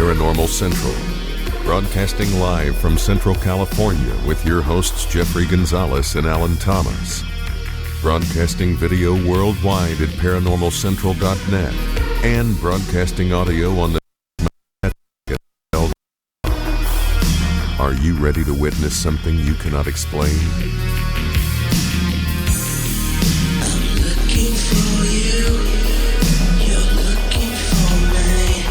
Paranormal Central, broadcasting live from Central California with your hosts Jeffrey Gonzalez and Alan Thomas. Broadcasting video worldwide at paranormalcentral.net and broadcasting audio on the Are you ready to witness something you cannot explain? I'm looking for you. You're looking for me.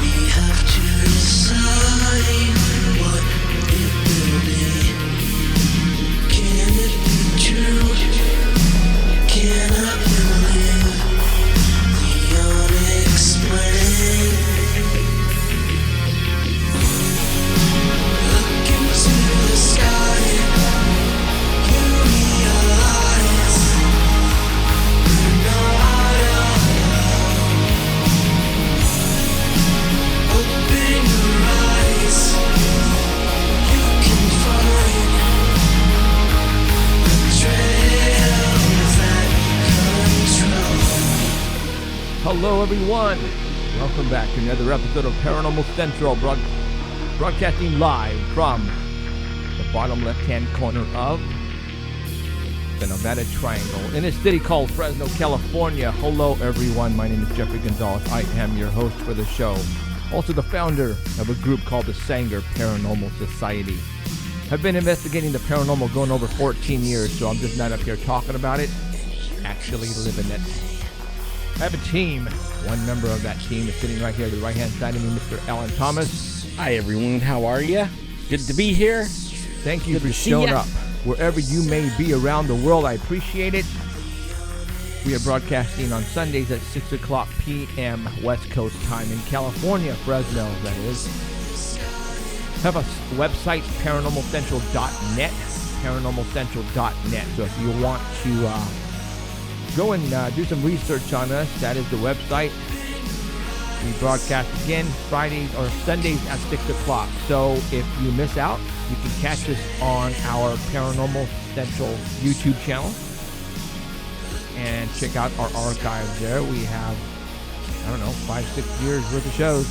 We have to decide what it will be. Can it be true? Can I believe the unexplained? Look into the sky. You realize we're not alone. Open your eyes. You can find the trails that control. Hello, everyone. Welcome back to another episode of Paranormal Central, broadcasting live from the bottom left-hand corner of the Nevada Triangle in a city called Fresno, California. Hello, everyone. My name is Jeffrey Gonzalez. I am your host for the show. Also the founder of a group called the Sanger Paranormal Society. I've been investigating the paranormal going over 14 years, so I'm just not up here talking about it, actually living it. I have a team. One member of that team is sitting right here to the right-hand side of me, Mr. Alan Thomas. Hi, everyone. How are you? Good to be here. Thank you Good for to see showing ya. up wherever you may be around the world. I appreciate it. We are broadcasting on Sundays at 6 o'clock p.m. West Coast time in California, Fresno, that is. Have a website, paranormalcentral.net, paranormalcentral.net. So if you want to go and do some research on us, that is the website. We broadcast again Fridays or Sundays at 6 o'clock. So if you miss out, you can catch us on our Paranormal Central YouTube channel and check out our archives there. We have, 5-6 years worth of shows.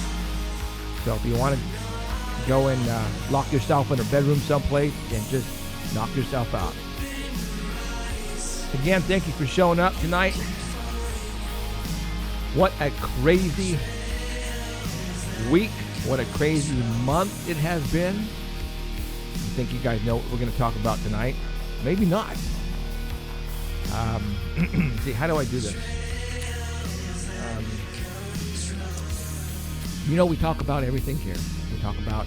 So if you want to go and lock yourself in a bedroom someplace and just knock yourself out. Again, thank you for showing up tonight. What a crazy week. What a crazy month it has been. I think you guys know what we're going to talk about tonight. Maybe not. See, how do I do this? We talk about everything here. We talk about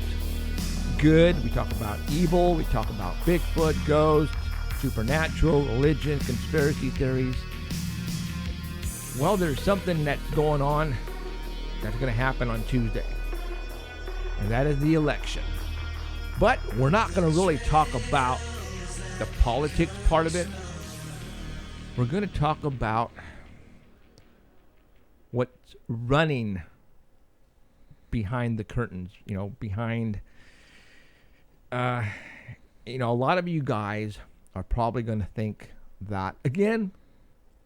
good. We talk about evil. We talk about Bigfoot, ghosts, supernatural, religion, conspiracy theories. Well, there's something that's going on that's going to happen on Tuesday, and that is the election. But we're not going to really talk about the politics part of it. We're going to talk about what's running behind the curtains, behind, a lot of you guys are probably going to think that, again,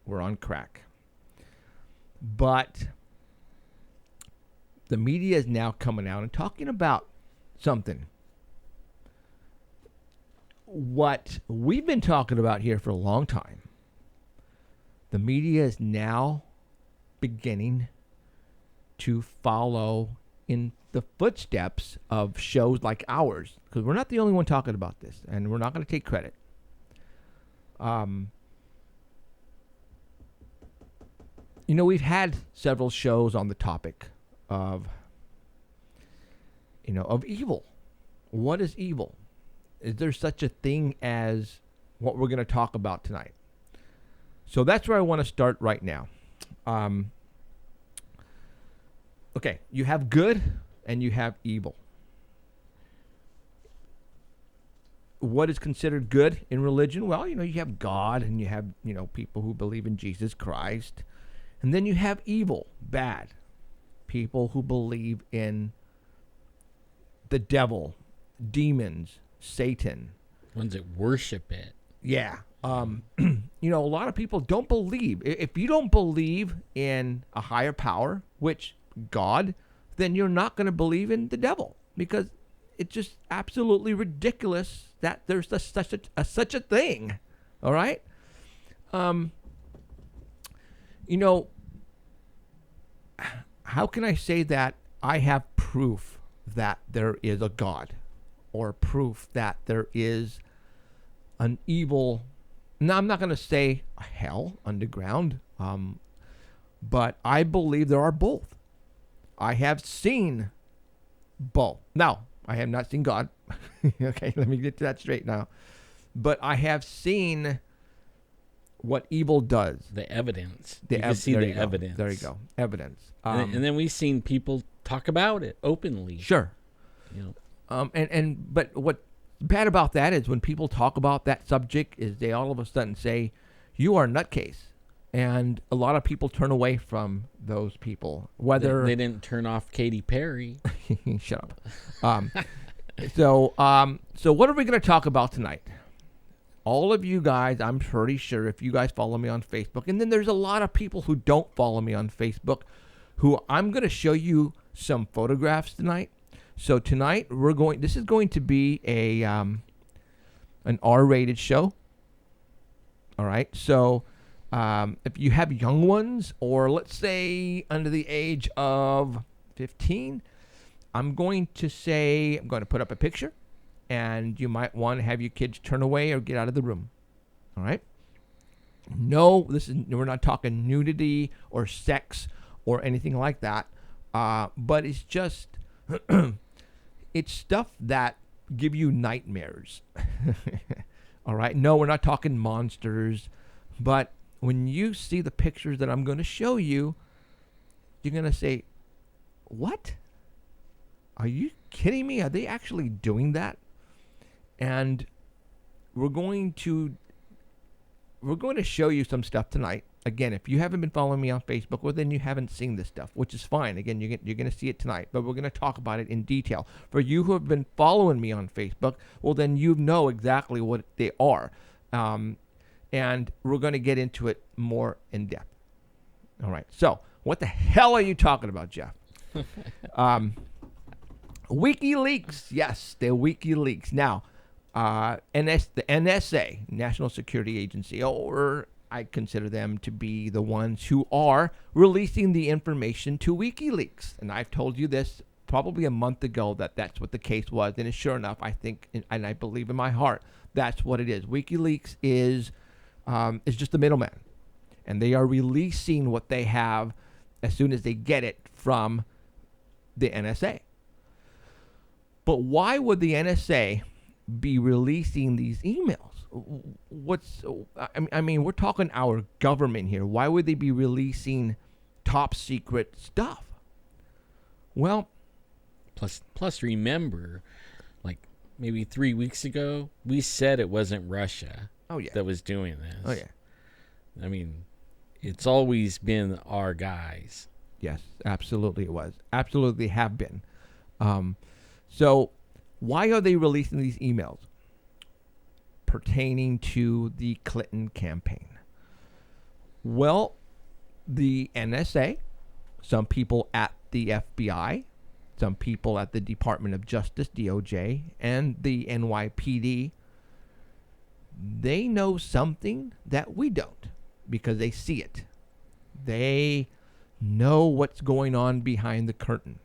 we're on crack. But the media is now coming out and talking about something. What we've been talking about here for a long time. The media is now beginning to follow in the footsteps of shows like ours. Because we're not the only one talking about this. And we're not going to take credit. We've had several shows on the topic of evil. What is evil? Is there such a thing as what we're going to talk about tonight? So that's where I want to start right now. Okay, you have good and you have evil. What is considered good in religion? Well, you have God and you have, people who believe in Jesus Christ. And then you have evil, bad. People who believe in the devil, demons, Satan. Ones that worship it. Yeah. A lot of people don't believe. If you don't believe in a higher power, which God, then you're not going to believe in the devil, because it's just absolutely ridiculous that there's such a thing. All right? You know, how can I say that I have proof that there is a God, or proof that there is an evil? Now, I'm not going to say hell underground, but I believe there are both. I have seen both. Now, I have not seen God. Okay, let me get to that straight now. But I have seen what evil does. The evidence. You can see the evidence. There you go. Evidence. And then we've seen people talk about it openly. Sure. You know. But what's bad about that is when people talk about that subject is they all of a sudden say, you are a nutcase. And a lot of people turn away from those people. Whether they didn't turn off Katy Perry. Shut up. So what are we going to talk about tonight? All of you guys, I'm pretty sure if you guys follow me on Facebook, and then there's a lot of people who don't follow me on Facebook, who I'm going to show you some photographs tonight. So tonight this is going to be an R-rated show. All right. So if you have young ones, or let's say under the age of 15, I'm going to put up a picture, and you might want to have your kids turn away or get out of the room. All right? No, we're not talking nudity or sex or anything like that. But it's just, it's stuff that give you nightmares. All right? No, we're not talking monsters. But when you see the pictures that I'm going to show you, you're going to say, what? Are you kidding me? Are they actually doing that? And we're going to show you some stuff tonight. Again, if you haven't been following me on Facebook, well, then you haven't seen this stuff, which is fine. Again, you're going to see it tonight, but we're going to talk about it in detail. For you who have been following me on Facebook, well, then you know exactly what they are. And we're going to get into it more in depth. All right. So what the hell are you talking about, Jeff? WikiLeaks. Yes, the WikiLeaks. Now, the NSA, National Security Agency, or I consider them to be the ones who are releasing the information to WikiLeaks. And I've told you this probably a month ago that that's what the case was. And sure enough, I think, and I believe in my heart, that's what it is. WikiLeaks is just the middleman. And they are releasing what they have as soon as they get it from the NSA. But why would the NSA be releasing these emails? I mean, we're talking our government here. Why would they be releasing top secret stuff? Well, plus remember, like maybe 3 weeks ago, we said it wasn't Russia that was doing this. Oh, yeah. I mean, it's always been our guys. Yes, absolutely it was. Absolutely have been. So why are they releasing these emails pertaining to the Clinton campaign? Well, the NSA, some people at the FBI, some people at the Department of Justice, DOJ, and the NYPD, they know something that we don't because they see it. They know what's going on behind the curtain.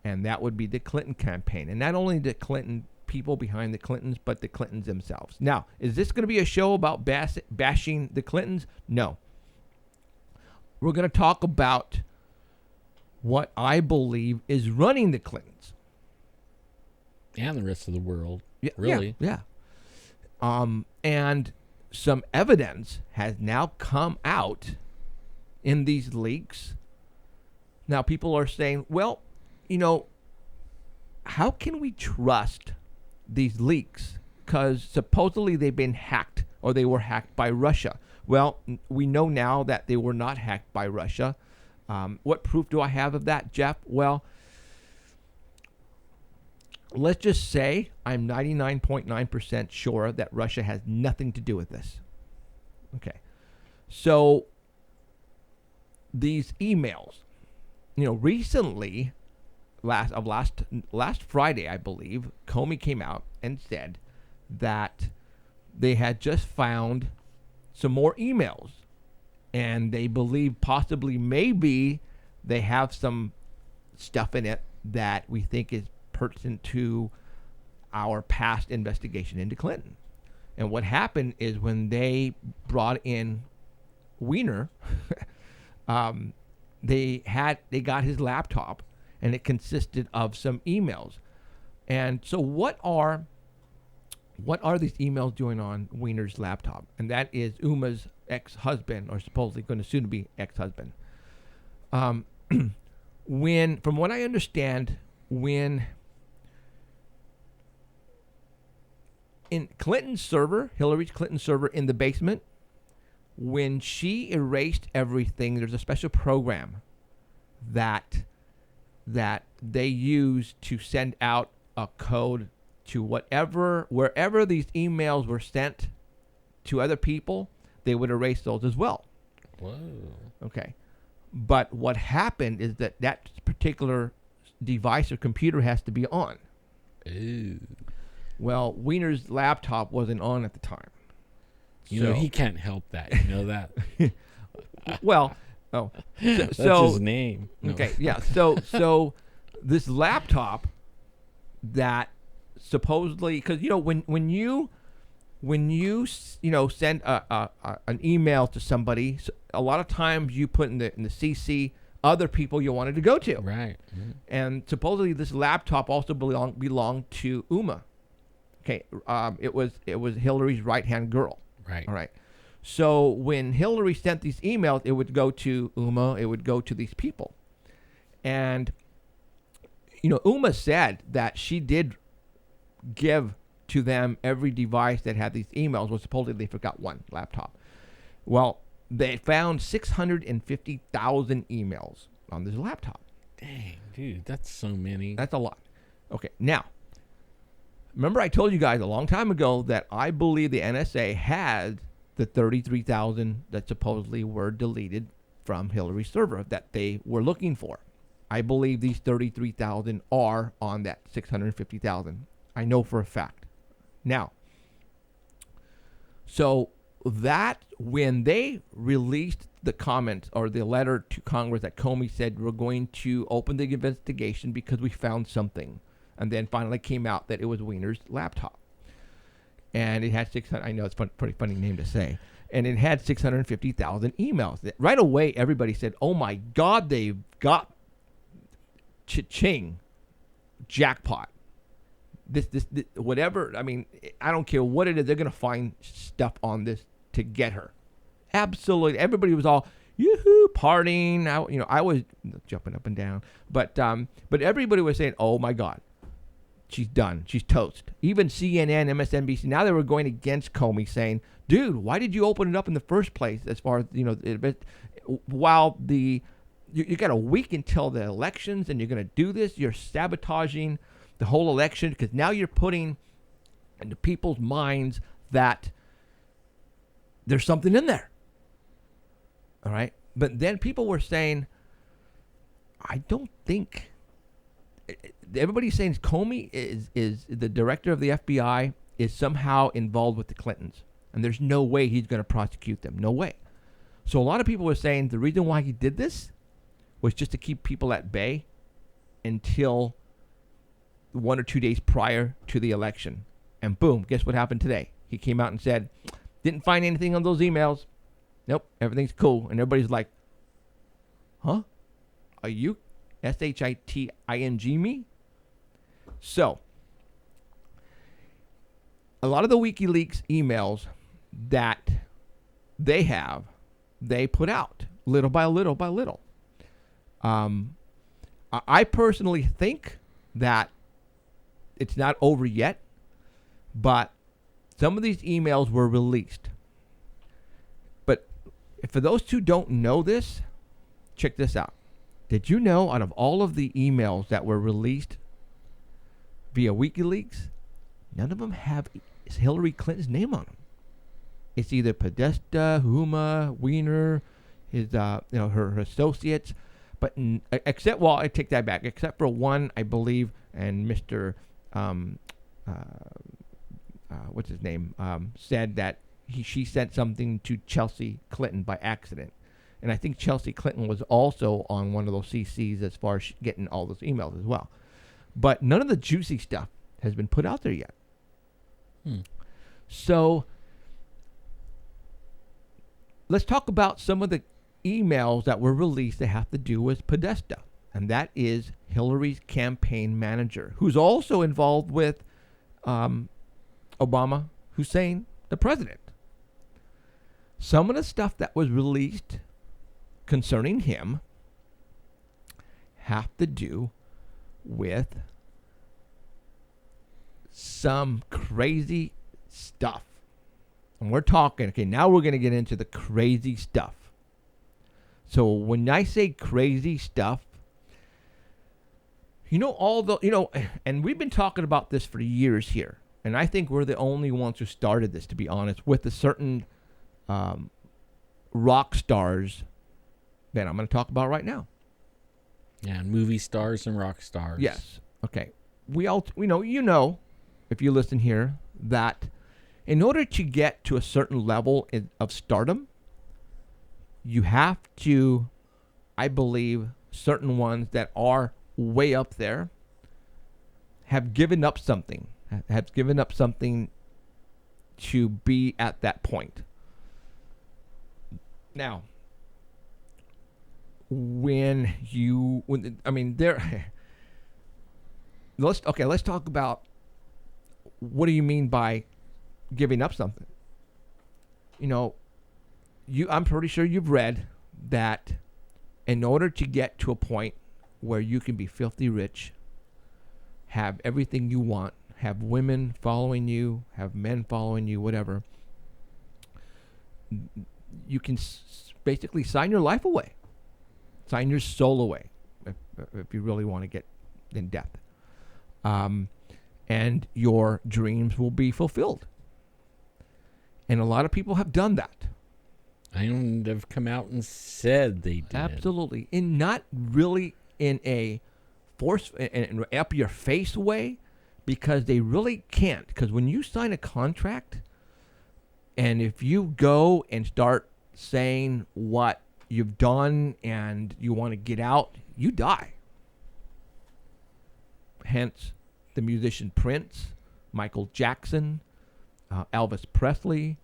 And that would be the Clinton campaign. And not only the Clinton people behind the Clintons, but the Clintons themselves. Now, is this going to be a show about bashing the Clintons? No. We're going to talk about what I believe is running the Clintons. And the rest of the world, really. Yeah. And some evidence has now come out in these leaks. Now, people are saying, well, you know, how can we trust these leaks? Because supposedly they've been hacked, or they were hacked by Russia. Well, we know now that they were not hacked by Russia. What proof do I have of that, Jeff? Well, let's just say I'm 99.9% sure that Russia has nothing to do with this. Okay. So these emails, you know, recently last Friday, I believe, Comey came out and said that they had just found some more emails, and they believe possibly maybe they have some stuff in it that we think is pertinent to our past investigation into Clinton. And what happened is when they brought in Weiner, they got his laptop, and it consisted of some emails. And so what are these emails doing on Weiner's laptop? And that is Uma's ex-husband, or supposedly going to soon be ex-husband. When, from what I understand, when in Clinton's server, Hillary Clinton's server in the basement, when she erased everything, there's a special program that they use to send out a code to wherever these emails were sent to other people, they would erase those as well. Whoa. Okay. But what happened is that particular device or computer has to be on. Ooh. Well, Weiner's laptop wasn't on at the time. You know, he can't help that. You know that? Well, That's his name. No. Okay, yeah. So this laptop that supposedly, because when you send an email to somebody, a lot of times you put in the CC other people you wanted to go to. Right. And supposedly this laptop also belonged to Uma. Okay, it was Hillary's right-hand girl. Right. All right. So when Hillary sent these emails, it would go to Uma, it would go to these people. And, Uma said that she did give to them every device that had these emails. Well, supposedly they forgot one laptop. Well, they found 650,000 emails on this laptop. Dang, dude, that's so many. That's a lot. Okay, now, remember I told you guys a long time ago that I believe the NSA had the 33,000 that supposedly were deleted from Hillary's server that they were looking for. I believe these 33,000 are on that 650,000. I know for a fact. Now, so that when they released the comments or the letter to Congress that Comey said we're going to open the investigation because we found something, and then finally came out that it was Weiner's laptop. And it had 600, I know it's a pretty funny name to say, and it had 650,000 emails. Right away, everybody said, oh my God, they've got cha-ching, jackpot. This, whatever, I mean, I don't care what it is, they're going to find stuff on this to get her. Absolutely. Everybody was all, yoo-hoo, partying. I was jumping up and down. But everybody was saying, oh my God, she's done. She's toast. Even CNN, MSNBC, now they were going against Comey saying, dude, why did you open it up in the first place? As far as, while you got a week until the elections and you're going to do this, you're sabotaging the whole election because now you're putting into people's minds that there's something in there. All right. But then people were saying, I don't think... Everybody's saying Comey is the director of the FBI is somehow involved with the Clintons. And there's no way he's going to prosecute them. No way. So a lot of people were saying the reason why he did this was just to keep people at bay until 1 or 2 days prior to the election. And boom, guess what happened today? He came out and said, didn't find anything on those emails. Nope, everything's cool. And everybody's like, huh? Are you SHITING me? So, a lot of the WikiLeaks emails that they put out little by little by little. I personally think that it's not over yet, but some of these emails were released. But for those who don't know this, check this out. Did you know out of all of the emails that were released via WikiLeaks, none of them have Hillary Clinton's name on them? It's either Podesta, Huma, Weiner, his her associates, But except, well, I take that back. Except for one, I believe, and Mr. What's his name? Said that she sent something to Chelsea Clinton by accident. And I think Chelsea Clinton was also on one of those CCs as far as getting all those emails as well. But none of the juicy stuff has been put out there yet. So let's talk about some of the emails that were released that have to do with Podesta. And that is Hillary's campaign manager, who's also involved with Obama Hussein, the president. Some of the stuff that was released concerning him have to do with some crazy stuff. And we're talking, okay, now we're going to get into the crazy stuff. So when I say crazy stuff, and we've been talking about this for years here. And I think we're the only ones who started this, to be honest, with a certain rock stars that I'm going to talk about right now. Yeah, movie stars and rock stars. Yes. Okay. We know, if you listen here, that in order to get to a certain level of stardom, you have to, I believe, certain ones that are way up there have given up something to be at that point. Now, let's talk about what do you mean by giving up something? I'm pretty sure you've read that in order to get to a point where you can be filthy rich, have everything you want, have women following you, have men following you, whatever, you can basically sign your life away, sign your soul away, if you really want to get in depth. And your dreams will be fulfilled. And a lot of people have done that. And have come out and said they did. Absolutely. And not really in a force and up your face way, because they really can't. Because when you sign a contract, and if you go and start saying what you've done and you want to get out, you die. Hence, the musician Prince, Michael Jackson, Elvis Presley,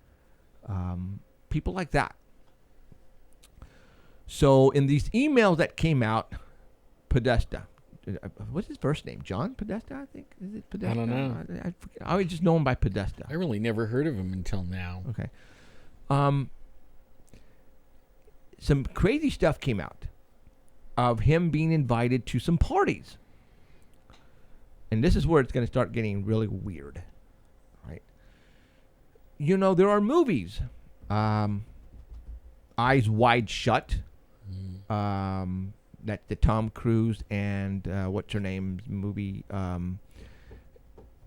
people like that. So in these emails that came out, Podesta, what's his first name? John Podesta, I think? Is it Podesta? I don't know. I always just know him by Podesta. I really never heard of him until now. Okay. Some crazy stuff came out of him being invited to some parties. And this is where it's going to start getting really weird. Right? There are movies. Eyes Wide Shut. That's the Tom Cruise and what's her name's movie. And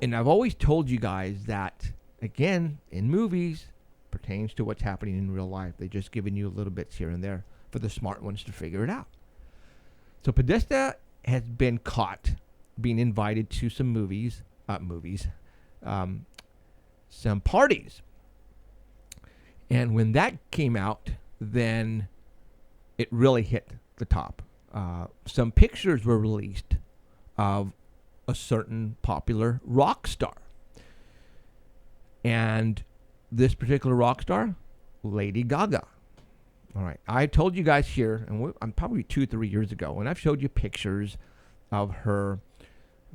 I've always told you guys that, again, in movies, pertains to what's happening in real life. They're just giving you little bits here and there for the smart ones to figure it out. So Podesta has been caught being invited to some some parties. And when that came out, then it really hit the top. Some pictures were released of a certain popular rock star. And this particular rock star, Lady Gaga. All right. I told you guys here, and I'm probably 2-3 years ago, and I've showed you pictures of her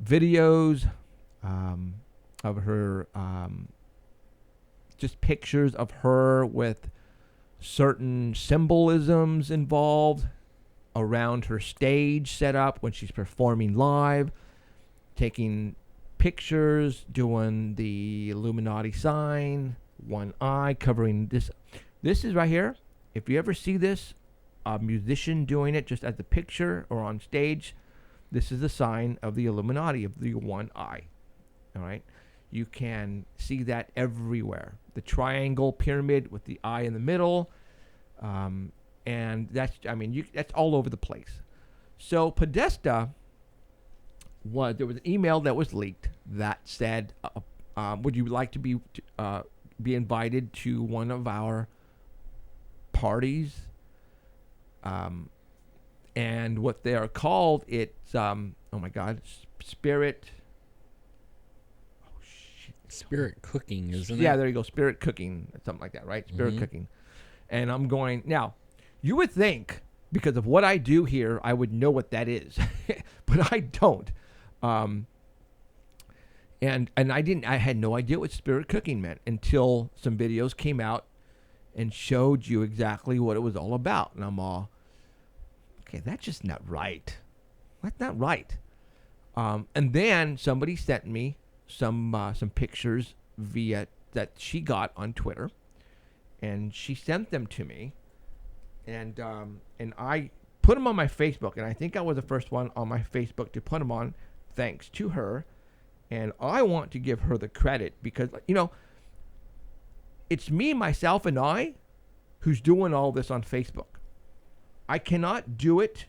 videos, of her, just pictures of her with certain symbolisms involved around her stage setup when she's performing live, taking pictures, doing the Illuminati sign, one eye covering this. This is right here. If you ever see this, a musician doing it just as a picture or on stage, this is a sign of the Illuminati, of the one eye. All right? You can see that everywhere. The triangle pyramid with the eye in the middle. And that's all over the place. So Podesta there was an email that was leaked that said, "Would you like to be invited to one of our parties?" And what they are called, it's oh my God, Spirit. Oh shit, Spirit cooking, isn't it? yeah, there you go, Spirit Cooking, something like that, right? Spirit Cooking. And I'm going now. You would think, because of what I do here, I would know what that is, but I don't. And I didn't. I had no idea what Spirit Cooking meant until some videos came out and showed you exactly what it was all about. And I'm all, okay, that's just not right. That's not right. And then somebody sent me some pictures via that she got on Twitter, and she sent them to me, and I put them on my Facebook, and I think I was the first one on my Facebook to put them on, thanks to her, and I want to give her the credit because it's me, myself, and I who's doing all this on Facebook. I cannot do it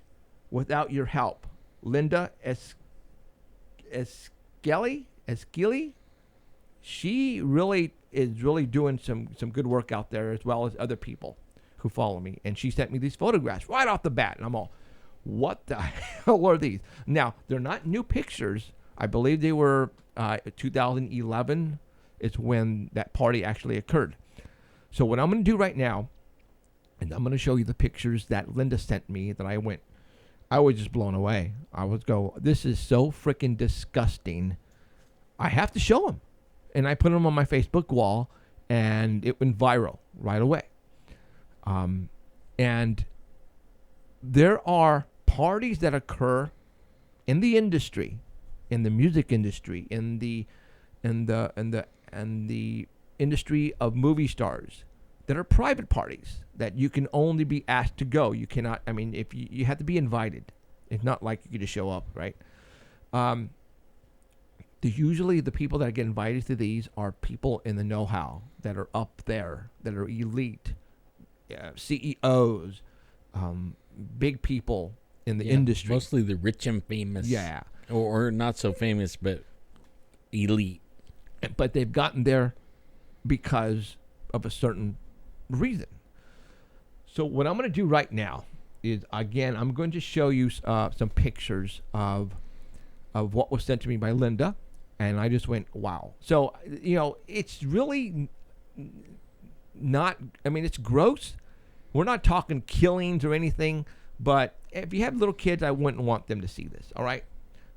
without your help. Linda Eskelly, she really is doing some good work out there, as well as other people who follow me. And she sent me these photographs right off the bat. And I'm all, what the hell are these? Now, they're not new pictures. I believe they were 2011 is when that party actually occurred. So what I'm going to do right now, and I'm going to show you the pictures that Linda sent me that I was just blown away. This is so freaking disgusting. I have to show them. And I put them on my Facebook wall, and it went viral right away. And there are parties that occur in the industry, in the music industry, in the industry of movie stars, that are private parties that you can only be asked to go. You cannot, if you have to be invited. It's not like you can just show up, right? Usually the people that get invited to these are people in the know-how that are up there, that are elite, CEOs, big people in the industry. Mostly the rich and famous. Yeah. Or not so famous, but elite. But they've gotten there because of a certain reason. So what I'm going to do right now is, again, I'm going to show you some pictures of what was sent to me by Linda, and I just went, wow. So, it's really not, it's gross. We're not talking killings or anything, but if you have little kids, I wouldn't want them to see this, all right?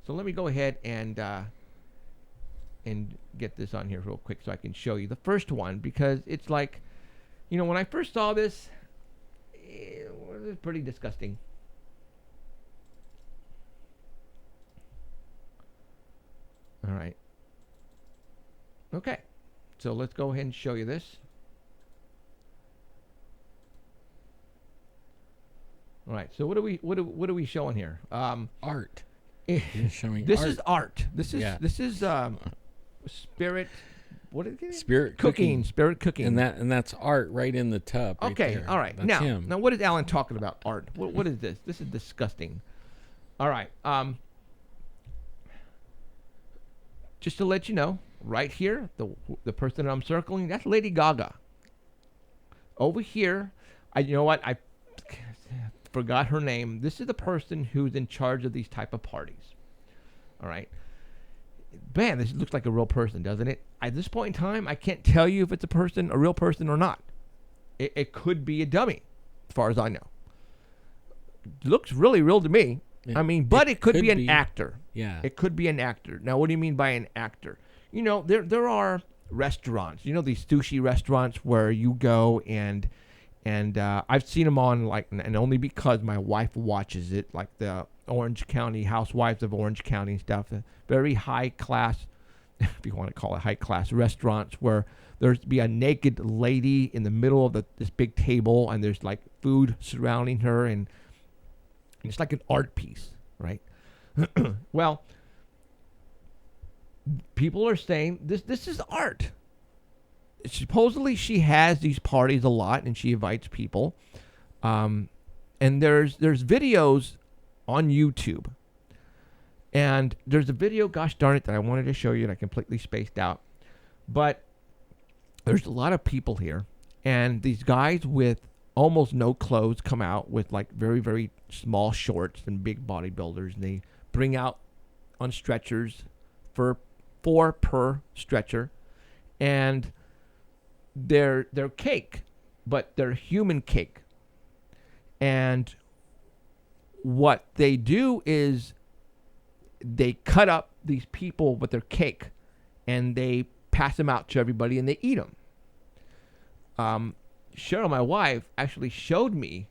So let me go ahead and get this on here real quick so I can show you the first one, because it's like, when I first saw this, it was pretty disgusting. All right. Okay. So let's go ahead and show you this. All right. So what are we showing here? Art. You're showing this art. is art. This is Spirit. What is it? Spirit Cooking. Spirit Cooking. And that's art right in the tub. Right Okay. there. All right. That's him. Now, what is Alan talking about? Art. What is this? This is disgusting. All right. Just to let you know, right here, the person I'm circling, that's Lady Gaga. Over here, I forgot her name. This is the person who's in charge of these type of parties. All right. Man, this looks like a real person, doesn't it? At this point in time, I can't tell you if it's a real person or not. It could be a dummy, as far as I know. It looks really real to me. But it could be an actor. Yeah. It could be an actor. Now, what do you mean by an actor? There are restaurants. These sushi restaurants where you go and I've seen them on, and only because my wife watches it, like the Orange County, Housewives of Orange County and stuff. Very high class, if you want to call it high class restaurants, where there's be a naked lady in the middle of this big table, and there's like food surrounding her, and it's like an art piece, right? Well, people are saying this is art. Supposedly she has these parties a lot, and she invites people. And there's videos on YouTube. And there's a video, gosh darn it, that I wanted to show you, and I completely spaced out. But there's a lot of people here, and these guys with almost no clothes come out with like very, very small shorts and big bodybuilders, and they bring out on stretchers for 4 per stretcher, and they're cake, but they're human cake. And what they do is they cut up these people with their cake, and they pass them out to everybody, and they eat them. Cheryl, my wife, actually showed me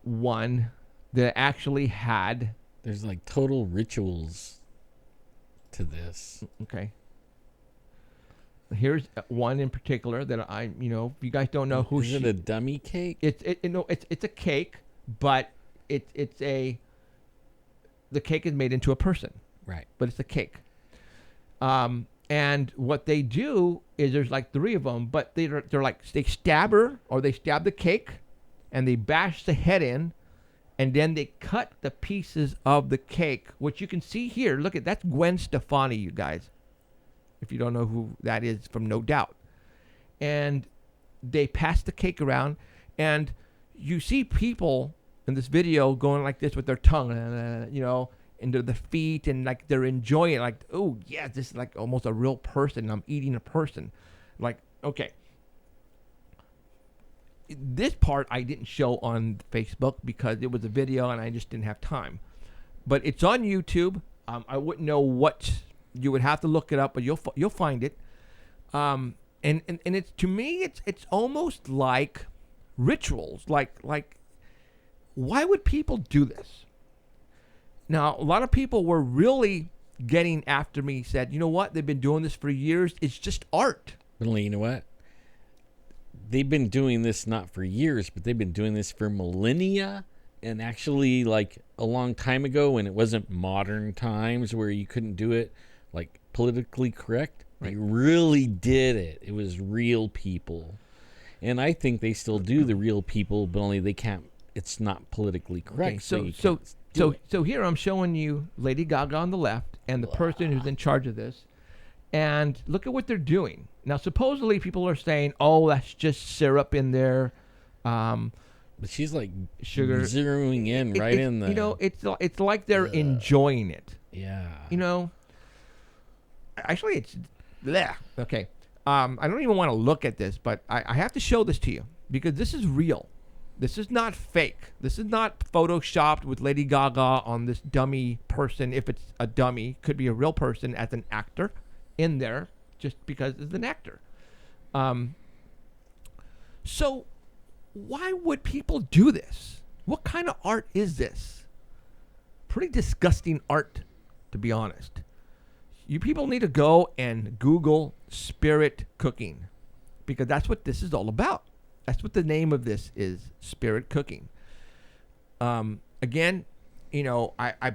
one that actually had... There's like total rituals to this. Okay. Here's one in particular that if you guys don't know who Is it a dummy cake? It's a cake, but the cake is made into a person. Right. But it's a cake. And what they do is there's like 3 of them, but they're like, they stab her, or they stab the cake, and they bash the head in, and then they cut the pieces of the cake, which you can see here. Look at that's Gwen Stefani, you guys. If you don't know who that is from No Doubt. And they pass the cake around, and you see people in this video going like this with their tongue, into the feet, and like they're enjoying it, like, oh yeah, this is like almost a real person. I'm eating a person. Like, okay. This part I didn't show on Facebook because it was a video and I just didn't have time. But it's on YouTube. I wouldn't know what, you would have to look it up, but you'll find it. And it's, to me, it's almost like rituals. Like why would people do this? Now, a lot of people were really getting after me, said, you know what? They've been doing this for years. It's just art. Well, you know what? They've been doing this not for years, but they've been doing this for millennia. And actually, like a long time ago, when it wasn't modern times where you couldn't do it like politically correct, they really did it. It was real people. And I think they still do the real people, but only they can't. It's not politically correct. Okay, so here I'm showing you Lady Gaga on the left and the person who's in charge of this. And look at what they're doing. Now, supposedly people are saying, oh, that's just syrup in there. But she's like sugar zeroing in in the... it's like they're enjoying it. Yeah. Actually, it's... Bleh. Okay. I don't even want to look at this, but I have to show this to you because this is real. This is not fake. This is not photoshopped with Lady Gaga on this dummy person. If it's a dummy, could be a real person as an actor in there just because it's an actor. So why would people do this? What kind of art is this? Pretty disgusting art, to be honest. You people need to go and Google spirit cooking because that's what this is all about. That's what the name of this is, spirit cooking. Again,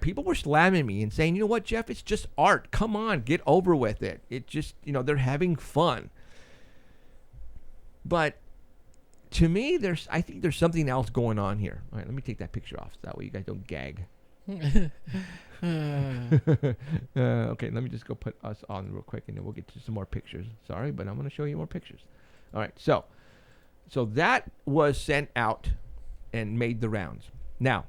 people were slamming me and saying, you know what, Jeff, it's just art. Come on, get over with it. It just, they're having fun. But to me, I think there's something else going on here. All right, let me take that picture off so that way you guys don't gag. Okay, let me just go put us on real quick and then we'll get to some more pictures. Sorry, but I'm going to show you more pictures. All right, so that was sent out and made the rounds. Now,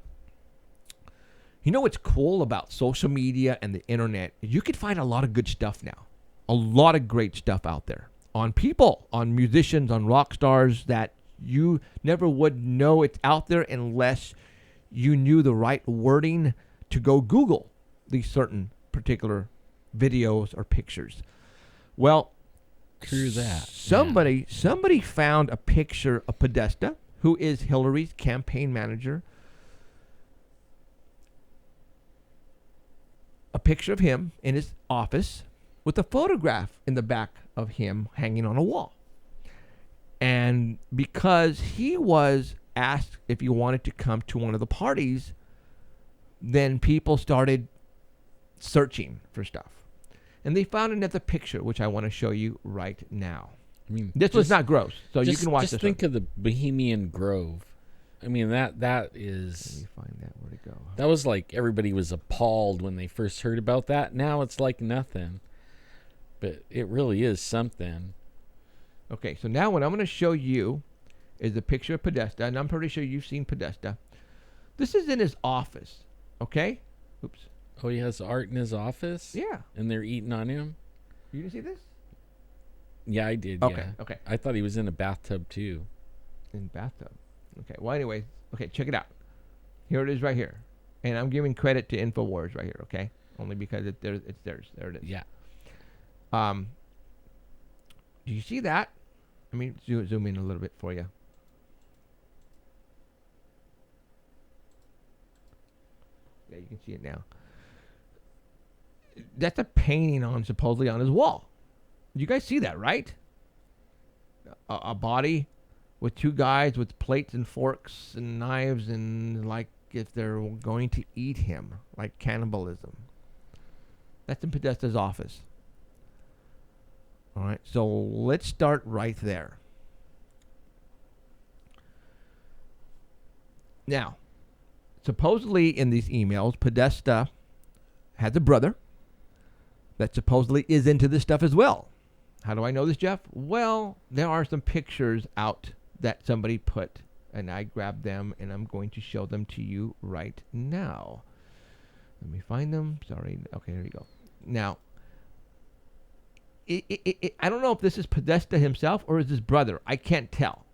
what's cool about social media and the internet? You can find a lot of good stuff now. A lot of great stuff out there. On people, on musicians, on rock stars that you never would know it's out there unless you knew the right wording to go Google these certain particular videos or pictures. Well, true that. Somebody found a picture of Podesta, who is Hillary's campaign manager. A picture of him in his office with a photograph in the back of him hanging on a wall. And because he was asked if he wanted to come to one of the parties, then people started searching for stuff. And they found another picture, which I want to show you right now. I mean, this was not gross, so you can watch this. Just think of the Bohemian Grove. I mean, that Let is... me find that. Where'd it go? That was like everybody was appalled when they first heard about that. Now it's like nothing. But it really is something. Okay, so now what I'm going to show you is a picture of Podesta, and I'm pretty sure you've seen Podesta. This is in his office, okay? Oops. Oh, he has art in his office? Yeah. And they're eating on him? You didn't see this? Yeah, I did, Okay, yeah. okay. I thought he was in a bathtub, too. In bathtub. Okay, well, anyway, okay, check it out. Here it is right here. And I'm giving credit to InfoWars right here, okay? Only because it's theirs. There it is. Yeah. Do you see that? Let me zoom in a little bit for you. Yeah, you can see it now. That's a painting supposedly on his wall. You guys see that, right? A body with two guys with plates and forks and knives, and like if they're going to eat him, like cannibalism. That's in Podesta's office. All right, so let's start right there. Now, supposedly in these emails, Podesta has a brother that supposedly is into this stuff as well. How do I know this, Jeff? Well, there are some pictures out that somebody put, and I grabbed them, and I'm going to show them to you right now. Let me find them. Sorry. Okay, here you go. Now, I don't know if this is Podesta himself or is his brother. I can't tell.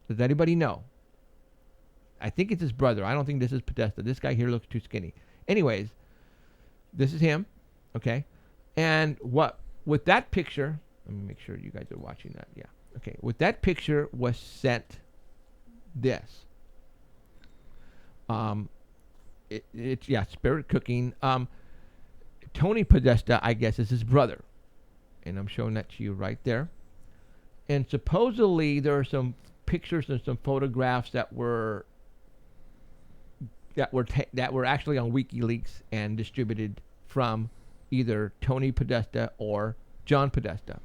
Does anybody know? I think it's his brother. I don't think this is Podesta. This guy here looks too skinny. Anyways, this is him. Okay. And what with that picture, let me make sure you guys are watching that. Yeah. Okay. With that picture was sent this. It's Spirit Cooking. Tony Podesta, I guess, is his brother. And I'm showing that to you right there. And supposedly there are some pictures and some photographs that were actually on WikiLeaks and distributed from either Tony Podesta or John Podesta.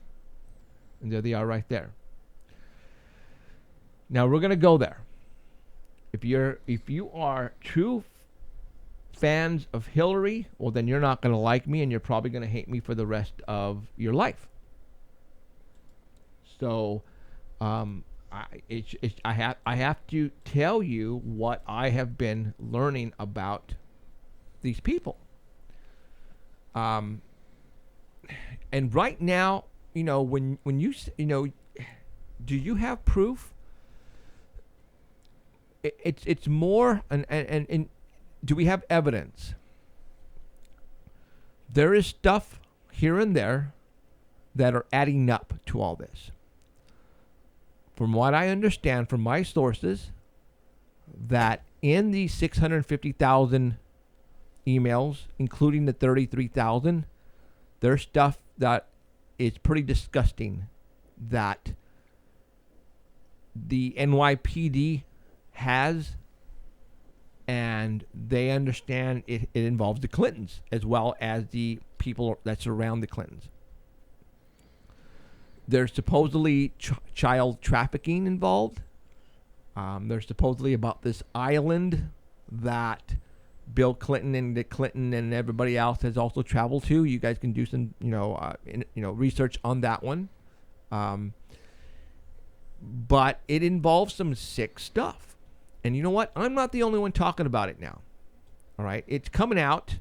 And there they are right there. Now we're going to go there. If you are true fans of Hillary, well, then you're not going to like me, and you're probably going to hate me for the rest of your life. So, I have to tell you what I have been learning about these people. And right now, when you do you have proof? It's more and do we have evidence? There is stuff here and there that are adding up to all this. From what I understand from my sources, that in these 650,000 emails, including the 33,000, there's stuff that is pretty disgusting that the NYPD has, and they understand it involves the Clintons as well as the people that surround the Clintons. There's supposedly child trafficking involved. There's supposedly about this island that Bill Clinton and everybody else has also traveled to. You guys can do some research on that one. But it involves some sick stuff. And you know what? I'm not the only one talking about it now. All right? It's coming out.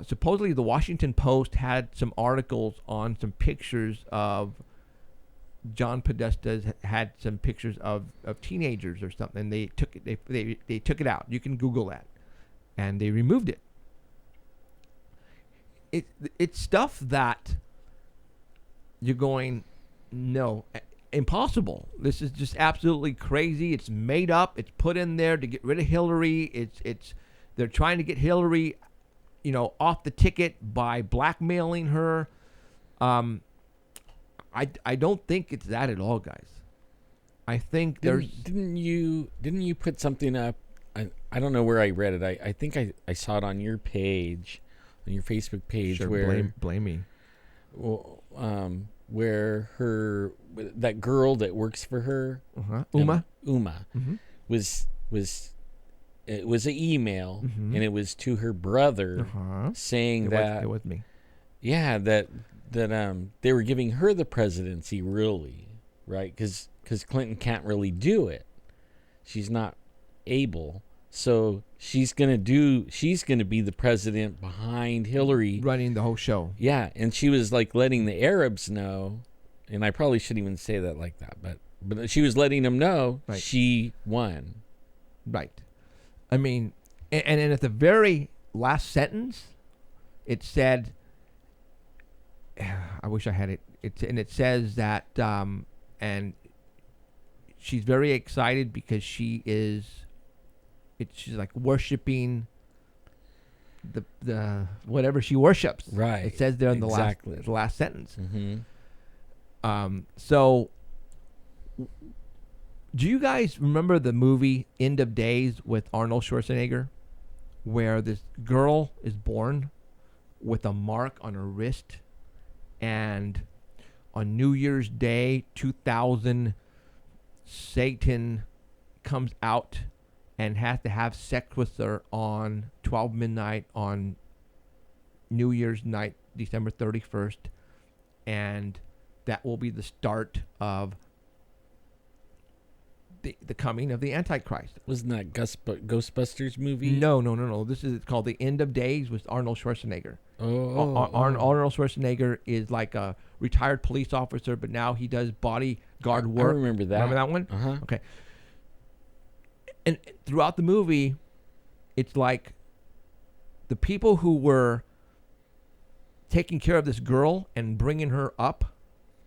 Supposedly the Washington Post had some articles on some pictures of John Podesta had some pictures of teenagers or something. They took it. They took it out. You can Google that, and they removed it. It's stuff that you're going, no, impossible. This is just absolutely crazy. It's made up. It's put in there to get rid of Hillary. They're trying to get Hillary, off the ticket by blackmailing her. I don't think it's that at all, guys. I think didn't you put something up? I don't know where I read it. I think I saw it on your page, on your Facebook page. Sure, where blame me. Well, where that girl that works for her, Uma. was it was an email, and it was to her brother saying it was me. Yeah, that they were giving her the presidency, really, right? Because Clinton can't really do it. She's not able. So she's gonna be the president behind Hillary, running the whole show. Yeah, and she was like letting the Arabs know, and I probably shouldn't even say that like that, but she was letting them know she won. Right. I mean, and at the very last sentence, it said, I wish I had it. It says that, and she's very excited because she's like worshiping the whatever she worships. Right. It says there in the last sentence. So, do you guys remember the movie End of Days with Arnold Schwarzenegger, where this girl is born with a mark on her wrist, and on New Year's Day 2000, Satan comes out and has to have sex with her on 12 midnight on New Year's night, December 31st, and that will be the start of the coming of the Antichrist. Wasn't that Ghostbusters movie? No. This is called The End of Days with Arnold Schwarzenegger. Arnold Schwarzenegger is like a retired police officer, but now he does bodyguard work. I remember that. Remember that one? Uh-huh. Okay. And throughout the movie, it's like the people who were taking care of this girl and bringing her up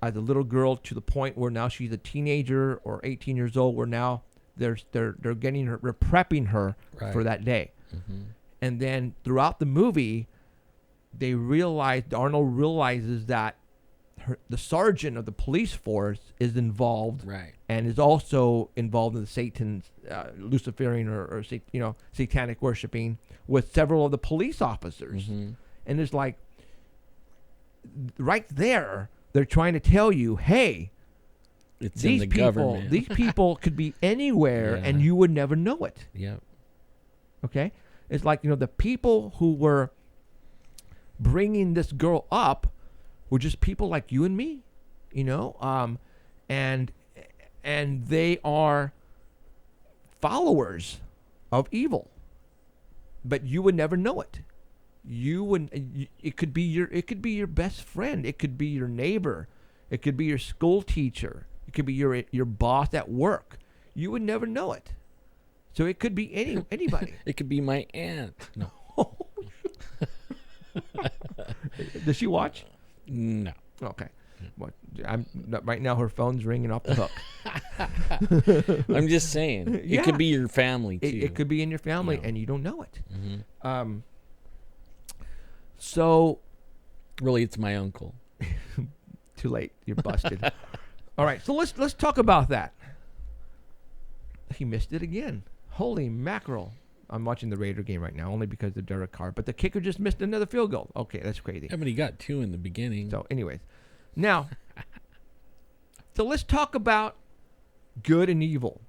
as a little girl to the point where now she's a teenager or 18 years old, where now they're getting her, they're prepping her for that day. And then throughout the movie, Arnold realizes that the sergeant of the police force is involved, and is also involved in the Satan's Luciferian or satanic worshiping with several of the police officers. And it's like right there, they're trying to tell you, hey, it's in the government. These people could be anywhere, and you would never know it. Yep. Okay? It's like, the people who were bringing this girl up were just people like you and me, and they are followers of evil, but you would never know it. It could be your best friend. It could be your neighbor. It could be your school teacher. It could be your boss at work. You would never know it. So it could be anybody. It could be my aunt. No. Does she watch? No. Okay. Well, right now her phone's ringing off the hook. I'm just saying. It could be your family too. It could be in your family, and you don't know it. So, really, it's my uncle. Too late. You're busted. All right. So let's talk about that. He missed it again. Holy mackerel! I'm watching the Raider game right now only because of Derek Carr, but the kicker just missed another field goal. Okay, that's crazy. Yeah, but he got 2 in the beginning. So, anyways, now, so let's talk about good and evil.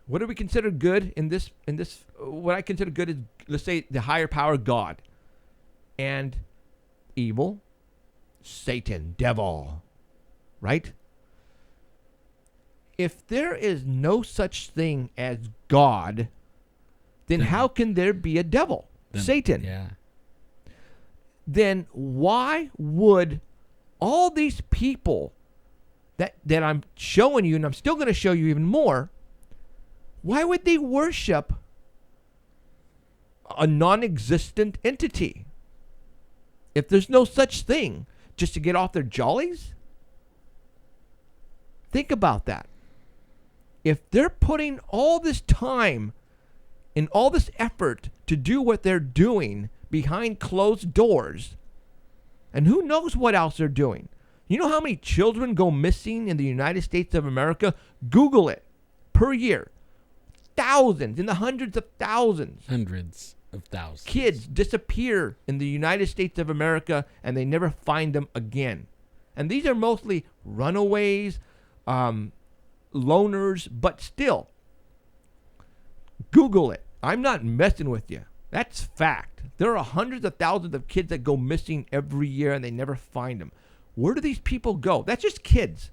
What do we consider good in this? What I consider good is, let's say, the higher power, God, and evil, Satan, devil, right? If there is no such thing as God, then how can there be a devil, Satan? Yeah. Then why would all these people that I'm showing you, and I'm still going to show you even more, why would they worship a non-existent entity? If there's no such thing, just to get off their jollies? Think about that. If they're putting all this time and all this effort to do what they're doing behind closed doors, and who knows what else they're doing. You know how many children go missing in the United States of America? Google it. Per year. Thousands, in the hundreds of thousands. Hundreds of thousands. Kids disappear in the United States of America, and they never find them again. And these are mostly runaways, loners, but still, Google it. I'm not messing with you. That's fact. There are hundreds of thousands of kids that go missing every year and they never find them. Where do these people go? That's just kids.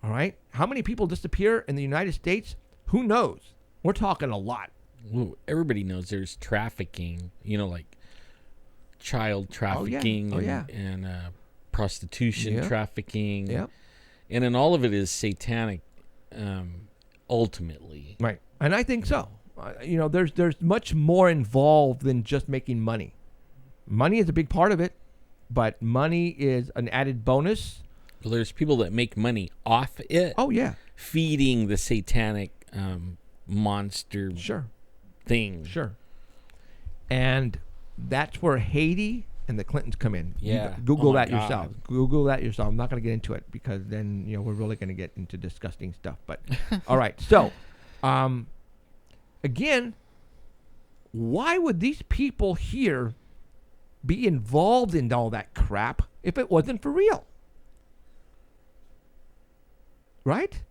All right? How many people disappear in the United States? Who knows? We're talking a lot. Well, everybody knows there's trafficking, like child trafficking and prostitution trafficking. Yeah. And then all of it is satanic ultimately. Right. And I think so. There's much more involved than just making money. Money is a big part of it, but money is an added bonus. Well, there's people that make money off it. Oh, yeah. Feeding the satanic monster thing. Sure. And that's where Heidi and the Clintons come in. Yeah. Google that yourself. Google that yourself. I'm not going to get into it because then, we're really going to get into disgusting stuff. But all right. So, again, why would these people here be involved in all that crap if it wasn't for real? Right?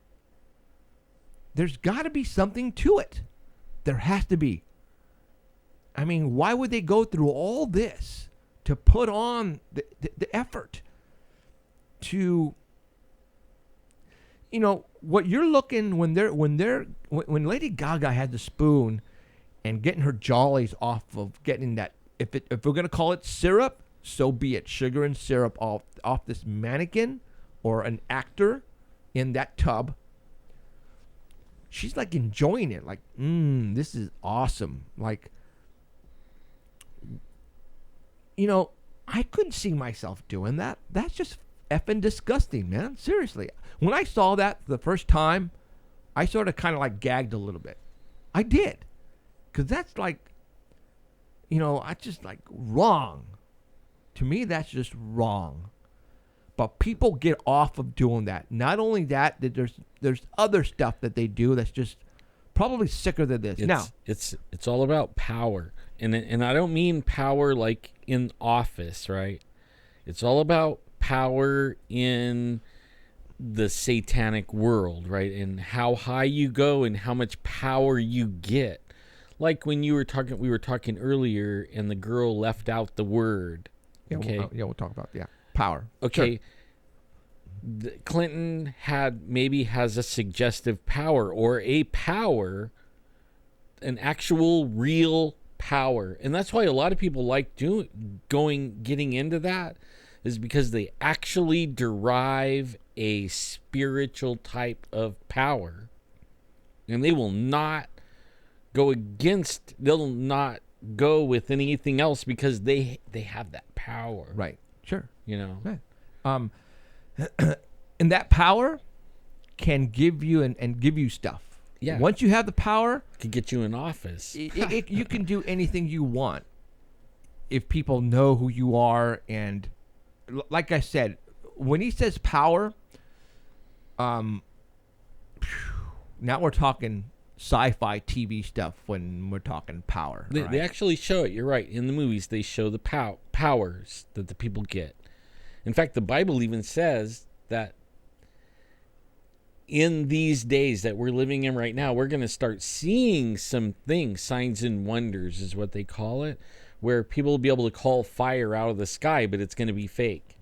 There's got to be something to it. There has to be. I mean, why would they go through all this to put on the effort to, what you're looking when Lady Gaga had the spoon and getting her jollies off of getting that, if we're going to call it syrup, so be it, sugar and syrup off this mannequin or an actor in that tub. She's like enjoying it, like, this is awesome. Like, I couldn't see myself doing that. That's just effing disgusting, man. Seriously. When I saw that the first time, I sort of kind of like gagged a little bit. I did. Because that's like, I just like wrong. To me, that's just wrong. But people get off of doing that. Not only that there's other stuff that they do that's just probably sicker than this. It's all about power, and I don't mean power like in office, right? It's all about power in the satanic world, right? And how high you go and how much power you get. Like when we were talking earlier, and the girl left out the word. Yeah, okay. We'll talk about power. Okay. Sure. Clinton has a suggestive power or a power, an actual real power. And that's why a lot of people like getting into that, is because they actually derive a spiritual type of power. And they will not they'll not go with anything else because they have that power. Right. Sure. Right. And that power can give you and give you stuff. Yeah. Once you have the power, it can get you in office. You can do anything you want if people know who you are. And like I said, when he says power, now we're talking sci-fi TV stuff when we're talking power. They actually show it. You're right. In the movies, they show the powers that the people get. In fact, the Bible even says that in these days that we're living in right now, we're going to start seeing some things, signs and wonders is what they call it, where people will be able to call fire out of the sky, but it's going to be fake.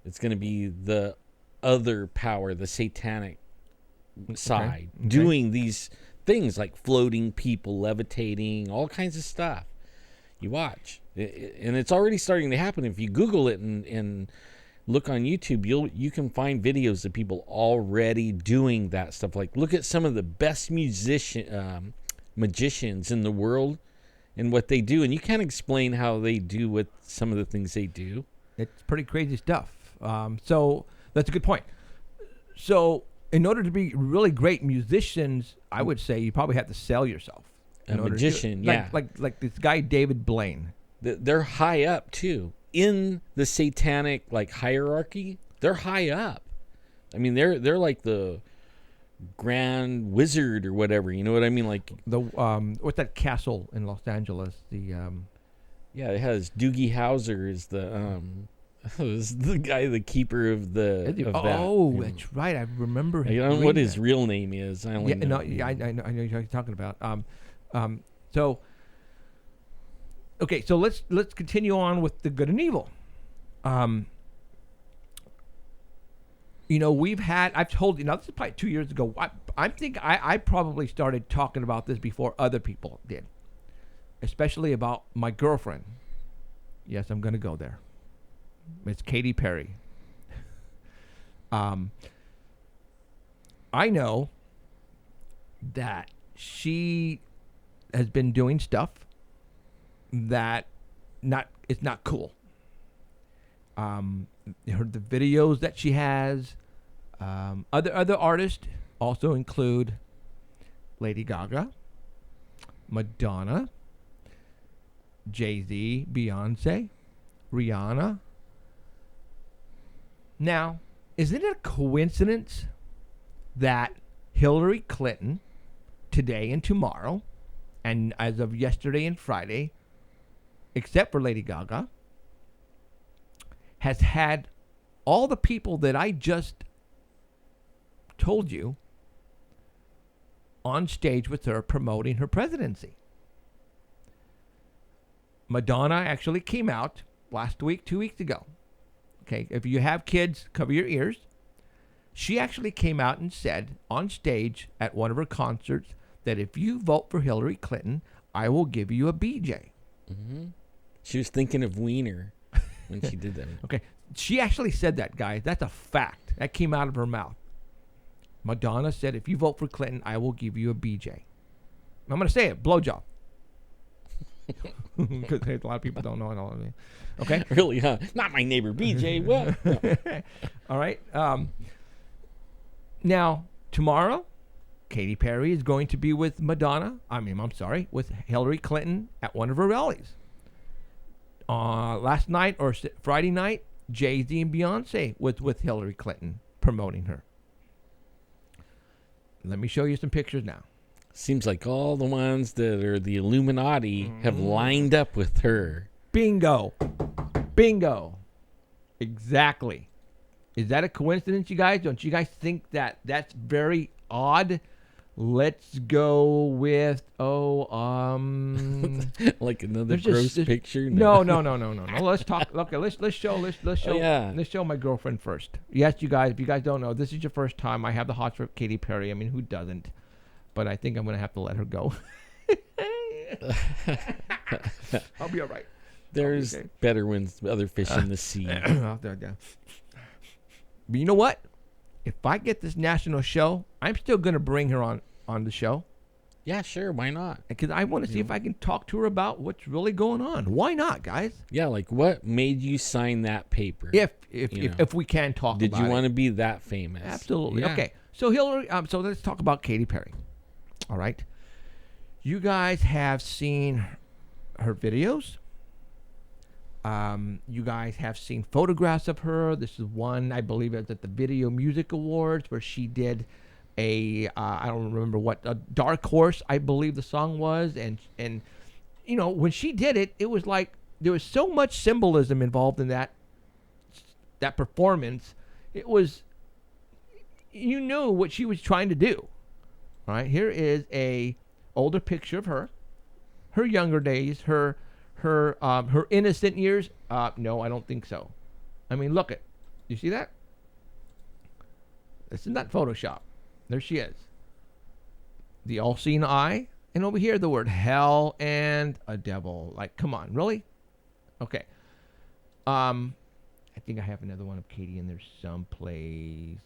It's going to be the other power, the satanic side, doing these things like floating people, levitating, all kinds of stuff. You watch. And it's already starting to happen. If you Google it and look on YouTube, you can find videos of people already doing that stuff. Like, look at some of the best magicians in the world and what they do. And you can't explain how they do what some of the things they do. It's pretty crazy stuff. So that's a good point. So in order to be really great musicians, I would say you probably have to sell yourself. A magician, yeah. Like this guy, David Blaine. They're high up, too. In the satanic, hierarchy, they're high up. I mean, they're like the grand wizard or whatever. You know what I mean? Like the what's that castle in Los Angeles? The yeah, it has Doogie Howser is the was the guy, the keeper of the of that. Oh, that's right. I remember. I don't know what his real name is. I only know. I know what you're talking about. So, okay, so let's continue on with the good and evil. I've told you, now this is probably 2 years ago. I probably started talking about this before other people did, especially about my girlfriend. Yes, I'm going to go there. It's Katy Perry. I know that she has been doing stuff that it's not cool. The videos that she has, other artists also include Lady Gaga, Madonna, Jay-Z, Beyonce, Rihanna. Now, isn't it a coincidence that Hillary Clinton today and tomorrow, and as of yesterday and Friday, except for Lady Gaga, has had all the people that I just told you on stage with her promoting her presidency? Madonna actually came out last week, 2 weeks ago. Okay, if you have kids, cover your ears. She actually came out and said on stage at one of her concerts that if you vote for Hillary Clinton, I will give you a BJ. Mm-hmm. She was thinking of Wiener when she did that. Okay, she actually said that, guys. That's a fact. That came out of her mouth. Madonna said, if you vote for Clinton, I will give you a BJ. I'm going to say it, blowjob. Because a lot of people don't know it. Okay? Really, huh? Not my neighbor, BJ. What? No. All right. Now, tomorrow, Katy Perry is going to be with with Hillary Clinton at one of her rallies. Last night or Friday night, Jay-Z and Beyonce was with Hillary Clinton promoting her. Let me show you some pictures now. Seems like all the ones that are the Illuminati have lined up with her. Bingo. Bingo. Exactly. Is that a coincidence, you guys? Don't you guys think that that's very odd? Let's go with like another gross picture. No. Let's talk. Okay, let's show my girlfriend first. Yes, you guys. If you guys don't know, this is your first time. I have the hots for Katy Perry. I mean, who doesn't? But I think I'm gonna have to let her go. I'll be all right. There's better ones, other fish in the sea. But you know what? If I get this national show, I'm still going to bring her on the show. Yeah, sure. Why not? Because I want to see if I can talk to her about what's really going on. Why not, guys? Yeah, like what made you sign that paper? If we can talk about it. Did you want to be that famous? Absolutely. Yeah. Okay. So Hillary, so let's talk about Katy Perry. All right. You guys have seen her videos. You guys have seen photographs of her. This is one, I believe it's at the Video Music Awards, where she did I don't remember what, a Dark Horse, I believe the song was. And when she did it, it was like there was so much symbolism involved in that performance. It was, you knew what she was trying to do. All right, here is a older picture of her younger days, her innocent years. No, I don't think so. I mean, look it. You see that? This is not Photoshop. There she is. The all-seeing eye. And over here, the word hell and a devil. Like, come on, really? Okay. I think I have another one of Katy in there someplace.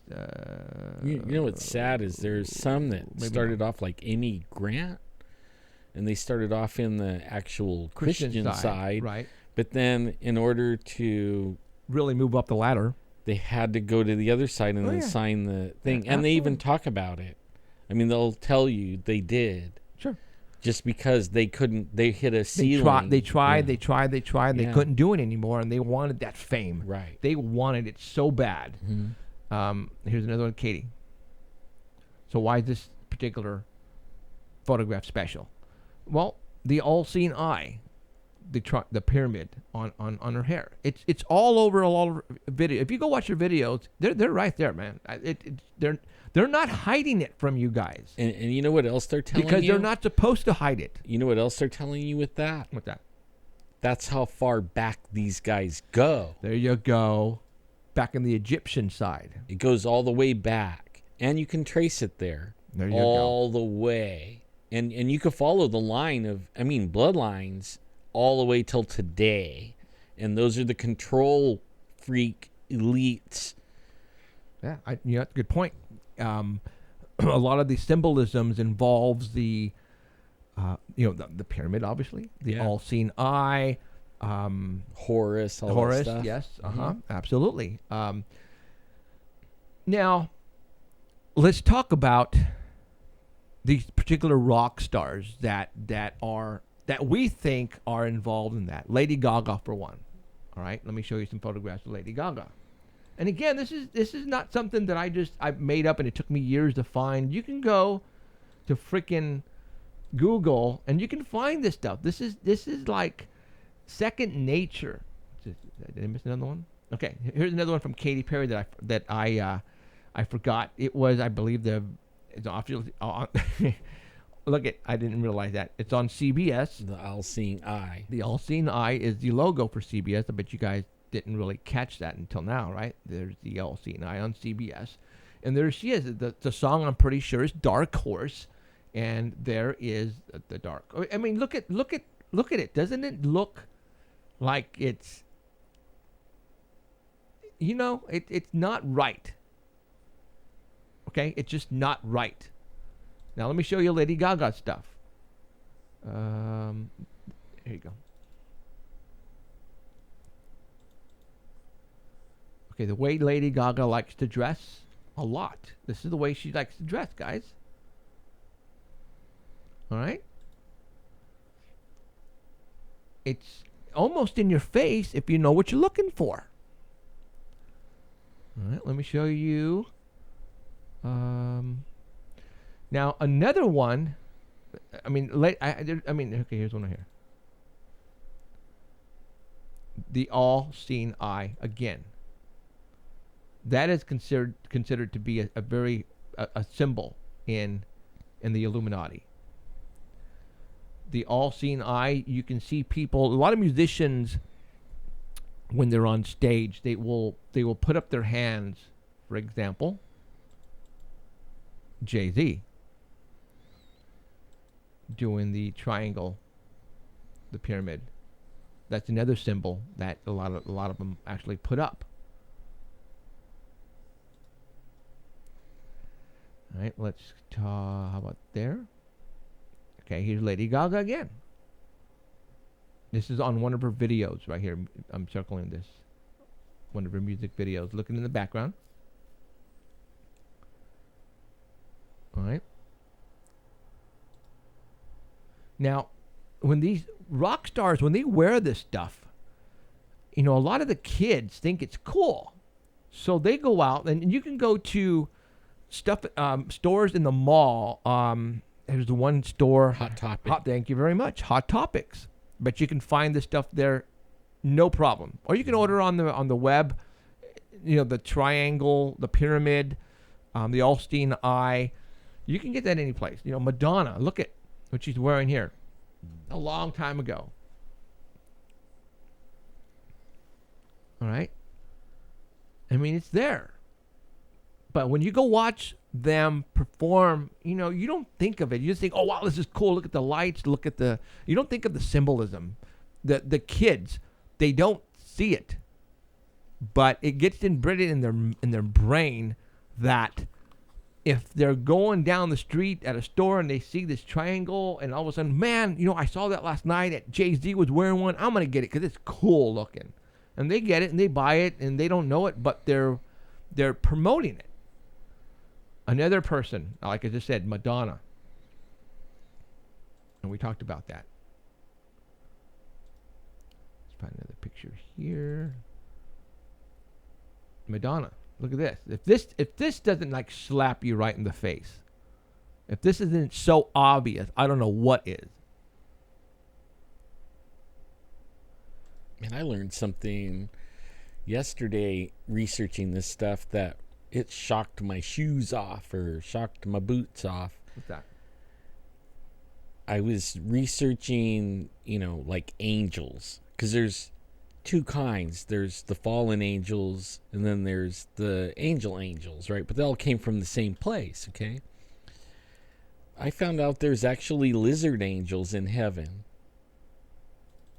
You know what's sad is there's some that started off like Amy Grant. And they started off in the actual Christian side. Right. But then in order to really move up the ladder, they had to go to the other side and then sign the thing. Yeah, and they even talk about it. I mean, they'll tell you they did. Sure. Just because they couldn't, they hit a ceiling. They tried. They couldn't do it anymore, and they wanted that fame. Right. They wanted it so bad. Mm-hmm. Here's another one, Katy. So why is this particular photograph special? Well, the all-seeing eye. the pyramid on her hair. It's all over video. If you go watch her videos, they're right there, man. They're not hiding it from you guys. And you know what else they're telling you? Because they're not supposed to hide it. You know what else they're telling you with that? What's that? That's how far back these guys go. There you go. Back in the Egyptian side. It goes all the way back. And you can trace it there. There you all go. the way. And you can follow the line of, bloodlines all the way till today. And those are the control freak elites. Yeah, that's a good point. A lot of the symbolisms involves the pyramid, obviously, the all-seeing eye, Horus, all Horus, that stuff. yes, absolutely. Now, let's talk about these particular rock stars that we think are involved in that. Lady Gaga, for one. All right, let me show you some photographs of Lady Gaga. And again, this is not something that I made up and it took me years to find. You can go to freaking Google and you can find this stuff. This is like second nature. Did I miss another one? Okay, here's another one from Katy Perry that I forgot. It was, I believe, it's obviously look it. I didn't realize that it's on CBS. The all-seeing eye. The all-seeing eye is the logo for CBS. I bet you guys didn't really catch that until now, right? There's the all-seeing eye on CBS, and there she is. The song, I'm pretty sure, is "Dark Horse," and there is the dark. I mean, look at it. Doesn't it look like it's it's not right? Okay, it's just not right. Now let me show you Lady Gaga stuff. Here you go. Okay, the way Lady Gaga likes to dress, a lot. This is the way she likes to dress, guys. All right? It's almost in your face if you know what you're looking for. All right, let me show you. Now, another one, okay, here's one right here. The all-seeing eye, again. That is considered to be a very symbol in the Illuminati. The all-seeing eye, you can see people, a lot of musicians, when they're on stage, they will put up their hands, for example, Jay-Z doing the triangle, the pyramid. That's another symbol that a lot of them actually put up. All right, let's talk. How about there? Okay, here's Lady Gaga again. This is on one of her videos right here. I'm circling this. One of her music videos. Looking in the background. All right. Now, when these rock stars, when they wear this stuff, a lot of the kids think it's cool. So they go out, and you can go to stuff stores in the mall. There's the one store. Hot Topic. Thank you very much. Hot Topics. But you can find this stuff there, no problem. Or you can order on the web. The triangle, the pyramid, the all-seeing eye. You can get that any place. Madonna. Look at what she's wearing here. A long time ago. All right. I mean, it's there. But when you go watch them perform, you don't think of it. You just think, oh, wow, this is cool. Look at the lights. You don't think of the symbolism. The kids, they don't see it. But it gets inbred in their brain that if they're going down the street at a store and they see this triangle and all of a sudden, man, I saw that last night at Jay-Z was wearing one. I'm going to get it because it's cool looking. And they get it and they buy it and they don't know it, but they're promoting it. Another person, like I just said, Madonna. And we talked about that. Let's find another picture here. Madonna. Look at this. If this doesn't like slap you right in the face, if this isn't so obvious, I don't know what is. Man, I learned something yesterday researching this stuff that it shocked my shoes off or shocked my boots off. What's that? I was researching, like angels, because there's two kinds. There's the fallen angels, and then there's the angels, right? But they all came from the same place, okay? I found out there's actually lizard angels in heaven.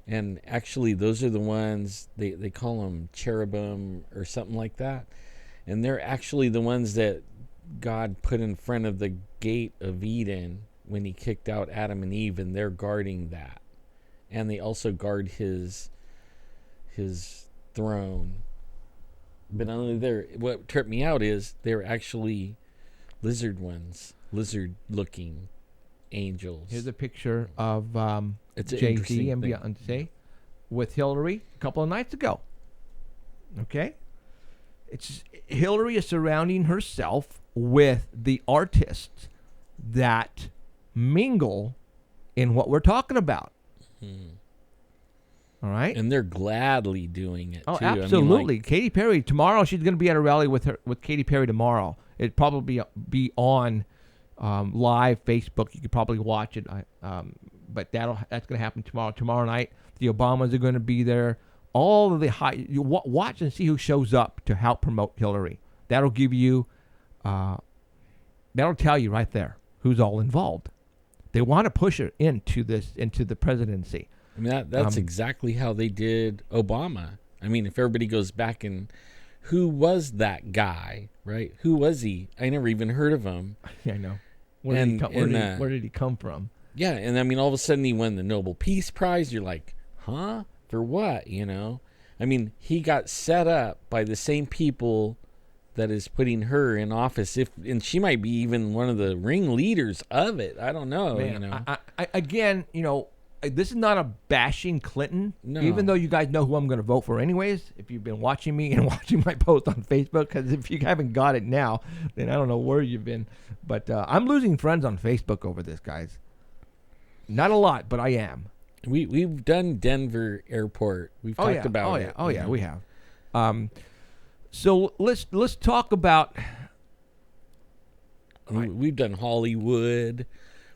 And actually, those are the ones, they call them cherubim or something like that. And they're actually the ones that God put in front of the gate of Eden when he kicked out Adam and Eve, and they're guarding that. And they also guard his throne. But only what tripped me out is they're actually lizard-looking angels. Here's a picture of It's an Jay-Z interesting and thing. Beyonce with Hillary a couple of nights ago. Okay? Hillary is surrounding herself with the artists that mingle in what we're talking about. All right? And they're gladly doing it, Oh, too. absolutely. Katy Perry, tomorrow, she's going to be at a rally with Katy Perry tomorrow. It'd probably be on live Facebook. You could probably watch it. But that's going to happen tomorrow. Tomorrow night, the Obamas are going to be there. All of the you watch and see who shows up to help promote Hillary. That'll give you, that'll tell you right there who's all involved. They want to push her into the presidency. I mean, that's exactly how they did Obama. I mean, if everybody goes back and who was that guy, right? Who was he? I never even heard of him. Yeah, I know. Where did he come from? Yeah, and I mean, all of a sudden he won the Nobel Peace Prize. You're like, huh? For what, I mean, he got set up by the same people that is putting her in office. And she might be even one of the ringleaders of it. I don't know, Man, I again, this is not a bashing Clinton, No. even though you guys know who I'm going to vote for anyways, if you've been watching me and watching my post on Facebook, because if you haven't got it now, then I don't know where you've been. But I'm losing friends on Facebook over this, guys. Not a lot, but I am. We've done Denver Airport. We've talked about it. Oh, yeah, we have. So let's talk about... We've done Hollywood.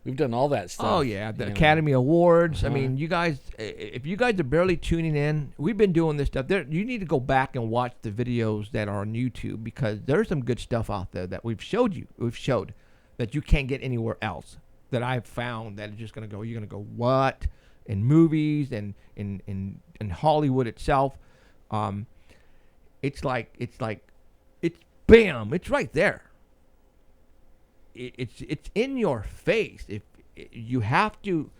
We've done all that stuff. Oh, yeah, the Academy Awards. I mean, you guys, if you guys are barely tuning in, we've been doing this stuff. You need to go back and watch the videos that are on YouTube, because there's some good stuff out there that we've showed that you can't get anywhere else, that I've found that is just going to go, you're going to go, what? In movies and in Hollywood itself. It's bam, it's right there. It's in your face. If you have to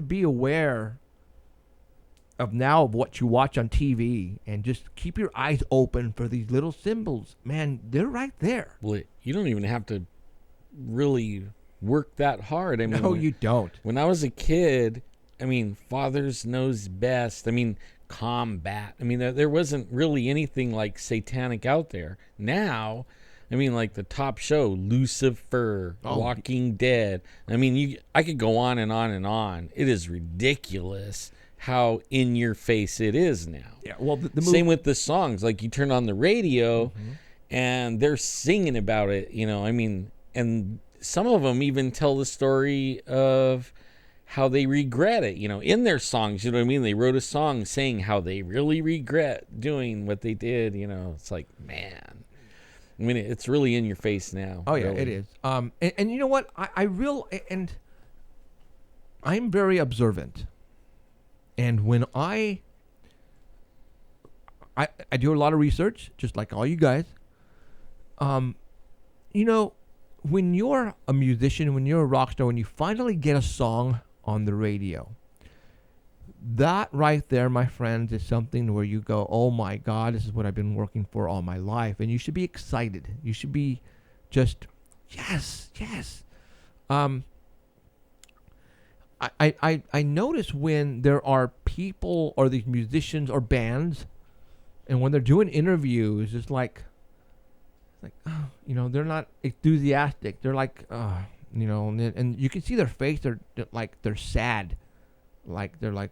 be aware of what you watch on TV, and just keep your eyes open for these little symbols. Man, they're right there. Well, you don't even have to really work that hard. I mean, No, you don't. When I was a kid, I mean, fathers knows best. I mean, combat. I mean, there wasn't really anything like satanic out there. Now, I mean, like the top show, Lucifer, Walking Dead. I mean, I could go on and on and on. It is ridiculous how in your face it is now. Yeah, well, the same with the songs. Like you turn on the radio, and they're singing about it. I mean, and some of them even tell the story of how they regret it, in their songs. You know what I mean? They wrote a song saying how they really regret doing what they did. It's like, man. I mean, it's really in your face now. Oh, yeah, really. it is. And you know what? And I'm very observant. And when I do a lot of research, just like all you guys. When you're a musician, when you're a rock star, when you finally get a song on the radio, that right there, my friends, is something where you go, oh my God, this is what I've been working for all my life. And you should be excited. You should be just, yes. I notice when there are people or these musicians or bands, and when they're doing interviews, it's like, they're not enthusiastic. They're like, and you can see their face. They're sad. They're like,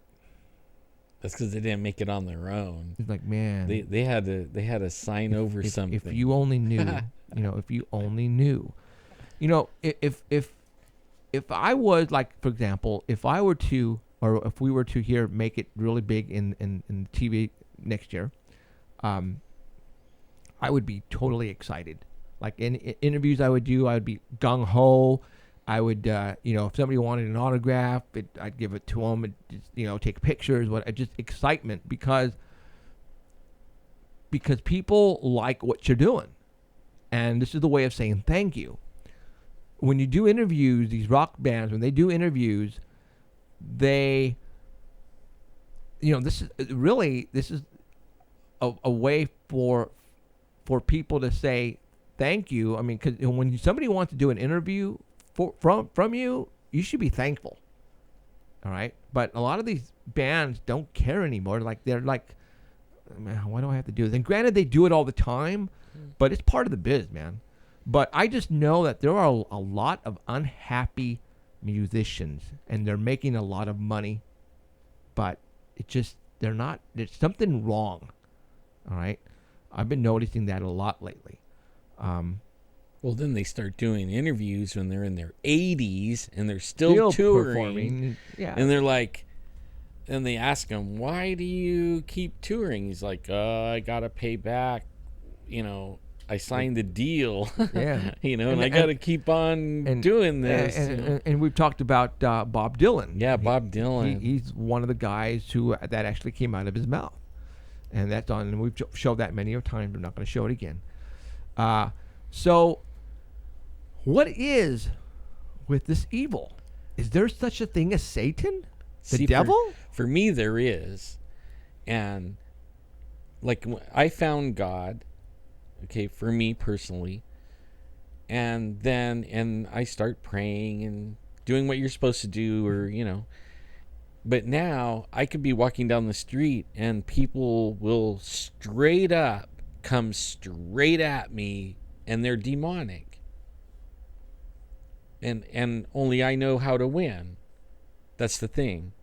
That's because they didn't make it on their own. It's like, man, They had to sign over something. if you only knew, if you only knew, if I was like, for example, if I were to, or if we were to here make it really big in TV next year, I would be totally excited. Like in interviews I would do, I would be gung ho. I would, if somebody wanted an autograph, I'd give it to them. Take pictures. Just excitement because people like what you're doing, and this is the way of saying thank you. When you do interviews, these rock bands, when they do interviews, they, this is a way for people to say thank you. I mean, because when somebody wants to do an interview from you, you should be thankful. All right, but a lot of these bands don't care anymore. Like they're like, man, why do I have to do this? And granted, they do it all the time, but it's part of the biz, man. But I just know that there are a lot of unhappy musicians, and they're making a lot of money, but they're not. There's something wrong. All right, I've been noticing that a lot lately. Well, then they start doing interviews when they're in their 80s and they're still touring. Performing. Yeah. And they're like, and they ask him, why do you keep touring? He's like, I got to pay back. I signed the deal. Yeah. And I got to keep on doing this. And we've talked about Bob Dylan. Yeah, Bob Dylan. He's one of the guys who that actually came out of his mouth. And that's on, and we've showed that many times. We're not going to show it again. So, what is with this evil? Is there such a thing as Satan? The devil? For me, there is. And, like, I found God, okay, for me personally. And then I start praying and doing what you're supposed to do, or, But now, I could be walking down the street and people will come straight at me, and they're demonic. And only I know how to win. That's the thing.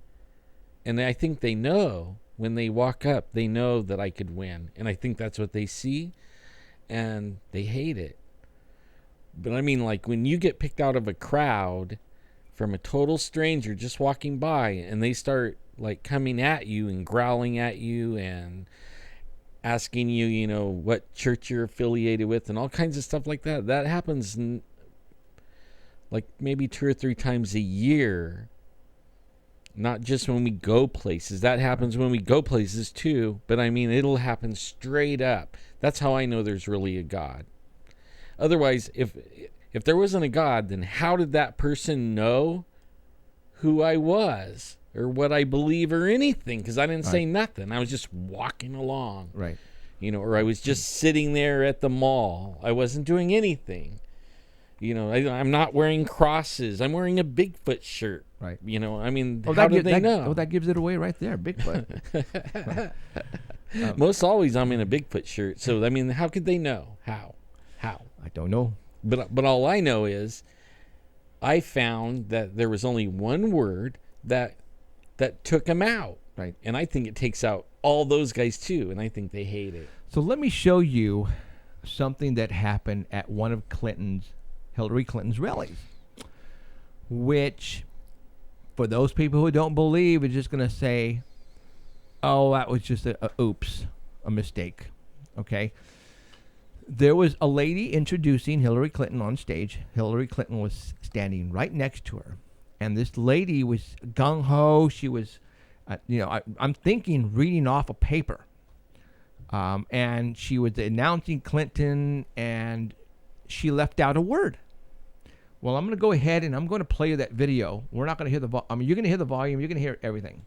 And I think they know when they walk up, they know that I could win. And I think that's what they see, and they hate it. But I mean, like, when you get picked out of a crowd from a total stranger just walking by, and they start, like, coming at you and growling at you and asking you, what church you're affiliated with and all kinds of stuff like that. That happens like maybe 2 or 3 times a year. Not just when we go places. That happens when we go places too. But I mean, it'll happen straight up. That's how I know there's really a God. Otherwise, if there wasn't a God, then how did that person know who I was or what I believe or anything? Because I didn't say nothing. I was just walking along. Right. Or I was just sitting there at the mall. I wasn't doing anything. I'm not wearing crosses. I'm wearing a Bigfoot shirt. Right. I mean, how did they know? Oh, that gives it away right there. Bigfoot. Most always I'm in a Bigfoot shirt. So, I mean, how could they know? How? I don't know. But all I know is I found that there was only one word that took him out. Right. And I think it takes out all those guys too, and I think they hate it. So let me show you something that happened at one of Hillary Clinton's rallies, which, for those people who don't believe, is just going to say, oh, that was just a mistake. Okay. There was a lady introducing Hillary Clinton on stage. Hillary Clinton was standing right next to her. And this lady was gung-ho. She was, I'm thinking reading off a paper. And she was announcing Clinton, and she left out a word. Well, I'm going to go ahead and I'm going to play you that video. We're not going to hear you're going to hear the volume. You're going to hear everything.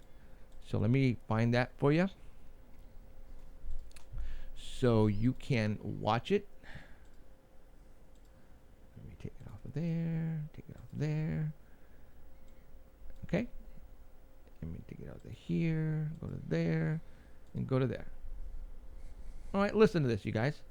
So let me find that for you, so you can watch it. Let me take it off of there. Take it off of there. Okay. Let me take it out of here. Go to there. And go to there. All right, listen to this, you guys.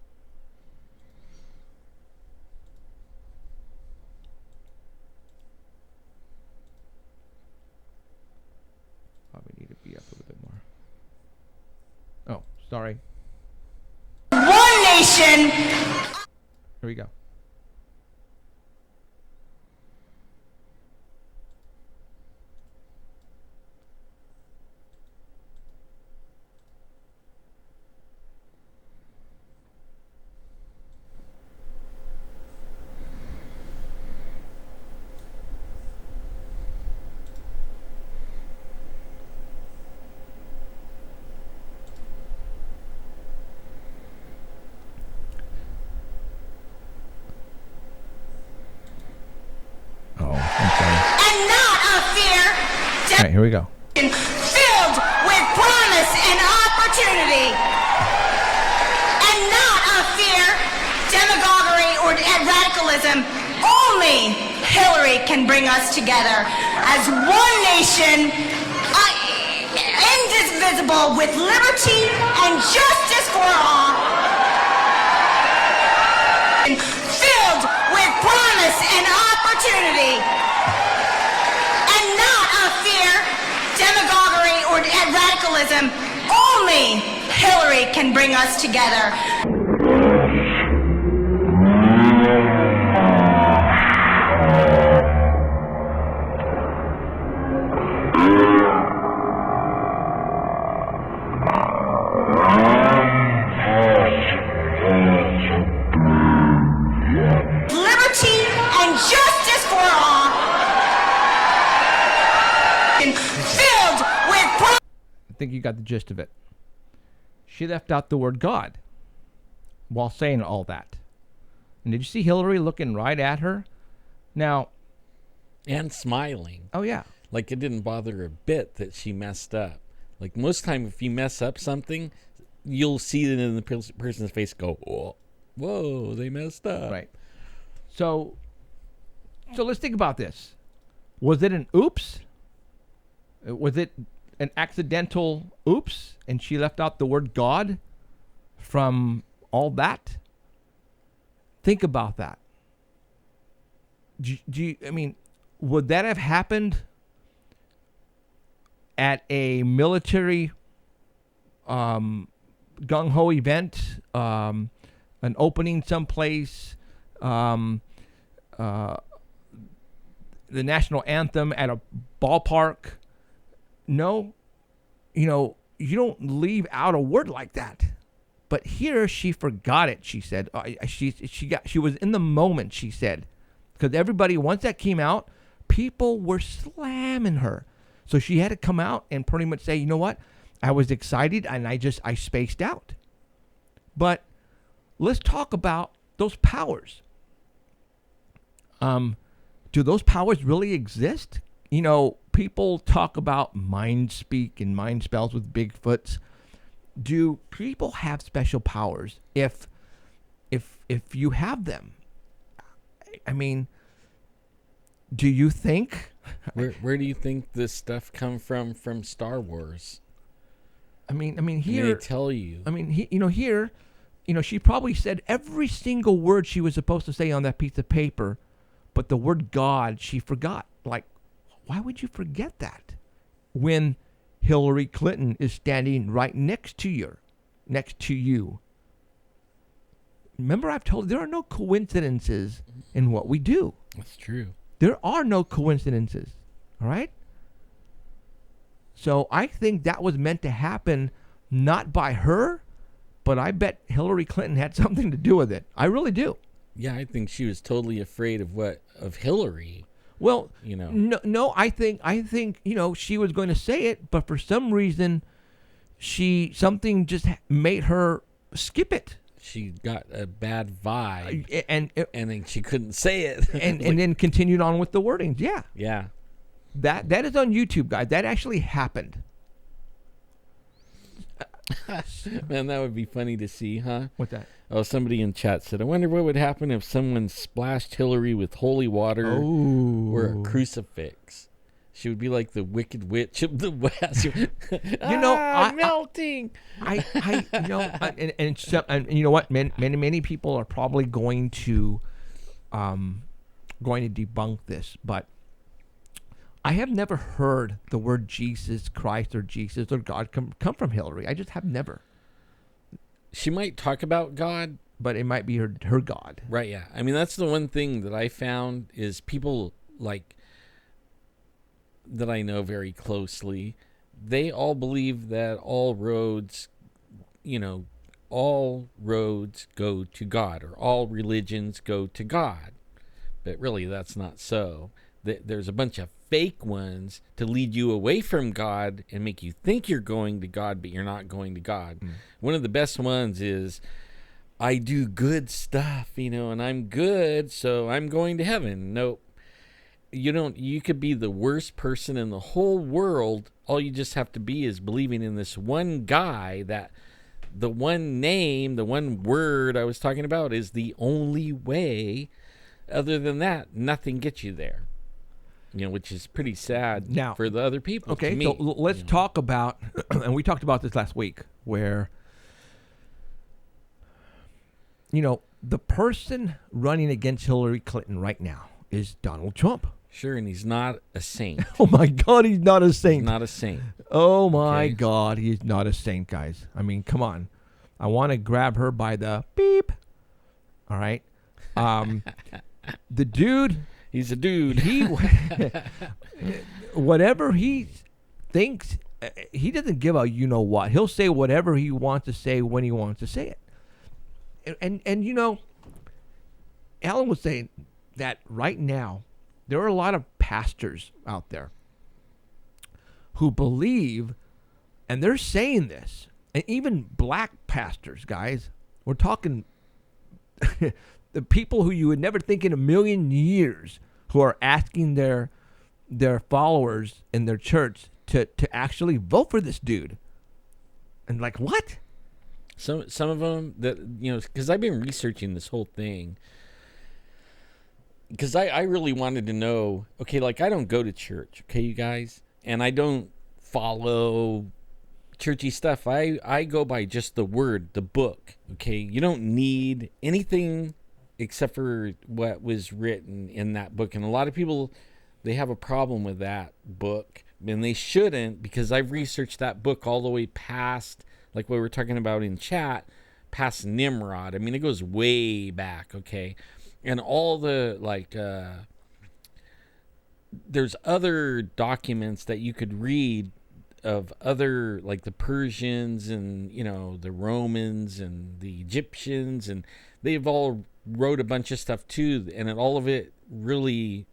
Probably need to be up a little bit more. Sorry. One nation. Here we go. Oh, I'm sorry. And not of fear. All right, here we go. Filled with promise and opportunity. And not of fear, demagoguery, or radicalism. Only Hillary can bring us together as one nation, indivisible, with liberty and justice for all. Filled with promise and opportunity. And not of fear, demagoguery, or radicalism. Only Hillary can bring us together. Liberty and justice for all. Filled with I think you got the gist of it. She left out the word God while saying all that. And did you see Hillary looking right at her? Now, And smiling. oh yeah. Like it didn't bother her a bit that she messed up. Like most time, if you mess up something, you'll see it in the person's face go, "Whoa, whoa, they messed up." Right. So let's think about this. Was it an oops? Was it an accidental oops? And she left out the word God from all that? Think about that. I mean, would that have happened at a military gung-ho event, an opening someplace, the national anthem at a ballpark? No, you don't leave out a word like that. But here she forgot it. She said she was in the moment. She said, because everybody, once that came out, people were slamming her. So she had to come out and pretty much say, you know what? I was excited and I spaced out. But let's talk about those powers. Do those powers really exist? People talk about mind speak and mind spells with Bigfoots. Do people have special powers if you have them? I mean, do you think? Where do you think this stuff come from Star Wars? I mean Here here. they tell you. I mean, here, she probably said every single word she was supposed to say on that piece of paper, but the word God she forgot. Like, why would you forget that when Hillary Clinton is standing right next to you? Remember, I've told you there are no coincidences in what we do. That's true. There are no coincidences. All right? So I think that was meant to happen not by her, but I bet Hillary Clinton had something to do with it. I really do. Yeah, I think she was totally afraid of Hillary. Well, no, I think she was going to say it, but for some reason something just made her skip it. She got a bad vibe, And then she couldn't say it, and then continued on with the wordings. Yeah. yeah. That is on YouTube, guys. That actually happened. Man, that would be funny to see, huh? What's that? Oh, somebody in chat said, I wonder what would happen if someone splashed Hillary with holy water or a crucifix. She would be like the Wicked Witch of the West. Melting. And you know what? Many people are probably going to debunk this, but I have never heard the word Jesus Christ or Jesus or God come from Hillary. I just have never. she might talk about God, but it might be her God. right? Yeah. I mean, that's the one thing that I found is people like that I know very closely. They all believe that all roads go to God, or all religions go to God. But really, that's not so. There's a bunch of fake ones to lead you away from God and make you think you're going to God, but you're not going to God. One of the best ones is, I do good stuff, and I'm good, so I'm going to heaven. Nope. You could be the worst person in the whole world. All you just have to be is believing in this one guy, that the one name, the one word I was talking about is the only way. Other than that, nothing gets you there. Which is pretty sad Now, for the other people. Okay, to me, so let's talk about, and we talked about this last week, where, the person running against Hillary Clinton right now is Donald Trump. Sure, and he's not a saint. Oh my God, he's not a saint. He's not a saint. Oh my Okay. God, he's not a saint, guys. I mean, come on. I want to grab her by the beep. All right. The dude, He's a dude. he, whatever he thinks, he doesn't give a what. He'll say whatever he wants to say when he wants to say it. And Alan was saying that right now, there are a lot of pastors out there who believe, and they're saying this, and even black pastors, guys. We're talking the people who you would never think in a million years who are asking their followers in their church to actually vote for this dude. And like, what? Some of them that because I've been researching this whole thing. Because I really wanted to know, okay, like I don't go to church, okay, you guys, and I don't follow churchy stuff. I go by just the word, the book, okay? You don't need anything except for what was written in that book. And a lot of people, they have a problem with that book, and they shouldn't, because I've researched that book all the way past, like what we were talking about in chat, past Nimrod. I mean, it goes way back, okay? And all the, like, there's other documents that you could read of other, like the Persians and, the Romans and the Egyptians, and they've all wrote a bunch of stuff too. And all of it really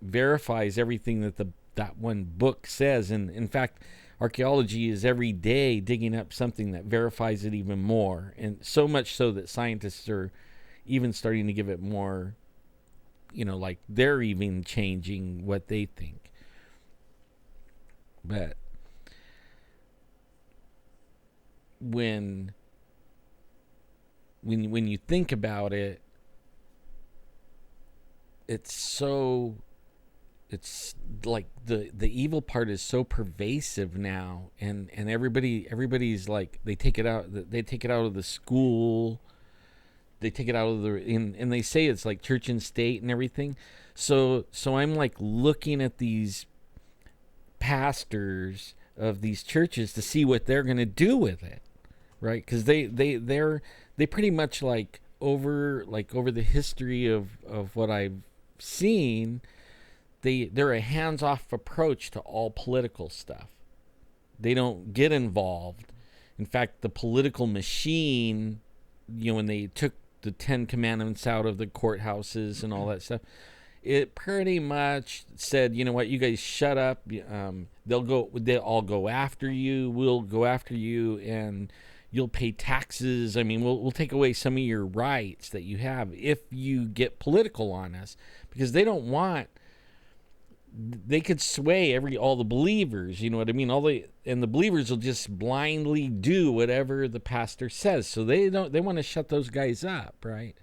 verifies everything that that one book says. And in fact, archaeology is every day digging up something that verifies it even more. And so much so that scientists are even starting to give it more, like they're even changing what they think. But when you think about it, it's like the evil part is so pervasive now, and everybody's like, they take it out of the school. They take it out of and they say it's like church and state and everything. So I'm like looking at these pastors of these churches to see what they're going to do with it, right? Because they pretty much like over the history of what I've seen, they're a hands-off approach to all political stuff. They don't get involved. In fact, the political machine, when they took the 10 Commandments out of the courthouses and all that stuff, it pretty much said, you know what, you guys shut up. They'll all go after you. We'll go after you, and you'll pay taxes. I mean, we'll take away some of your rights that you have if you get political on us, because they don't want. They could sway all the believers, you know what I mean? And the believers will just blindly do whatever the pastor says. So they want to shut those guys up, right?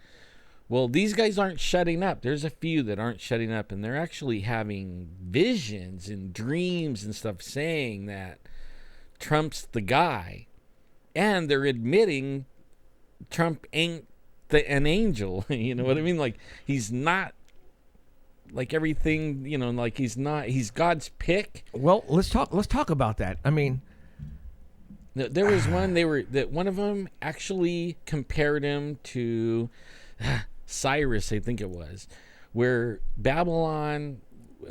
Well, these guys aren't shutting up. There's a few that aren't shutting up, and they're actually having visions and dreams and stuff saying that Trump's the guy. And they're admitting Trump ain't an angel. You know what I mean? Like, he's not like everything, like he's God's pick. Well, let's talk about that. I mean, There was one that one of them actually compared him to Cyrus, I think it was, where Babylon.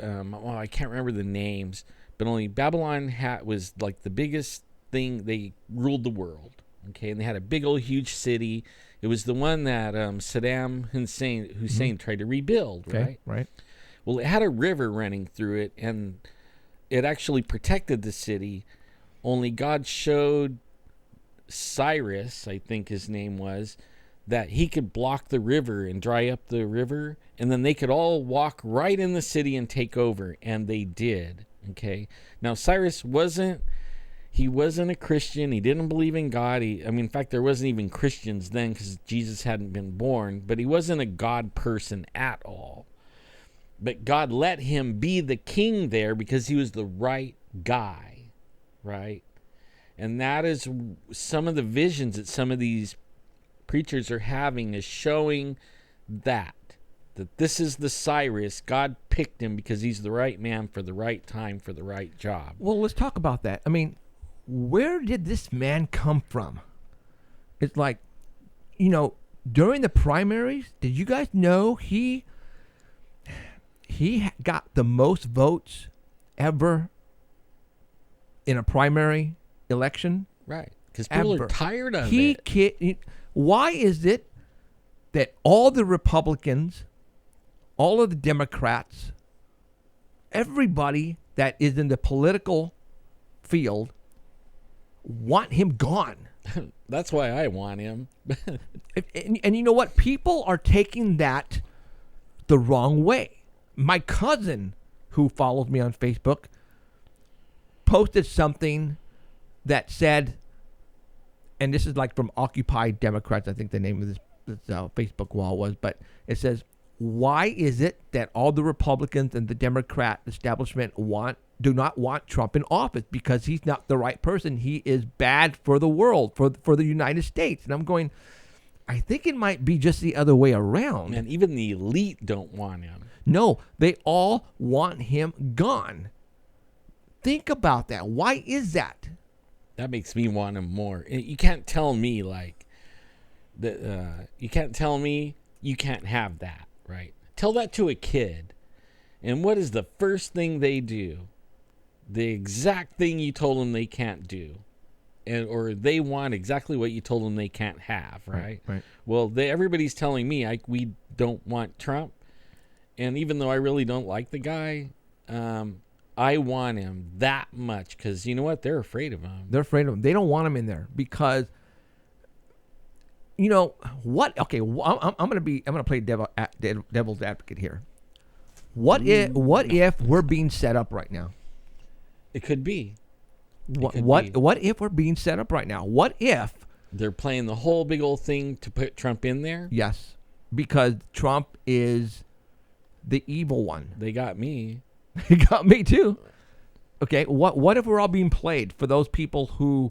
I can't remember the names, but only Babylon was like the biggest thing. They ruled the world. Okay, and they had a big old huge city. It was the one that Saddam Hussein tried to rebuild. Okay, right. Well, it had a river running through it, and it actually protected the city. Only God showed Cyrus, I think his name was, that he could block the river and dry up the river, and then they could all walk right in the city and take over, and they did. Okay. Now Cyrus wasn't a Christian. He didn't believe in God. In fact, there wasn't even Christians then because Jesus hadn't been born. But he wasn't a God person at all. But God let him be the king there because he was the right guy, right? And that is some of the visions that some of these preachers are having, is showing that this is the Cyrus. God picked him because he's the right man for the right time for the right job. Well, let's talk about that. Where did this man come from? It's like, during the primaries, did you guys know he got the most votes ever in a primary election? Right. Because people are tired of it. Why is it that all the Republicans, all of the Democrats, everybody that is in the political field want him gone? That's why I want him. and you know what? People are taking that the wrong way. My cousin, who follows me on Facebook, posted something that said, and this is like from Occupy Democrats, I think the name of this Facebook wall was, but it says, why is it that all the Republicans and the Democrat establishment do not want Trump in office? Because he's not the right person. He is bad for the world, for the United States. And I'm going, I think it might be just the other way around. And even the elite don't want him. No, they all want him gone. Think about that. Why is that? That makes me want him more. You can't tell me you can't tell me you can't have that, right? Tell that to a kid. And what is the first thing they do? The exact thing you told them they can't do. Or they want exactly what you told them they can't have, right? Right. Well, everybody's telling me we don't want Trump. And even though I really don't like the guy, I want him that much because you know what? They're afraid of him. They're afraid of him. They don't want him in there because, what? Okay, I'm gonna play devil's advocate here. What if we're being set up right now? It could be. What if we're being set up right now? What if they're playing the whole big old thing to put Trump in there? Yes, because Trump is the evil one. They got me. He got me too. Okay, what if we're all being played? For those people who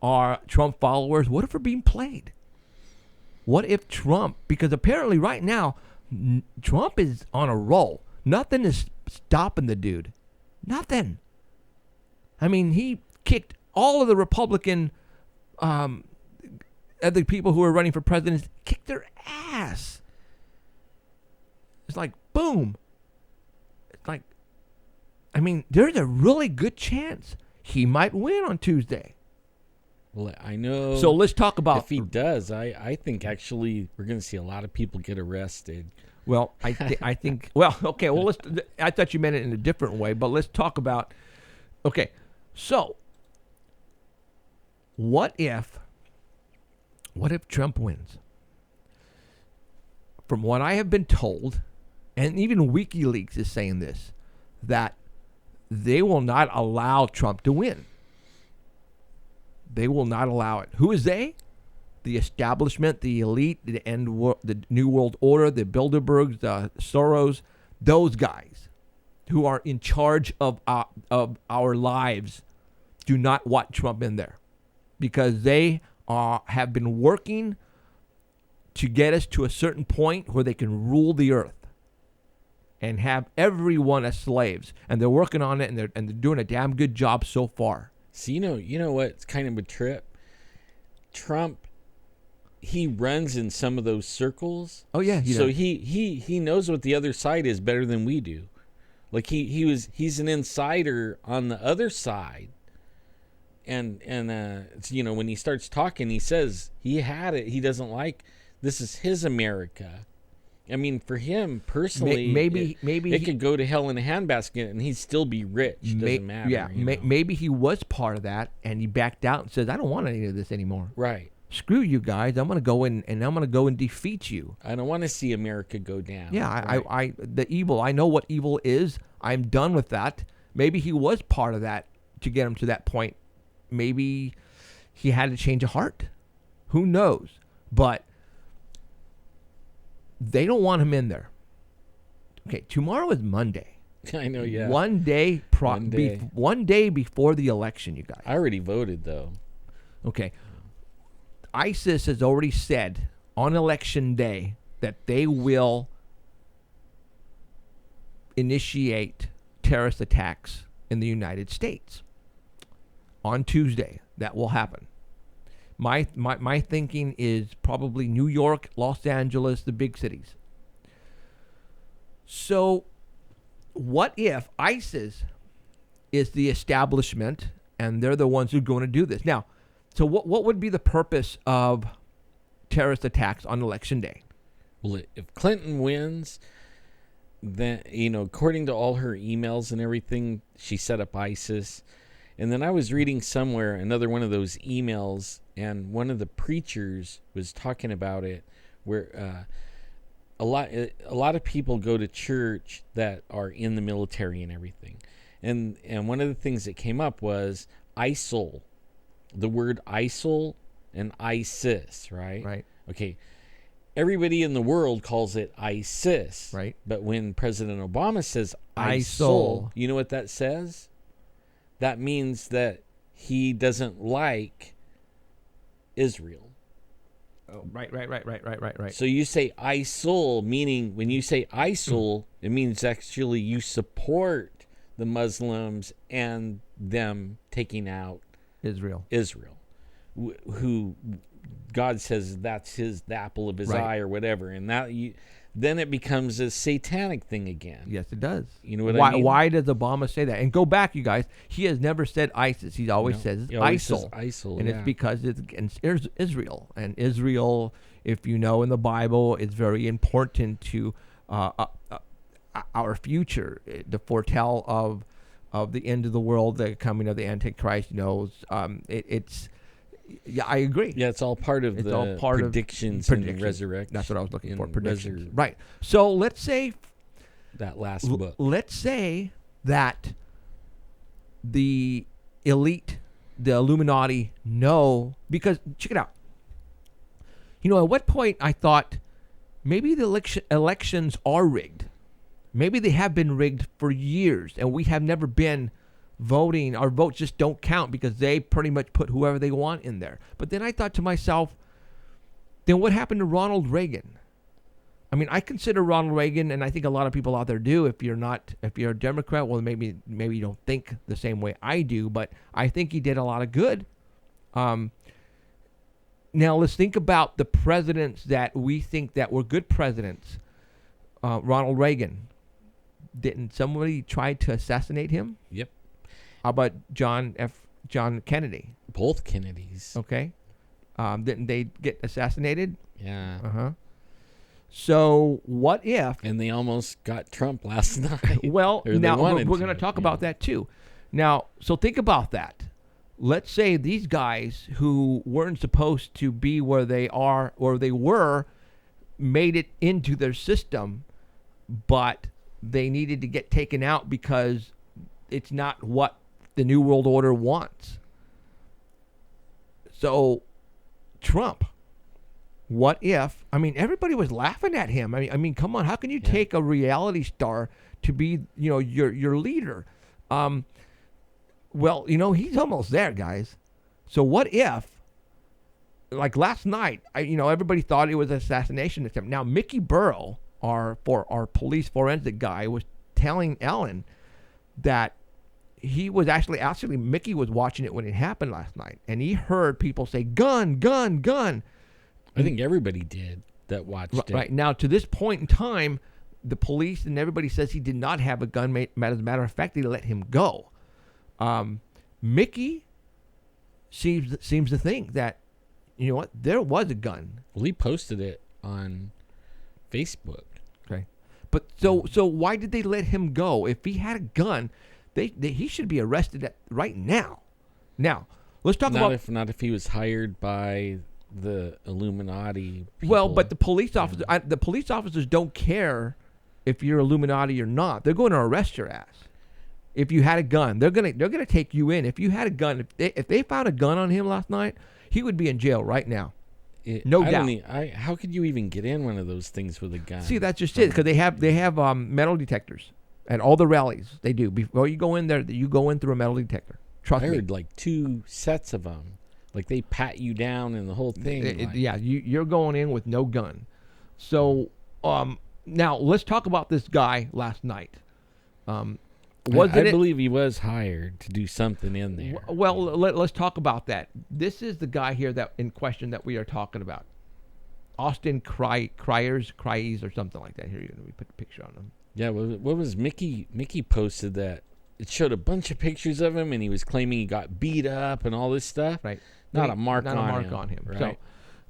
are Trump followers, what if we're being played? What if Trump, because apparently right now, Trump is on a roll. Nothing is stopping the dude. Nothing. He kicked all of the Republican, the people who are running for president, kicked their ass. It's like, boom. It's like, there's a really good chance he might win on Tuesday. Well, I know. So let's talk about. If he does, I think actually we're going to see a lot of people get arrested. Well, I think. Well, okay. Well, I thought you meant it in a different way, but let's talk about. Okay, so what if Trump wins? From what I have been told, and even WikiLeaks is saying this, that they will not allow Trump to win. They will not allow it. Who is they? The establishment, the elite, the New World Order, the Bilderbergs, the Soros, those guys who are in charge of our lives do not want Trump in there because they have been working to get us to a certain point where they can rule the earth and have everyone as slaves. And they're working on it, and they're doing a damn good job so far. So you know what's kind of a trip? Trump, he runs in some of those circles. Oh yeah, So he knows what the other side is better than we do. Like he's an insider on the other side. And you know, when he starts talking, he says he had it. He doesn't like, this is his America. I mean, for him personally, maybe it could go to hell in a handbasket and he'd still be rich. Doesn't matter. Yeah, you know? maybe he was part of that and he backed out and says, I don't want any of this anymore. Right. Screw you guys. I'm going to go in and I'm going to go and defeat you. I don't want to see America go down. Yeah, Right. I the evil. I know what evil is. I'm done with that. Maybe he was part of that to get him to that point. Maybe he had to change of heart. Who knows? But they don't want him in there. Okay, tomorrow is Monday. I know, yeah. One day before the election, you guys. I already voted, though. Okay. ISIS has already said on election day that they will initiate terrorist attacks in the United States. On Tuesday, that will happen. My thinking is probably New York, Los Angeles, the big cities. So what if ISIS is the establishment and they're the ones who are going to do this? Now, so what would be the purpose of terrorist attacks on election day? Well, if Clinton wins, then, you know, according to all her emails and everything, she set up ISIS. And then I was reading somewhere another one of those emails, and one of the preachers was talking about it, where a lot of people go to church that are in the military and everything, and one of the things that came up was ISIL, the word ISIL and ISIS, right? Right. Okay. Everybody in the world calls it ISIS, Right. But when President Obama says ISIL. you know what that says? That means that he doesn't like Israel. Oh, right. So you say ISIL, meaning when you say ISIL, it means actually you support the Muslims and them taking out Israel, who God says that's the apple of his eye or whatever, and then it becomes a satanic thing again. Yes, it does. You know what I mean? Why does Obama say that? And go back, you guys. He has never said ISIS. He always says He always ISIL. says ISIL, And yeah. it's because it's against Israel. And Israel, if you know in the Bible, is very important to our future. The foretell of the end of the world, the coming of the Antichrist. It's. Yeah, I agree. Yeah, it's all part of the predictions and resurrection. That's what I was looking for. in Predictions. Right. So let's say that last book. Let's say that the elite, the Illuminati, know, because check it out. At what point I thought maybe the elections are rigged. Maybe they have been rigged for years, and we have never been voting. Our votes just don't count because they pretty much put whoever they want in there. But then I thought to myself, then what happened to Ronald Reagan? I mean, I consider Ronald Reagan, and I think a lot of people out there do. If you're a Democrat, well, maybe you don't think the same way I do, but I think he did a lot of good. Now let's think about the presidents that we think that were good presidents. Ronald Reagan, didn't somebody try to assassinate him? Yep. How about John Kennedy? Both Kennedys. Okay. Didn't they get assassinated? Yeah. Uh-huh. So what if... And they almost got Trump last night. Well, now we're going to talk yeah. about that too. Now, so think about that. Let's say these guys who weren't supposed to be where they are or they were made it into their system, but they needed to get taken out because it's not what the New World Order wants. So, Trump, what if? I mean, everybody was laughing at him. I mean, come on, how can you take a reality star to be, your leader? Well, he's almost there, guys. So what if, like last night, everybody thought it was an assassination attempt. Now, Mickey Burrow, our police forensic guy, was telling Ellen that he was actually Mickey was watching it when it happened last night, and he heard people say gun, gun, gun. I think everybody did that watched it. Right now, to this point in time, the police and everybody says he did not have a gun. As a matter of fact, they let him go. Mickey seems to think that, you know what, there was a gun. Well, he posted it on Facebook. Okay, but so why did they let him go? If he had a gun, he should be arrested right now. Now, let's talk about not if he was hired by the Illuminati people. Well, but the police officers don't care if you're Illuminati or not. They're going to arrest your ass. If you had a gun, they're gonna take you in. If you had a gun, if they found a gun on him last night, he would be in jail right now. No doubt. How could you even get in one of those things with a gun? See, that's just it, because they have metal detectors at all the rallies. They do. Before you go in there, you go in through a metal detector. Trust I me. heard like 2 sets of them. Like they pat you down and the whole thing. Yeah, you're going in with no gun. So now let's talk about this guy last night. I believe he was hired to do something in there. Well, let's talk about that. This is the guy here that in question that we are talking about. Austin Cryers or something like that. Here, let me put a picture on him. Yeah, what was Mickey? Mickey posted that. It showed a bunch of pictures of him, and he was claiming he got beat up and all this stuff. Right. Not a mark on him. Right? So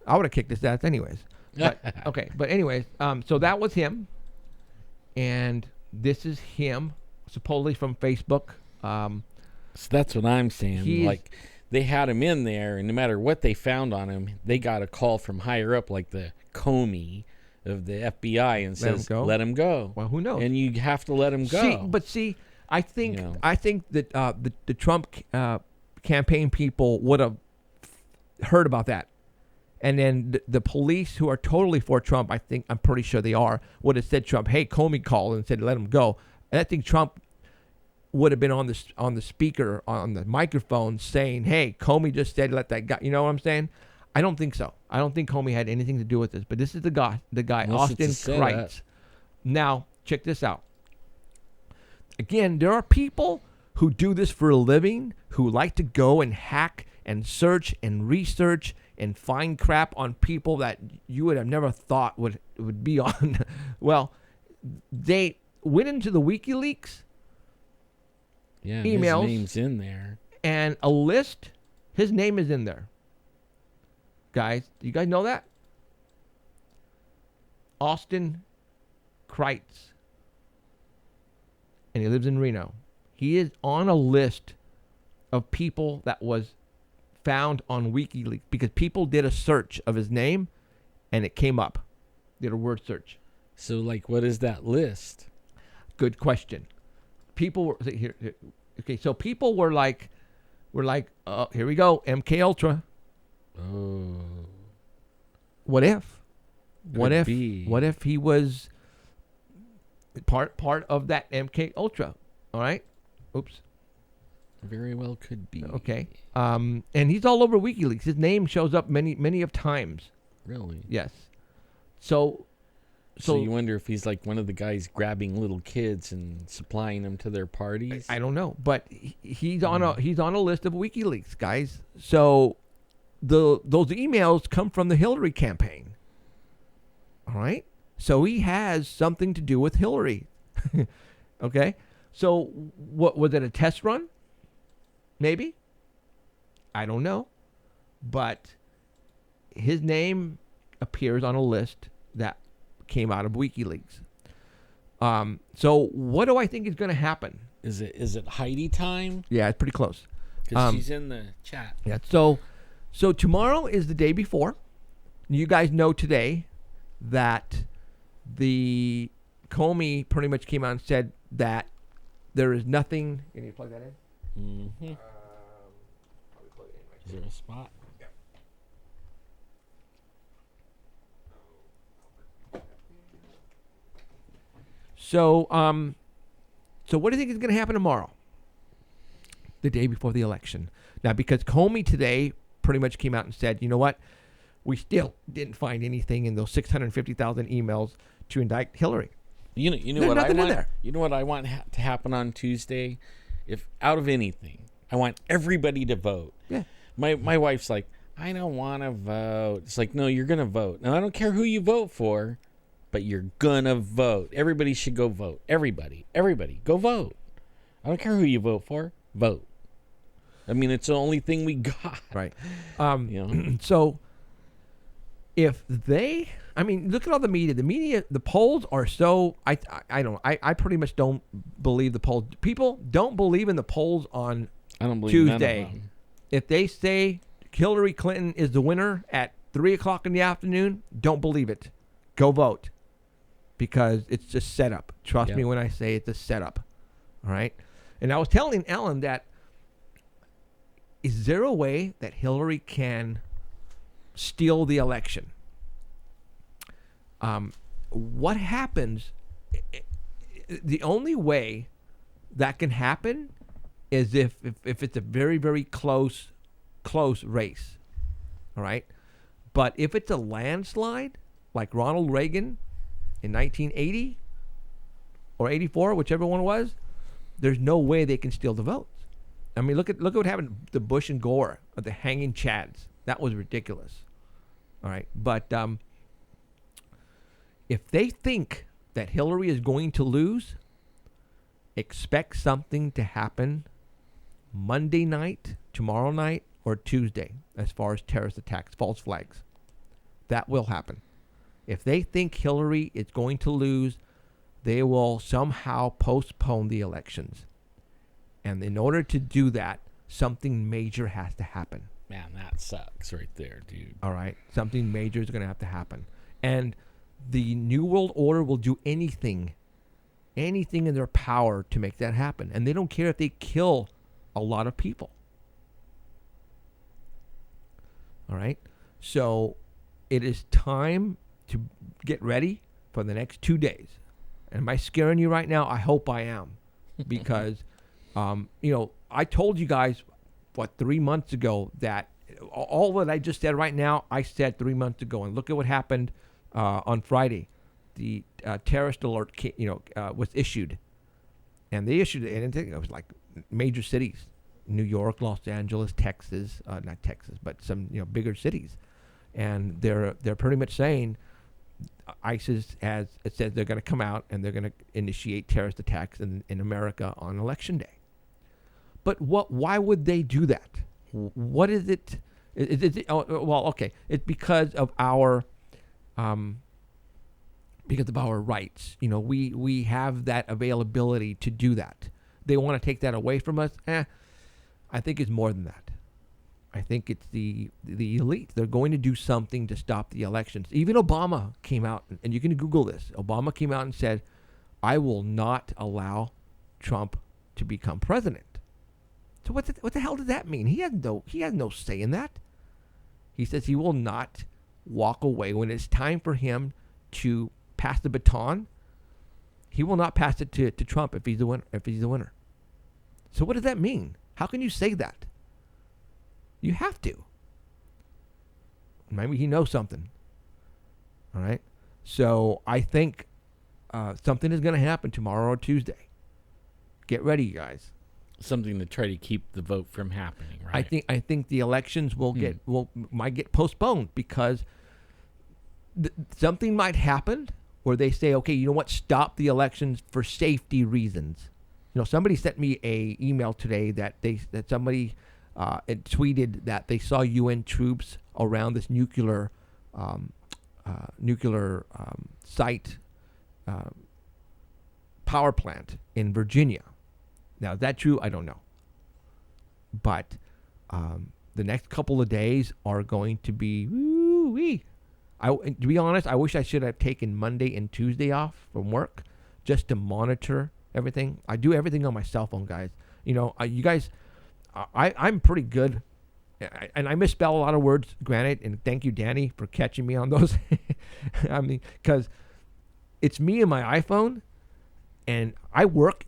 I would have kicked his ass anyways. But, okay. But anyways, so that was him. And this is him, supposedly from Facebook. So that's what I'm saying. Like, they had him in there, and no matter what they found on him, they got a call from higher up, like the Comey of the FBI, and says, let him go. Well, who knows? And you have to let him go. I think that the Trump campaign people would have heard about that, and then the police, who are totally for Trump, I'm pretty sure they are, would have said Trump, hey, Comey called and said let him go. And I think Trump would have been on the speaker on the microphone saying, hey, Comey just said let that guy. You know what I'm saying? I don't think so. I don't think Comey had anything to do with this. But this is the guy Austin Kreitz. Now check this out. Again, there are people who do this for a living, who like to go and hack and search and research and find crap on people that you would have never thought would be on. Well, they went into the WikiLeaks emails. His name's in there. And a list, his name is in there. Guys, do you guys know that? Austin Kreitz. And he lives in Reno. He is on a list of people that was found on WikiLeaks because people did a search of his name and it came up. Did a word search. So, like, what is that list? Good question. People were here. Okay, so people were like, here we go, MK Ultra. Oh. What if? What if he was part of that MK Ultra? All right. Oops. Very well could be. Okay. And he's all over WikiLeaks. His name shows up many of times. Really? Yes. So you wonder if he's like one of the guys grabbing little kids and supplying them to their parties? I don't know, but he's on a list of WikiLeaks, guys. So those emails come from the Hillary campaign. All right? So he has something to do with Hillary. Okay? So what was it, a test run? Maybe? I don't know. But his name appears on a list that came out of WikiLeaks. So what do I think is going to happen? Is it Heidi time? Yeah, it's pretty close. Because she's in the chat. Yeah. So tomorrow is the day before. You guys know today that the Comey pretty much came out and said that there is nothing. Can you plug that in? Mm-hmm. Is there a spot? Yeah. So what do you think is going to happen tomorrow? The day before the election. Now, because Comey today pretty much came out and said, you know what? We still didn't find anything in those 650,000 emails to indict Hillary. You know There's what I nothing in want? there. You know what I want to happen on Tuesday If out of anything, I want everybody to vote. Yeah. My wife's like, I don't want to vote. It's like, no, you're going to vote. And I don't care who you vote for, but you're going to vote. Everybody should go vote. Everybody, go vote. I don't care who you vote for. Vote. I mean, it's the only thing we got. Right. You know? So if they, I mean, look at all the media. The media, the polls are so, I pretty much don't believe the polls. People don't believe in the polls on I don't believe none of Tuesday. them. If they say Hillary Clinton is the winner at 3 o'clock in the afternoon, don't believe it. Go vote. Because it's just set up. Trust me when I say it's a setup. All right? And I was telling Ellen that, is there a way that Hillary can steal the election? What happens? The only way that can happen is if it's a very, very close race. All right? But if it's a landslide, like Ronald Reagan in 1980 or 84, whichever one it was, there's no way they can steal the votes. I mean, look at what happened to Bush and Gore, the hanging chads. That was ridiculous. All right, but if they think that Hillary is going to lose, expect something to happen Monday night, tomorrow night, or Tuesday as far as terrorist attacks, false flags. That will happen. If they think Hillary is going to lose, they will somehow postpone the elections. And in order to do that, something major has to happen. Man, that sucks right there, dude. All right? Something major is going to have to happen. And the New World Order will do anything in their power to make that happen. And they don't care if they kill a lot of people. All right? So it is time to get ready for the next 2 days. Am I scaring you right now? I hope I am. Because, I told you guys, 3 months ago that all that I just said right now, I said 3 months ago. And look at what happened on Friday. The terrorist alert, was issued. And they issued it, and it was like major cities. New York, Los Angeles, Texas, not Texas, but some bigger cities. And they're pretty much saying ISIS it says they're going to come out and they're going to initiate terrorist attacks in America on Election Day. But why would they do that? What is it? Okay. It's because of our rights. We have that availability to do that. They want to take that away from us. I think it's more than that. I think it's the elite. They're going to do something to stop the elections. Even Obama came out, and you can Google this. Obama came out and said, I will not allow Trump to become president. So what the hell does that mean? He has no say in that. He says he will not walk away when it's time for him to pass the baton. He will not pass it to Trump if he's the winner. So what does that mean? How can you say that? You have to. Maybe he knows something. All right. So I think something is going to happen tomorrow or Tuesday. Get ready, you guys. Something to try to keep the vote from happening, right? I think the elections might get postponed because something might happen where they say, okay, you know what? Stop the elections for safety reasons. Somebody sent me a email today that somebody it tweeted that they saw UN troops around this nuclear site power plant in Virginia. Now, is that true? I don't know. But the next couple of days are going to be woo-wee. To be honest, I wish I should have taken Monday and Tuesday off from work just to monitor everything. I do everything on my cell phone, guys. You guys, I'm pretty good. And I misspell a lot of words, granted. And thank you, Danny, for catching me on those. I mean, because it's me and my iPhone. And I work,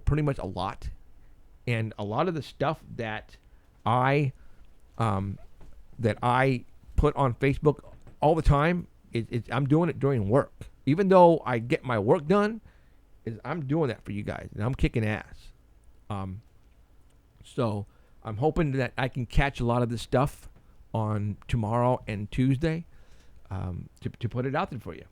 pretty much a lot. And a lot of the stuff that I put on Facebook all the time, I'm doing it during work. Even though I get my work done, I'm doing that for you guys. And I'm kicking ass. So I'm hoping that I can catch a lot of this stuff on tomorrow and Tuesday to put it out there for you.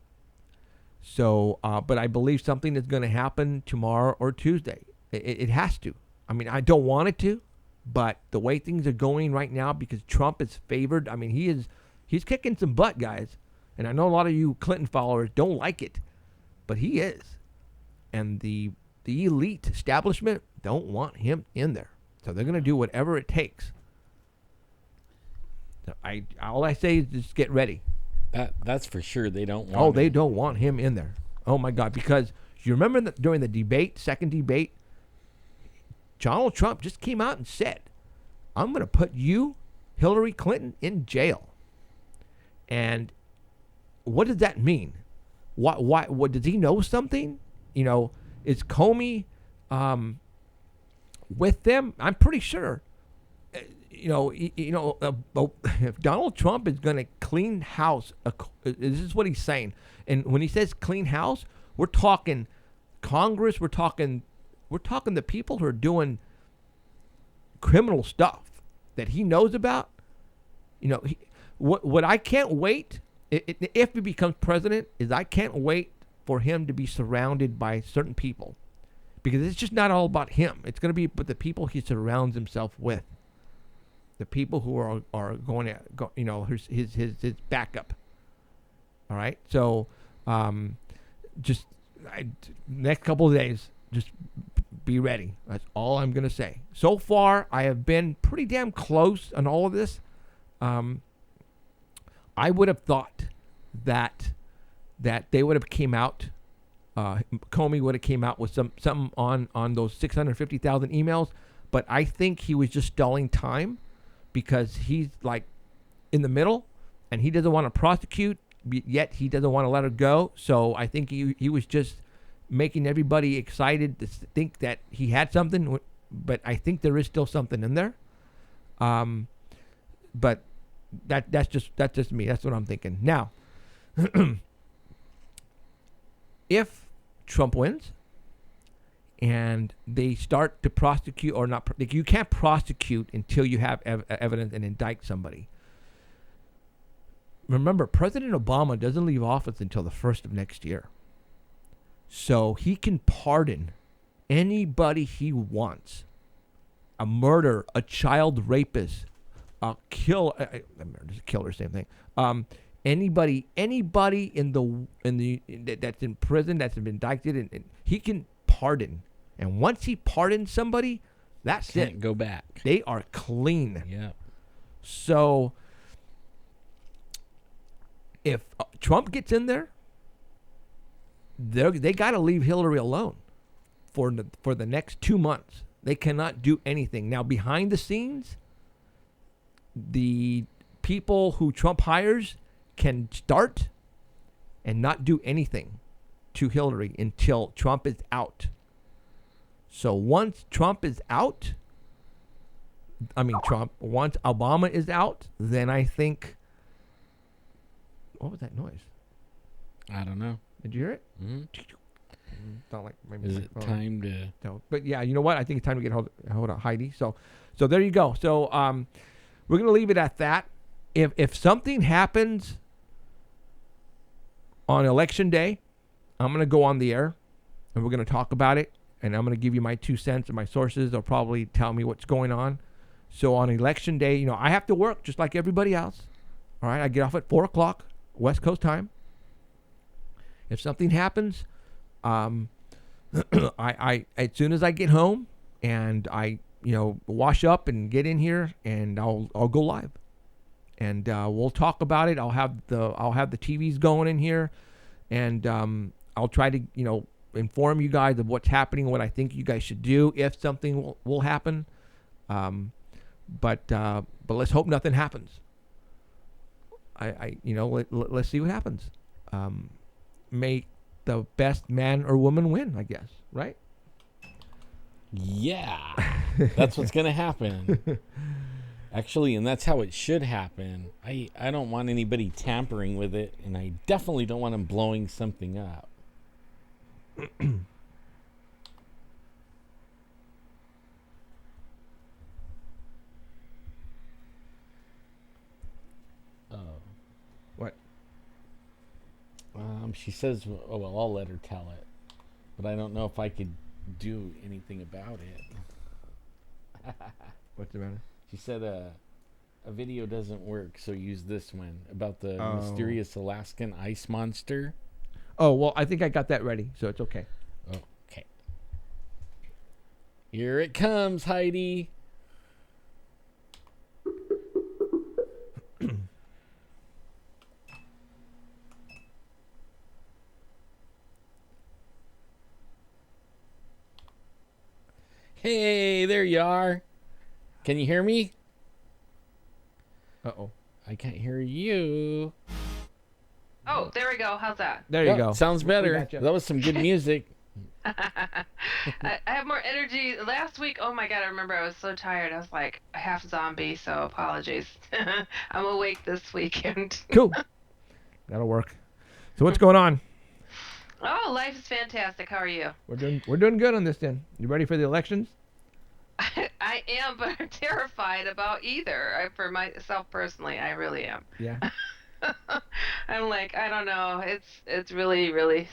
So, but I believe something is going to happen tomorrow or Tuesday. It has to. I mean, I don't want it to, but the way things are going right now, because Trump is favored. I mean, he's kicking some butt, guys. And I know a lot of you Clinton followers don't like it, but he is. And the elite establishment don't want him in there. So they're going to do whatever it takes. All I say is just get ready. That's for sure. They don't want. Oh, they don't want him in there. Oh my God! Because you remember that during the second debate, Donald Trump just came out and said, "I'm going to put you, Hillary Clinton, in jail." And what does that mean? What does he know something? Is Comey with them? I'm pretty sure. If Donald Trump is going to clean house, this is what he's saying. And when he says clean house, we're talking Congress. We're talking the people who are doing criminal stuff that he knows about. What I can't wait if he becomes president is I can't wait for him to be surrounded by certain people, because it's just not all about him. It's going to be but the people he surrounds himself with. The people who are going to go, his backup. All right, so next couple of days, just be ready. That's all I'm gonna say. So far, I have been pretty damn close on all of this. I would have thought that they would have came out. Comey would have came out with something on those 650,000 emails, but I think he was just stalling time. Because he's like in the middle, and he doesn't want to prosecute, yet he doesn't want to let her go. So I think he was just making everybody excited to think that he had something. But I think there is still something in there. But that's just me. That's what I'm thinking. Now, if Trump wins, and they start to prosecute or not, you can't prosecute until you have evidence and indict somebody. Remember, President Obama doesn't leave office until the 1st of next year. So he can pardon anybody he wants. A murderer, a child rapist, a killer, same thing. Anybody that's in prison that's been indicted, and he can pardon. And once he pardons somebody, that's Can't it. go back. They are clean. Yeah. So if Trump gets in there, they got to leave Hillary alone for the next 2 months. They cannot do anything. Now, behind the scenes, the people who Trump hires can start and not do anything to Hillary until Trump is out. So once Trump is out, once Obama is out, then I think, what was that noise? I don't know. Did you hear it? Mm-hmm. Not like maybe. Is it time to? No, but yeah, you know what? I think it's time to get hold of Heidi. So there you go. So we're gonna leave it at that. If something happens on election day, I'm gonna go on the air and we're gonna talk about it, and I'm gonna give you my 2 cents and my sources. They'll probably tell me what's going on. So on election day, I have to work just like everybody else. All right, I get off at 4:00 West Coast time. If something happens, I as soon as I get home and I wash up and get in here, and I'll go live, and we'll talk about it. I'll have the TVs going in here, and I'll try to inform you guys of what's happening, what I think you guys should do if something will happen. But let's hope nothing happens. Let's see what happens. May the best man or woman win, I guess, right? Yeah, that's what's gonna happen. Actually, and that's how it should happen. I don't want anybody tampering with it, and I definitely don't want them blowing something up. She says, "Oh well, I'll let her tell it," but I don't know if I could do anything about it. What's the matter? She said a video doesn't work, so use this one about the Oh. mysterious Alaskan ice monster. Oh, well, I think I got that ready, so it's okay. Okay. Here it comes, Heidi. Hey, there you are. Can you hear me? Uh-oh. I can't hear you. Oh, there we go. How's that? There you Oh, go. Sounds We better. got you. That was some good music. I have more energy. Last week, oh my god, I remember I was so tired. I was like half zombie, so apologies. I'm awake this weekend. Cool. That'll work. So what's going on? Oh, life is fantastic. How are you? We're doing good on this then. You ready for the elections? I am, but I'm terrified about either. For myself personally, I really am. Yeah. I'm like, I don't know. It's really, really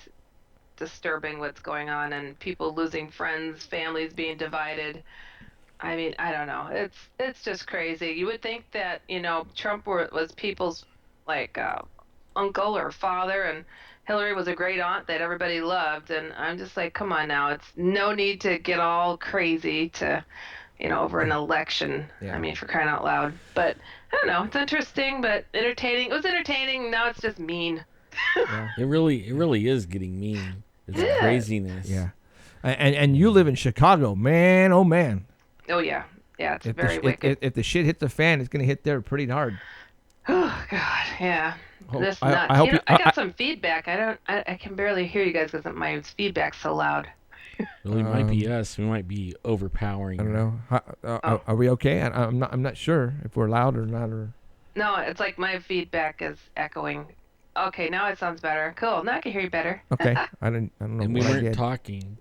disturbing what's going on, and people losing friends, families being divided. I mean, I don't know. It's just crazy. You would think that Trump was people's like uncle or father, and Hillary was a great aunt that everybody loved. And I'm just like, come on now. It's no need to get all crazy to, over an election. Yeah. I mean, for crying out loud. But I don't know. It's interesting, but entertaining. It was entertaining. Now it's just mean. Yeah. It really is getting mean. It's Yeah. craziness. Yeah. And you live in Chicago, man. Oh man. Oh yeah, yeah. It's If very the, wicked. if the shit hits the fan, it's gonna hit there pretty hard. Oh God, yeah. Oh, This I nuts. hope I got some feedback. I can barely hear you guys because my feedback's so loud. Well, it might be us. We might be overpowering. I don't know. Oh. Are we okay? I'm not sure if we're loud or not. Or No, it's like my feedback is echoing. Okay, now it sounds better. Cool. Now I can hear you better. okay. I don't know And we what I weren't did. talking.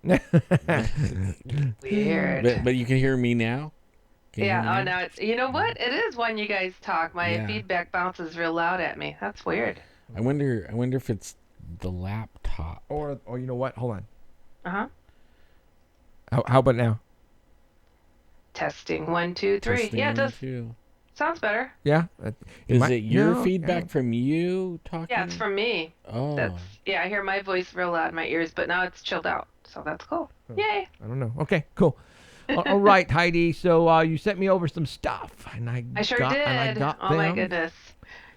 Weird. But you can hear me now? Can you hear me Yeah. Oh, now? now it's. You know what? It is when you guys talk. My Yeah. feedback bounces real loud at me. That's weird. I wonder if it's the laptop. Or you know what? Hold on. Uh huh. How about now? Testing 1, 2, 3. Testing Yeah, it one, does. two. Sounds better. Yeah. Is it your no, feedback no. from you talking? Yeah, it's from me. Oh. I hear my voice real loud in my ears, but now it's chilled out, so that's cool. Yay! I don't know. Okay. Cool. All right, Heidi. So you sent me over some stuff, and I sure got, did. And I got Oh my them. goodness.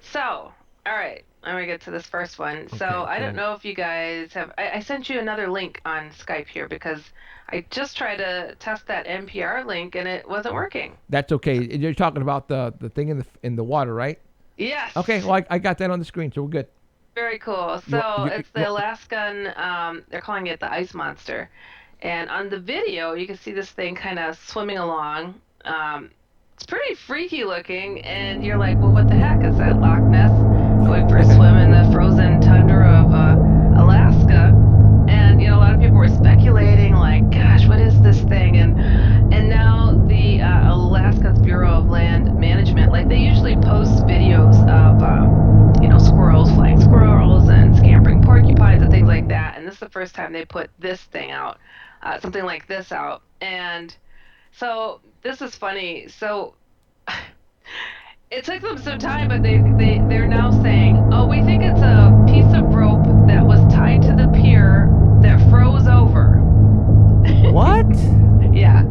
So, all right, I'm gonna get to this first one. So Okay, I don't cool. know if you guys have. I sent you another link on Skype here because I just tried to test that NPR link and it wasn't working. That's okay. You're talking about the thing in the water, right? Yes. Okay. Well, I got that on the screen, so we're good. Very cool. So you- it's the Alaskan. They're calling it the ice monster, and on the video you can see this thing kind of swimming along. It's pretty freaky looking, and you're like, well, what the heck is that? Loch Ness going for a swim in the frozen tundra of Alaska, and a lot of people were speculating, like, gosh, what is this thing? And now the Alaska's Bureau of Land Management, like, they usually post videos of squirrels, flying squirrels, and scampering porcupines and things like that. And this is the first time they put this thing out, something like this out. And so this is funny. So it took them some time, but they're now saying, oh, we think it's a piece of rope that was tied to the pier that froze over. What? Yeah.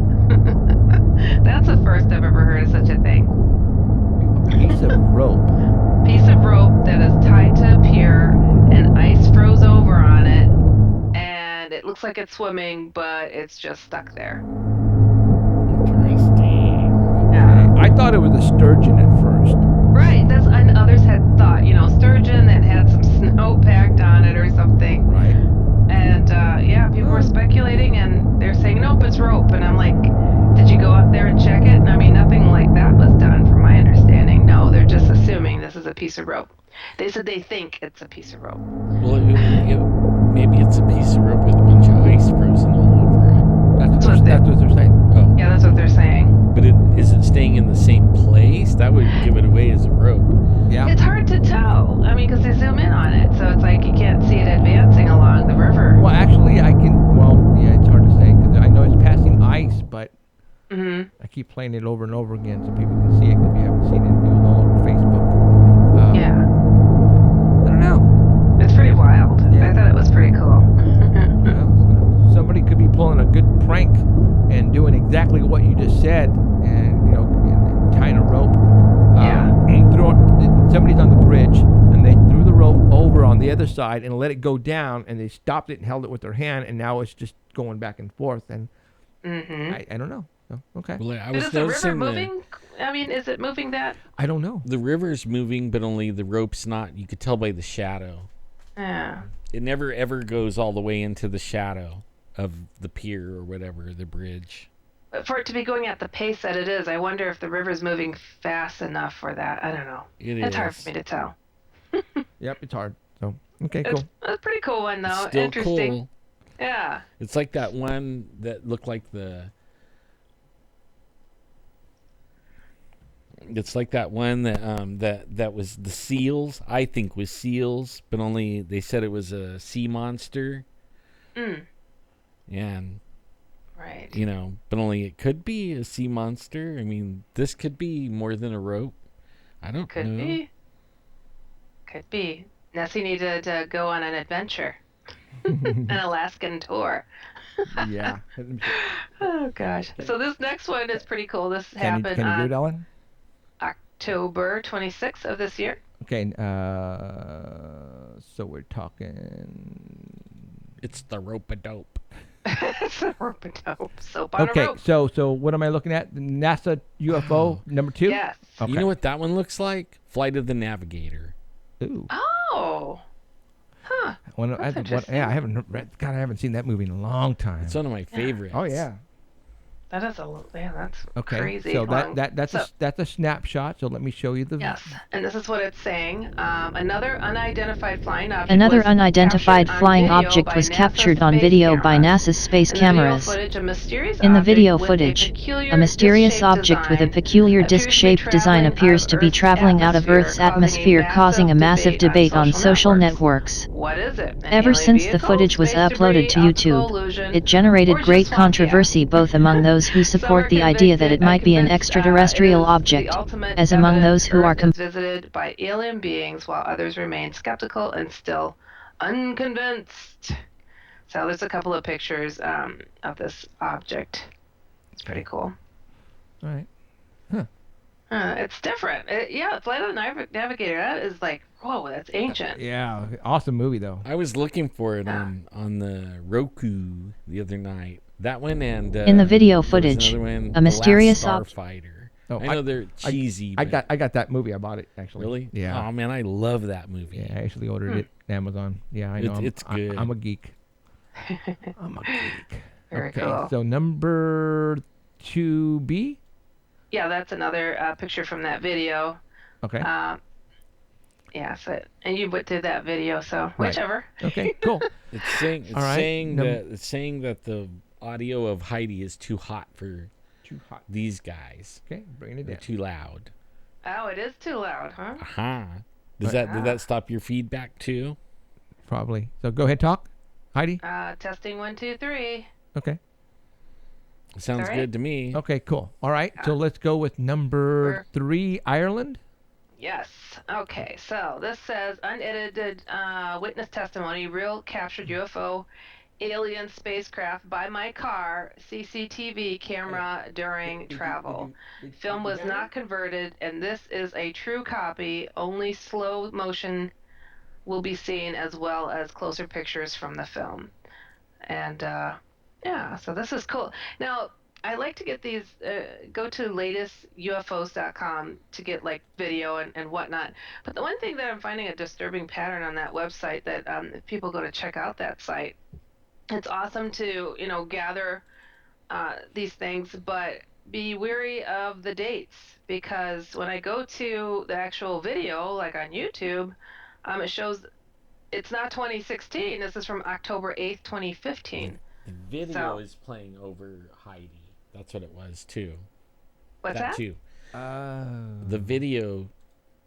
That's the first I've ever heard of such a thing. Piece of rope. Piece of rope that is tied to a pier and ice froze over on it, and it looks like it's swimming, but it's just stuck there. Interesting. Yeah. I thought it was a sturgeon at first. Right, and others had thought, sturgeon that had some snow packed on it or something. Right. And people were speculating, and they're saying, nope, it's rope. And I'm like, did you go out there and check it? And I mean, nothing like that was done from my understanding. No, they're just assuming this is a piece of rope. They said they think it's a piece of rope. Well, maybe it's a piece of rope with a bunch of ice frozen all over it. That's what what they're saying. Oh. Yeah, that's what they're saying. But is it staying in the same place? That would give it away as a rope. Yeah. It's hard to tell. I mean, because they zoom in on it, so it's like you can't see it at keep playing it over and over again so people can see it. If you haven't seen it, it was all over Facebook. Yeah. I don't know. It's pretty wild. Yeah. I thought it was pretty cool. Somebody could be pulling a good prank and doing exactly what you just said, and and tying a rope. Somebody's on the bridge, and they threw the rope over on the other side and let it go down, and they stopped it and held it with their hand, and now it's just going back and forth. And I don't know. So, okay. Well, I was Is the river noticing moving? I mean, is it moving that? I don't know. the river's moving, but only the rope's not. You could tell by the shadow. Yeah. It never ever goes all the way into the shadow of the pier or whatever, the bridge. But for it to be going at the pace that it is, I wonder if the river's moving fast enough for that. I don't know. It's hard for me to tell. Yep, it's hard. So, okay, cool. It's a pretty cool one, though. Still Interesting. cool. Yeah. It's like that one that looked like the. It's like that one that was the seals. I think was seals, but only they said it was a sea monster. And Right. but only it could be a sea monster. I mean, this could be more than a rope. I don't Could know. be. Could be. Nessie needed to go on an adventure. An Alaskan tour. Yeah. Oh, gosh. So this next one is pretty cool. This Can you happened do it, on Ellen? October 26th of this year. Okay, so we're talking. It's the rope-a-dope. Rope-a-dope. Soap on a Okay, rope. so what am I looking at? The NASA UFO number 2? Yes. Okay. You know what that one looks like? Flight of the Navigator. Ooh. Oh. Huh. I haven't read. God, I haven't seen that movie in a long time. It's one of my favorites. Oh yeah. That is that's Okay. crazy. So long. that's a snapshot. So let me show you the. Yes, and this is what it's saying. Another unidentified flying object. Another was unidentified captured on flying video object by was NASA captured on space video by cameras. NASA's space In the cameras. video footage, a mysterious In the video object with footage, peculiar a mysterious disc-shaped object with a design peculiar appears to be disc-shaped design traveling appears out to of be Earth's traveling out of Earth's atmosphere, causing a massive debate on social networks. What is it? An Ever alien since the vehicle, footage was space uploaded debris, to optical YouTube, illusion, it generated or just great fun? controversy both among those who support the idea that it might be an extraterrestrial object, as among those who are is visited by alien beings, while others remain skeptical and still unconvinced. So there's a couple of pictures of this object. It's pretty cool. All right. It's different. Flight of the Navigator. That is like, whoa, that's ancient. Yeah. Awesome movie though. I was looking for it on the Roku the other night. That one and In the video there was footage, another one, a mysterious The Last object. Starfighter. Oh, I know they're cheesy. I but got that movie. I bought it actually. really. Yeah. Oh man, I love that movie. Yeah. I actually ordered it Amazon. Yeah, I know. It's good. I'm a geek. I'm a geek. Very Okay. cool. So number 2B. Yeah, that's another picture from that video. Okay. And you did that video, so Right. whichever. Okay. Cool. It's saying All right, it's saying that the audio of Heidi is too hot for Too hot. these guys. Okay. Bringing it They're down. too loud. Oh, it is too loud, huh? Aha. Did that stop your feedback too? Probably. So go ahead, talk, Heidi. Testing 1, 2, 3. Okay. Sounds All right. good to me. Okay. Cool. All right. So let's go with number 3, Ireland. Yes. Okay. So this says unedited witness testimony, real captured UFO alien spacecraft by my car, CCTV camera during travel. Film was not converted, and this is a true copy. Only slow motion will be seen, as well as closer pictures from the film. And so this is cool. Now, I like to get these, go to latestufos.com to get like video and whatnot. But the one thing that I'm finding a disturbing pattern on that website, that if people go to check out that site, it's awesome to, gather these things, but be wary of the dates, because when I go to the actual video, like on YouTube, it shows it's not 2016. This is from October 8th, 2015. The video So- is playing over Heidi. That's what it was too. What's that? too. The video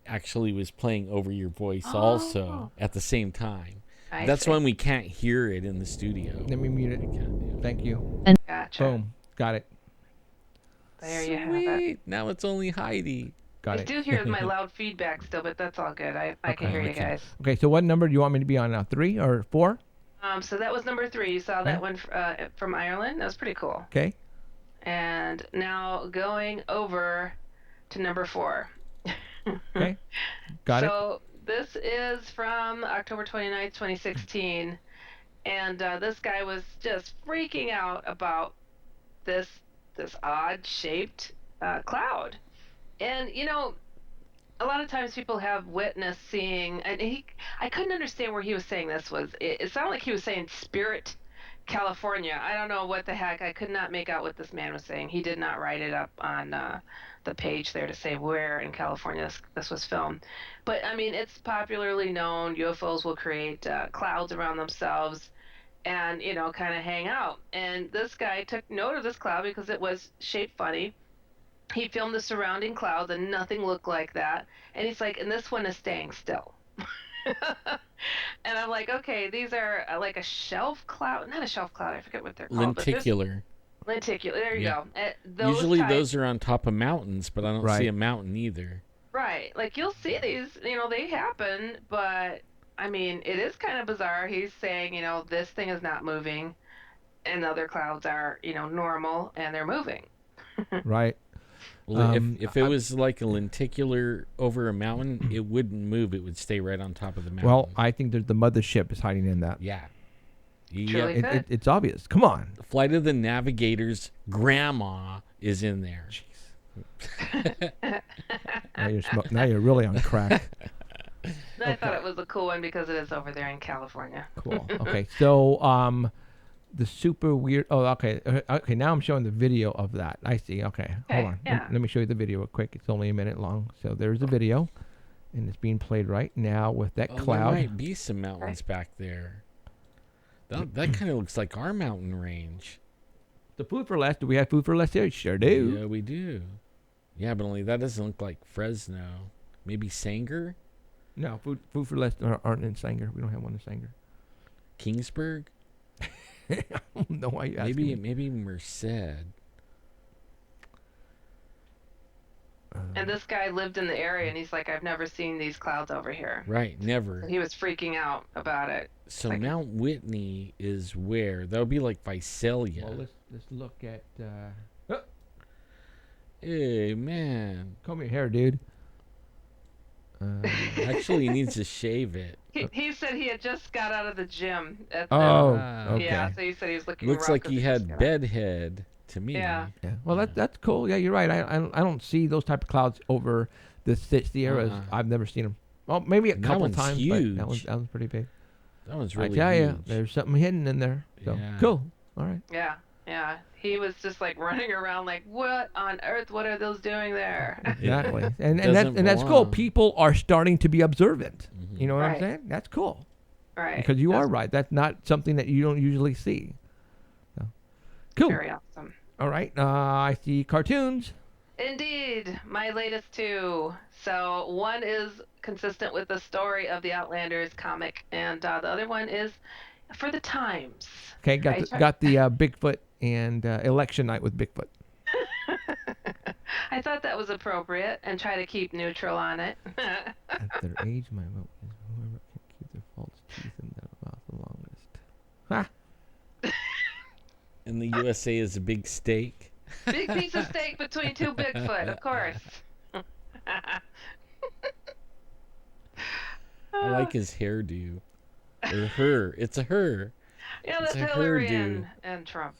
actually was playing over your voice also at the same time. I That's see. when we can't hear it in the studio. Let me mute it. We can't do it. Thank you. Gotcha. Boom. Got it. There you have it. Sweet. Now it's only Heidi. Got I it. do hear my loud feedback still, but that's all good. I can hear you Okay. guys. Okay, so what number do you want me to be on now? 3 or 4? So that was number 3. You saw that one from Ireland. That was pretty cool. Okay. And now going over to number 4. Okay. Got it. So this is from October 29th, 2016. And this guy was just freaking out about this odd shaped cloud. And a lot of times people have witnessed seeing, and I couldn't understand where he was saying this was. It sounded like he was saying Spirit, California. I don't know what the heck. I could not make out what this man was saying. He did not write it up on the page there to say where in California this was filmed. But I mean, it's popularly known UFOs will create clouds around themselves and kind of hang out. And this guy took note of this cloud because it was shaped funny. He filmed the surrounding clouds and nothing looked like that. And he's like, and this one is staying still. And I'm like, okay, these are like a shelf cloud, not a shelf cloud, I forget what they're called. Lenticular. Lenticular, there you Yeah. go. Usually those are on top of mountains, but I don't Right. see a mountain either. Right, like you'll see these, they happen, but I mean, it is kind of bizarre. He's saying, this thing is not moving, and other clouds are, normal, and they're moving. Right. Well, if it was like a lenticular over a mountain, it wouldn't move. It would stay right on top of the mountain. Well, I think there's the mothership is hiding in that. yeah. Truly. Yeah. It's obvious. Come on. Flight of the Navigator's grandma is in there. Now you're really on crack. I thought it was a cool one because it is over there in California. Cool. Okay. So the super weird. Oh, okay. Okay. Now I'm showing the video of that. I see. Okay. Hold on. yeah. Let me show you the video real quick. It's only a minute long. So there's the video, and it's being played right now with that Oh, cloud. there might be some mountains back there. That kind of looks like our mountain range. The food for less. Do we have food for less here? Sure do. Yeah, we do. Yeah, but only that doesn't look like Fresno. Maybe Sanger? No, food for less aren't in Sanger. We don't have one in Sanger. Kingsburg? I don't know why you asking me. Maybe Merced. And this guy lived in the area, and he's like, I've never seen these clouds over here. Right, never. And he was freaking out about it. So like- Mount Whitney is where? That would be like Visalia. Well, let's look at. Hey, man. Comb your hair, dude. Actually, he needs to shave it. He said he had just got out of the gym. Okay. Yeah, so he said he was looking Looks rough like 'cause he just had got out. bedhead to me. Yeah. Yeah. Well, that's cool. Yeah, you're right. I don't see those type of clouds over the Sierras. I've never seen them. Well, maybe a That couple one's times, huge. but that one's pretty big. That one's really I tell you, huge. there's something hidden in there. So Yeah. cool. All right. Yeah. He was just like running around like, what on earth? What are those doing there? Exactly. and doesn't that's cool. belong. People are starting to be observant. You know what I'm Right. saying? That's cool. Right. Because you are That's right. That's not something that you don't usually see. So, cool. very awesome. All right. I see cartoons. Indeed, my latest 2. So one is consistent with the story of the Outlanders comic, and the other one is for the Times. Okay, I got the Bigfoot and election night with Bigfoot. I thought that was appropriate and try to keep neutral on it. At their age, my vote is whoever can keep their false teeth in their mouth the longest. Ha! And the USA is a big steak. Big piece of steak between 2 Bigfoot, of course. I like his hairdo. Or her. It's a her. Yeah, that's It's a Hillary hairdo. and Trump.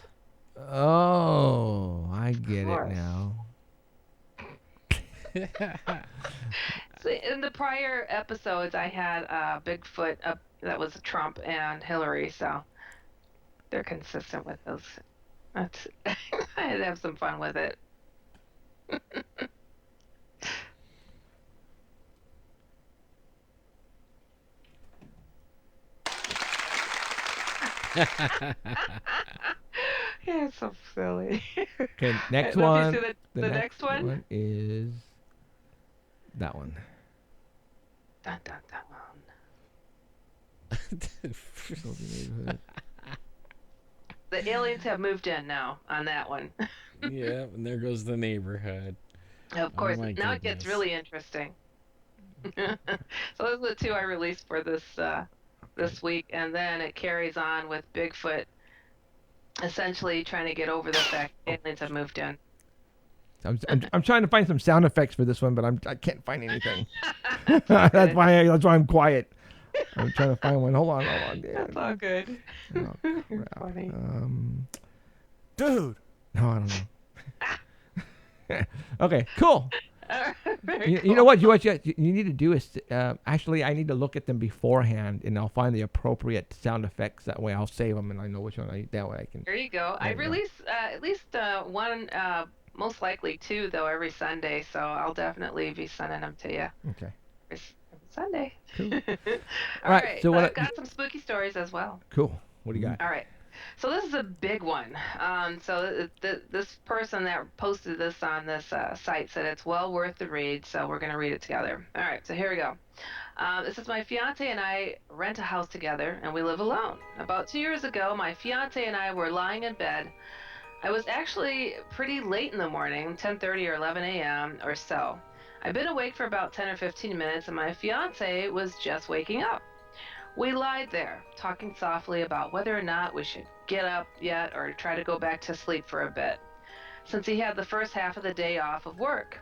Oh, I get it course. now. So in the prior episodes, I had Bigfoot that was Trump and Hillary, so they're consistent with those. That's I had to have some fun with it. Yeah, it's so silly. Okay, next Let me one. see the next one? is that one. Dun, dun, dun. Neighborhood. The aliens have moved in now on that one. Yeah, and there goes the neighborhood. Of Oh course, my now it gets goodness. really interesting. So those are the two I released for this week, and then it carries on with Bigfoot essentially trying to get over the fact aliens have moved in. I'm trying to find some sound effects for this one, but I can't find anything. That's all that's good. why I'm quiet. I'm trying to find one. Hold on. That's all good. Oh, You're crap. funny. Dude. No, I don't know. Okay, cool. Very You cool. know what? You need to do is actually I need to look at them beforehand, and I'll find the appropriate sound effects. That way, I'll save them, and I know which one. That way, I can. There you go. I There you go. release at least one, most likely two, though, every Sunday. So I'll definitely be sending them to you Okay. every Sunday. Cool. All right, right. so But what- I've got some spooky stories as well. Cool. What do you got? All right. So this is a big one. So this person that posted this on this site said it's well worth the read. So we're going to read it together. All right. So here we go. This is my fiance and I rent a house together and we live alone. About 2 years ago, my fiance and I were lying in bed. I was actually pretty late in the morning, 10:30 or 11 a.m. or so. I'd been awake for about 10 or 15 minutes and my fiance was just waking up. We lied there, talking softly about whether or not we should get up yet or try to go back to sleep for a bit, since he had the first half of the day off of work.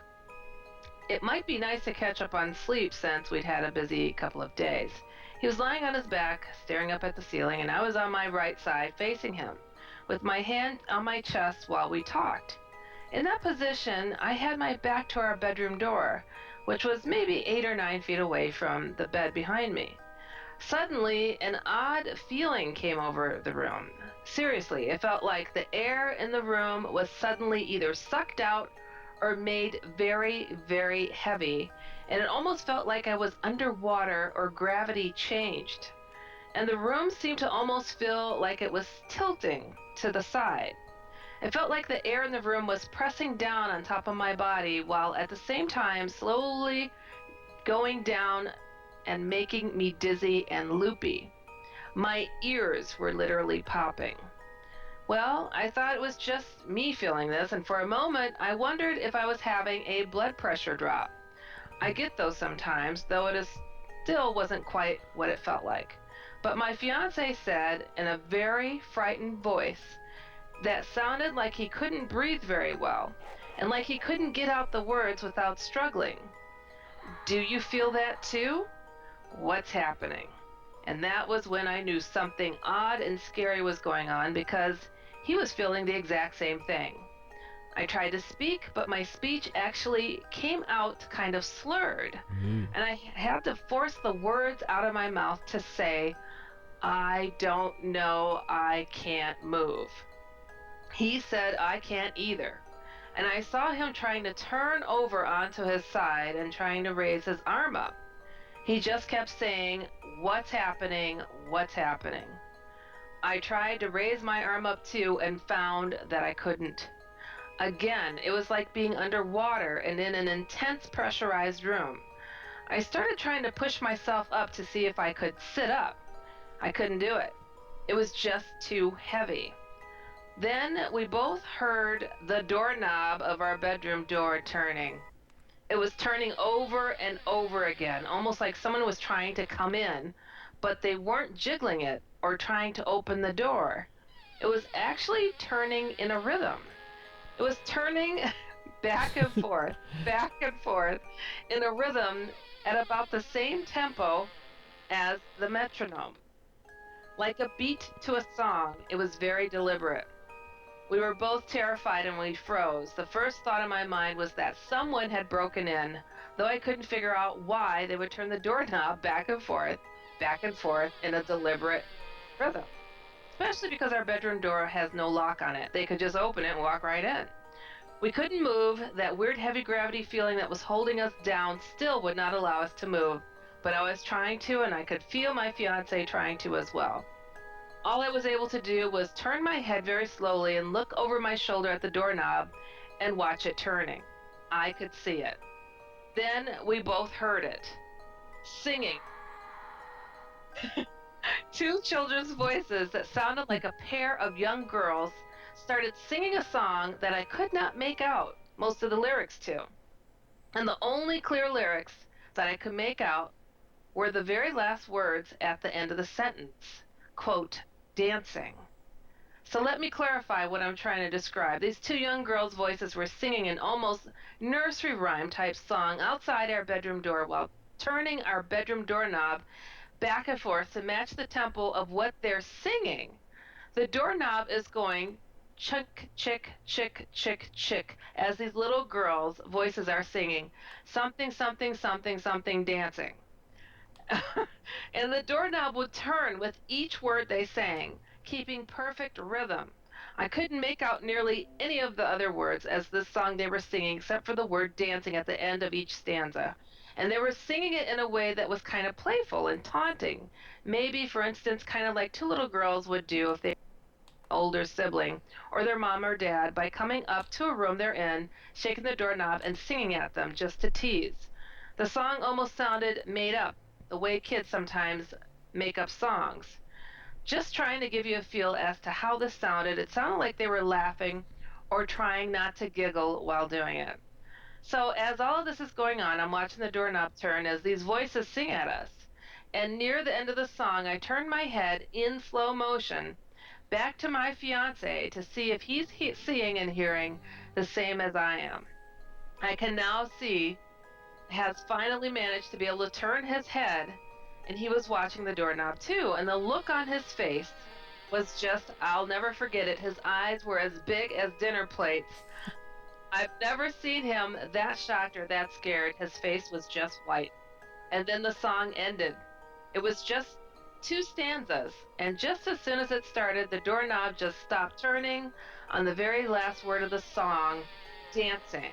It might be nice to catch up on sleep since we'd had a busy couple of days. He was lying on his back, staring up at the ceiling, and I was on my right side facing him, with my hand on my chest while we talked. In that position, I had my back to our bedroom door, which was maybe 8 or 9 feet away from the bed behind me. Suddenly, an odd feeling came over the room. Seriously, it felt like the air in the room was suddenly either sucked out or made very, very heavy, and it almost felt like I was underwater or gravity changed. And the room seemed to almost feel like it was tilting to the side. It felt like the air in the room was pressing down on top of my body while at the same time slowly going down and making me dizzy and loopy. My ears were literally popping. Well, I thought it was just me feeling this, and for a moment I wondered if I was having a blood pressure drop. I get those sometimes, though still wasn't quite what it felt like. But my fiance said in a very frightened voice that sounded like he couldn't breathe very well, and like he couldn't get out the words without struggling. Do you feel that too? What's happening? And that was when I knew something odd and scary was going on because he was feeling the exact same thing. I tried to speak, but my speech actually came out kind of slurred. And I had to force the words out of my mouth to say, I don't know, I can't move. He said, I can't either. And I saw him trying to turn over onto his side and trying to raise his arm up. He just kept saying, what's happening? What's happening? I tried to raise my arm up too and found that I couldn't. Again, it was like being underwater and in an intense pressurized room. I started trying to push myself up to see if I could sit up. I couldn't do it. It was just too heavy. Then we both heard the doorknob of our bedroom door turning. It was turning over and over again, almost like someone was trying to come in, but they weren't jiggling it or trying to open the door. It was actually turning in a rhythm. It was turning back and forth in a rhythm at about the same tempo as the metronome. Like a beat to a song, it was very deliberate. We were both terrified and we froze. The first thought in my mind was that someone had broken in, though I couldn't figure out why they would turn the doorknob back and forth in a deliberate rhythm. Especially because our bedroom door has no lock on it. They could just open it and walk right in. We couldn't move. That weird heavy gravity feeling that was holding us down still would not allow us to move. But I was trying to, and I could feel my fiance trying to as well. All I was able to do was turn my head very slowly and look over my shoulder at the doorknob and watch it turning. I could see it. Then we both heard it. Singing. Two children's voices that sounded like a pair of young girls started singing a song that I could not make out most of the lyrics to. And the only clear lyrics that I could make out were the very last words at the end of the sentence. Quote, dancing. So let me clarify what I'm trying to describe. These two young girls' voices were singing an almost nursery rhyme type song outside our bedroom door while turning our bedroom doorknob back and forth to match the tempo of what they're singing. The doorknob is going chick, chick, chick, chick, chick as these little girls' voices are singing something, something, something, something dancing. And the doorknob would turn with each word they sang, keeping perfect rhythm. I couldn't make out nearly any of the other words as this song they were singing except for the word dancing at the end of each stanza. And they were singing it in a way that was kind of playful and taunting. Maybe, for instance, kind of like two little girls would do if they were an older sibling or their mom or dad by coming up to a room they're in, shaking the doorknob and singing at them just to tease. The song almost sounded made up, the way kids sometimes make up songs. Just trying to give you a feel as to how this sounded, it sounded like they were laughing or trying not to giggle while doing it. So as all of this is going on, I'm watching the doorknob turn as these voices sing at us. And near the end of the song, I turn my head in slow motion back to my fiance to see if he's seeing and hearing the same as I am. I can now see has finally managed to be able to turn his head, and he was watching the doorknob too, and the look on his face was just, I'll never forget it. His eyes were as big as dinner plates. I've never seen him that shocked or that scared. His face was just white. And then the song ended. It was just two stanzas, and just as soon as it started, the doorknob just stopped turning on the very last word of the song, dancing.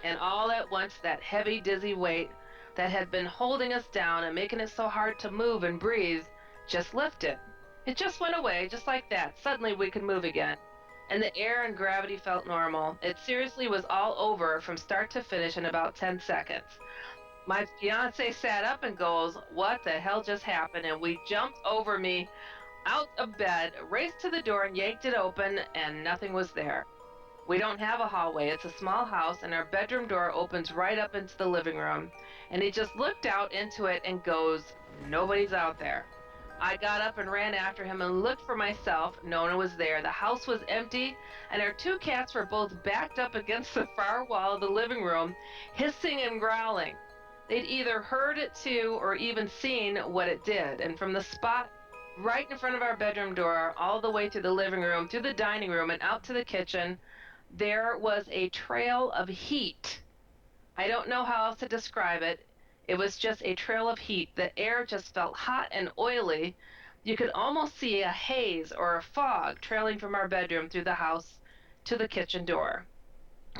And all at once, that heavy, dizzy weight that had been holding us down and making it so hard to move and breathe just lifted. It just went away, just like that. Suddenly we could move again. And the air and gravity felt normal. It seriously was all over from start to finish in about 10 seconds. My fiance sat up and goes, what the hell just happened? And we jumped over me out of bed, raced to the door and yanked it open, and nothing was there. We don't have a hallway. It's a small house, and our bedroom door opens right up into the living room. And he just looked out into it and goes, nobody's out there. I got up and ran after him and looked for myself. No one was there. The house was empty, and our two cats were both backed up against the far wall of the living room, hissing and growling. They'd either heard it too or even seen what it did. And from the spot right in front of our bedroom door, all the way through the living room, through the dining room, and out to the kitchen, there was a trail of heat. I don't know how else to describe it. It was just a trail of heat. The air just felt hot and oily. You could almost see a haze or a fog trailing from our bedroom through the house to the kitchen door.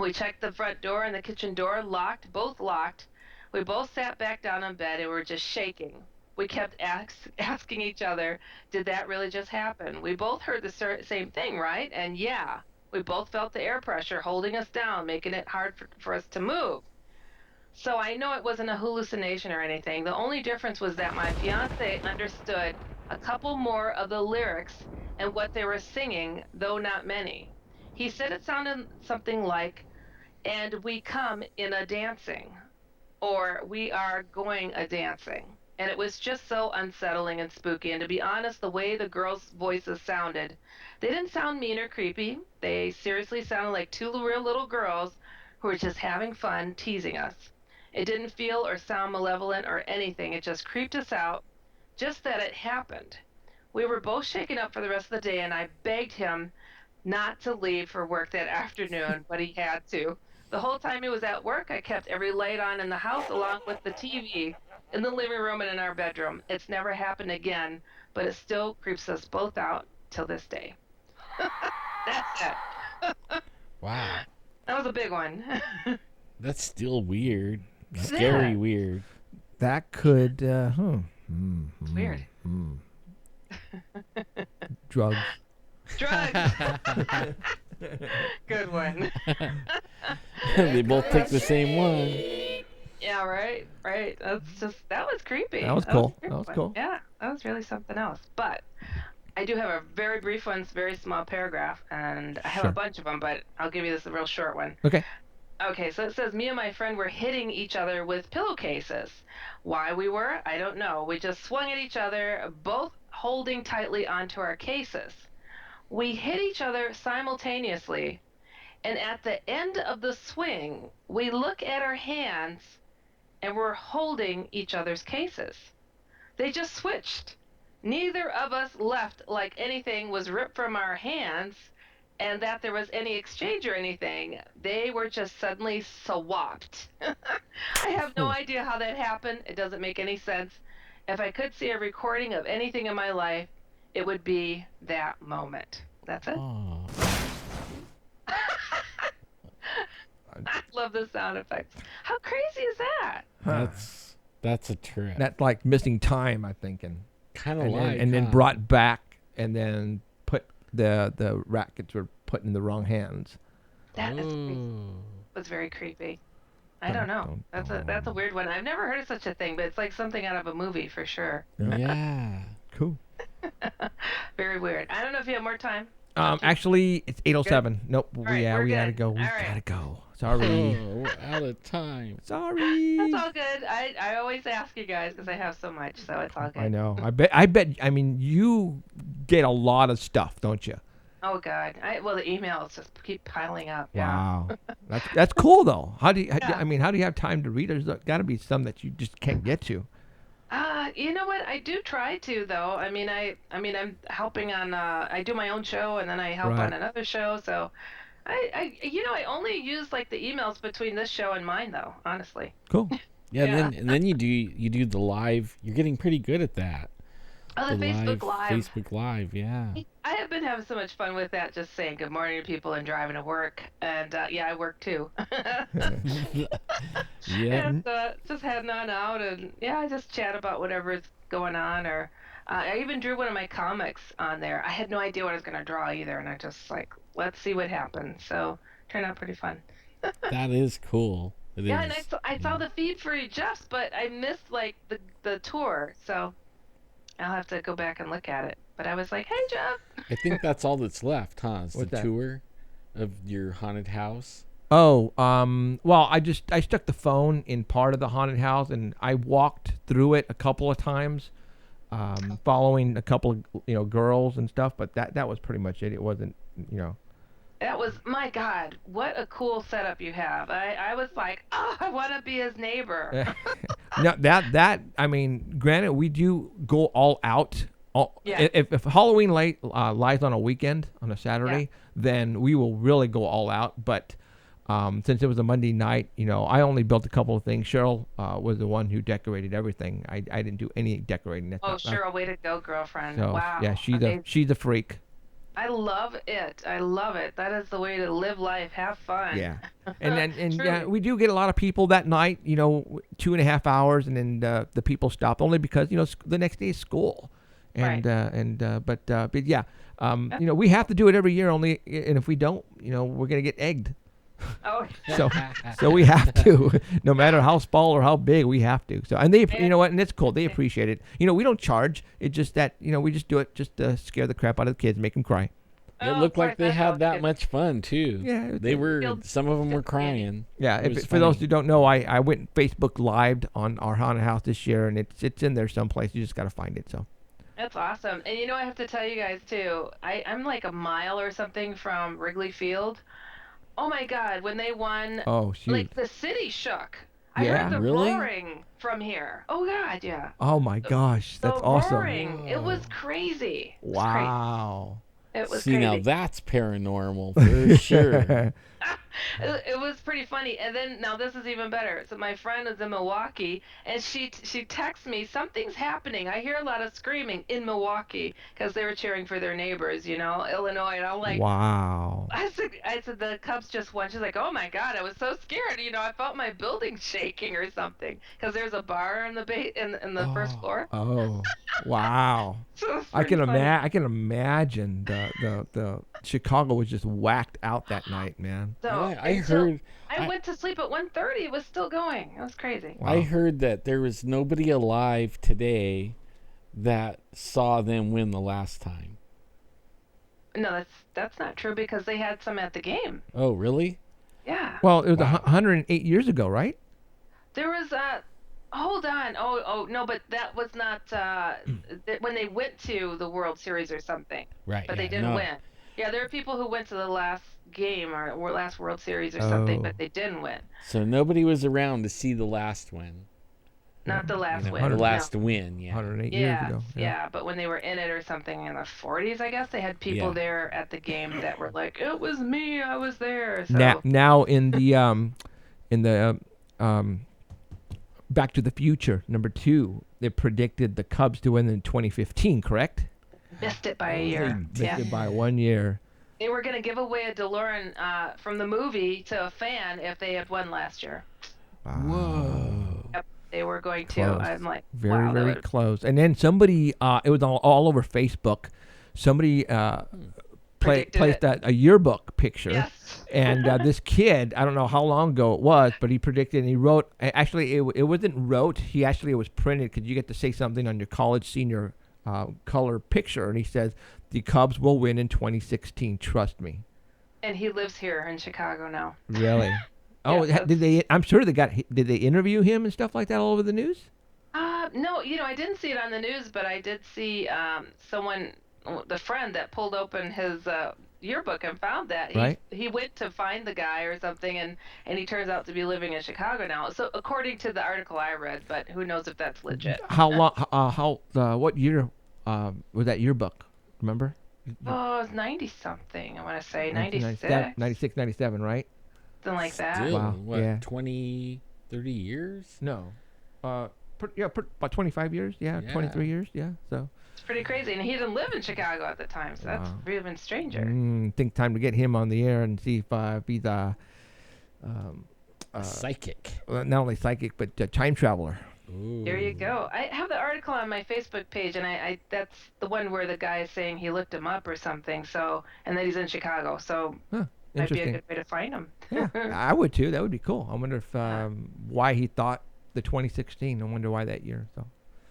We checked the front door and the kitchen door, locked, both locked. We both sat back down in bed and were just shaking. We kept asking each other, did that really just happen? We both heard the same thing, right? And yeah, we both felt the air pressure holding us down, making it hard for us to move. So I know it wasn't a hallucination or anything. The only difference was that my fiance understood a couple more of the lyrics and what they were singing, though not many. He said it sounded something like, and we come in a dancing, or we are going a dancing. And it was just so unsettling and spooky. And to be honest, the way the girls' voices sounded, they didn't sound mean or creepy. They seriously sounded like two real little girls who were just having fun teasing us. It didn't feel or sound malevolent or anything. It just creeped us out, just that it happened. We were both shaken up for the rest of the day, and I begged him not to leave for work that afternoon, but he had to. The whole time he was at work, I kept every light on in the house along with the TV in the living room and in our bedroom. It's never happened again, but it still creeps us both out till this day. That's it. Wow. That was a big one. That's still weird. Scary weird. That could, It's weird. Drugs. Drugs. Good one. They both take the same one. Yeah, right. That was creepy. That was cool. a creepy That was one. cool. Yeah, that was really something else. But I do have a very brief one, it's a very small paragraph, and I have a Sure. bunch of them, but I'll give you this a real short one. Okay. Okay, so it says, me and my friend were hitting each other with pillowcases. Why we were, I don't know. We just swung at each other, both holding tightly onto our cases. We hit each other simultaneously, and at the end of the swing, we look at our hands and we're holding each other's cases. They just switched. Neither of us left like anything was ripped from our hands and that there was any exchange or anything. They were just suddenly swapped. I have no idea how that happened. It doesn't make any sense. If I could see a recording of anything in my life, it would be that moment. That's it. Oh. I love the sound effects. How crazy is that? That's a trip. That's like missing time, I'm thinking. Kind of And, like. and then huh? brought back, and then put the rackets were put in the wrong hands. That is Oh. was very creepy. I don't know. Dun, That's a weird one. I've never heard of such a thing, but it's like something out of a movie for sure. Yeah. Cool. Very weird. I don't know if you have more time. Actually, it's 8:07. Nope. right, Yeah, we're we gotta good. go. We All right. gotta go. Sorry. Oh, we're out of time. Sorry. That's all good. I always ask you guys because I have so much, so it's all good. I know. I bet. I mean, you get a lot of stuff, don't you? Oh God. Well, the emails just keep piling up. Wow. That's cool though. How do you? Yeah. I mean, how do you have time to read? There's got to be some that you just can't get to. You know what? I do try to though. I'm helping on. I do my own show and then I help Right. on another show. So, I only use like the emails between this show and mine though. Honestly. Cool. Yeah, Yeah. and then you do the live. You're getting pretty good at that. Oh, the Facebook Live. Facebook Live, yeah. I have been having so much fun with that, just saying good morning to people and driving to work. And yeah, I work too. Yeah. And just heading on out, and yeah, I just chat about whatever's going on. Or I even drew one of my comics on there. I had no idea what I was going to draw either, and I just like, let's see what happens. So turned out pretty fun. That is cool. It Yeah, is. and I saw the feed for Jeff's, but I missed like the tour, so I'll have to go back and look at it. But I was like, hey, Jeff. I think that's all that's left, huh? It's What's the that? tour of your haunted house. Oh, well, I stuck the phone in part of the haunted house, and I walked through it a couple of times, following a couple of girls and stuff. But that was pretty much it. It wasn't That was, my God, what a cool setup you have. I was like, oh, I want to be his neighbor. No, that I mean, granted, we do go all out. Yeah. If Halloween lies on a weekend, on a Saturday, then we will really go all out. But since it was a Monday night, I only built a couple of things. Cheryl was the one who decorated everything. I didn't do any decorating. That's Oh, not- Cheryl, way to go, girlfriend. So, Wow. yeah, Amazing. she's a freak. I love it. I love it. That is the way to live life. Have fun. Yeah, and yeah, Truly. we do get a lot of people that night. 2.5 hours, and then the people stop only because the next day is school, and Right. but yeah, we have to do it every year only, and if we don't, we're gonna get egged. Oh, So we have to, no matter how small or how big, we have to. So, and they, and it's cool. They appreciate it. We don't charge. It's just that, we just do it just to scare the crap out of the kids, make them cry. It Oh, looked of like course, they that's had all that good. much fun too. Yeah, They were. Feel- Some of them were feel funny. crying. Yeah, It was for those funny. who don't know, I went Facebook Live on our haunted house this year, and it's in there someplace. You just got to find it. So That's awesome. And I have to tell you guys too, I'm like a mile or something from Wrigley Field. Oh my God, when they won, oh shoot, like the city shook. I Yeah? heard the Really? roaring from here. Oh God, yeah. oh my gosh, that's the awesome. roaring. It was crazy. It was Wow. crazy. It was See, crazy. now that's paranormal for sure. It was pretty funny. And then now this is even better. So my friend is in Milwaukee, and she texts me, something's happening. I hear a lot of screaming in Milwaukee because they were cheering for their neighbors, Illinois. And I'm like, Wow. I said the Cubs just won. She's like, oh my God, I was so scared. I felt my building shaking or something because there's a bar in the first floor. Oh, wow. So it's I can pretty funny. I can imagine the Chicago was just whacked out that night, man. So, I and so heard. I went to sleep at 1:30. It was still going. It was crazy. Wow. I heard that there was nobody alive today that saw them win the last time. No, that's not true because they had some at the game. Oh, really? Yeah. Well, it was 108 years ago, right? There was hold on. Oh no, but that was not when they went to the World Series or something. Right. But yeah, they didn't no. win. Yeah, there are people who went to the last game or last World Series or something, Oh. but they didn't win. So nobody was around to see the last one. Not the last win. The no. last win. Yeah. 108 years Yeah, ago. yeah, but when they were in it or something in the 40s, I guess they had people Yeah. there at the game that were like, "It was me, I was there." So Now in the Back to the Future #2, they predicted the Cubs to win in 2015, correct? missed it by a year. Missed Yeah, it by 1 year. they were gonna give away a DeLorean from the movie to a fan if they had won last year. Whoa. Yep, they were going to. Close. I'm like, Very, wow, that very would- close. And then somebody, it was all over Facebook. Somebody Predicted placed it. a yearbook picture. Yes. And this kid, I don't know how long ago it was, but he predicted and he wrote. Actually, it wasn't wrote. It was printed because you get to say something on your college senior color picture. And he says, "The Cubs will win in 2016. Trust me." And he lives here in Chicago now. Really? Oh, Yeah, did they? I'm sure did they interview him and stuff like that all over the news? No, I didn't see it on the news, but I did see the friend that pulled open his yearbook and found that. Right. He went to find the guy or something, and he turns out to be living in Chicago now. So according to the article I read, but who knows if that's legit. How long? What year was that yearbook? Remember? Oh, it's 90 something. I want to say 1997, 96, 96, 97, right? something like that. Still, Wow, what, yeah. 20, 30 years? No. About 25 years. Yeah, Yeah. 23 years. Yeah. So. It's pretty crazy, and he didn't live in Chicago at the time, so that's Wow. even stranger. Think time to get him on the air and see if he's A psychic. not only psychic but time traveler. Ooh. There you go. I have the article on my Facebook page, and I that's the one where the guy is saying he looked him up or something. So, and that he's in Chicago. So, Huh. might be a Interesting. good way to find him. Yeah, I would too. That would be cool. I wonder if why he thought the 2016. I wonder why that year. So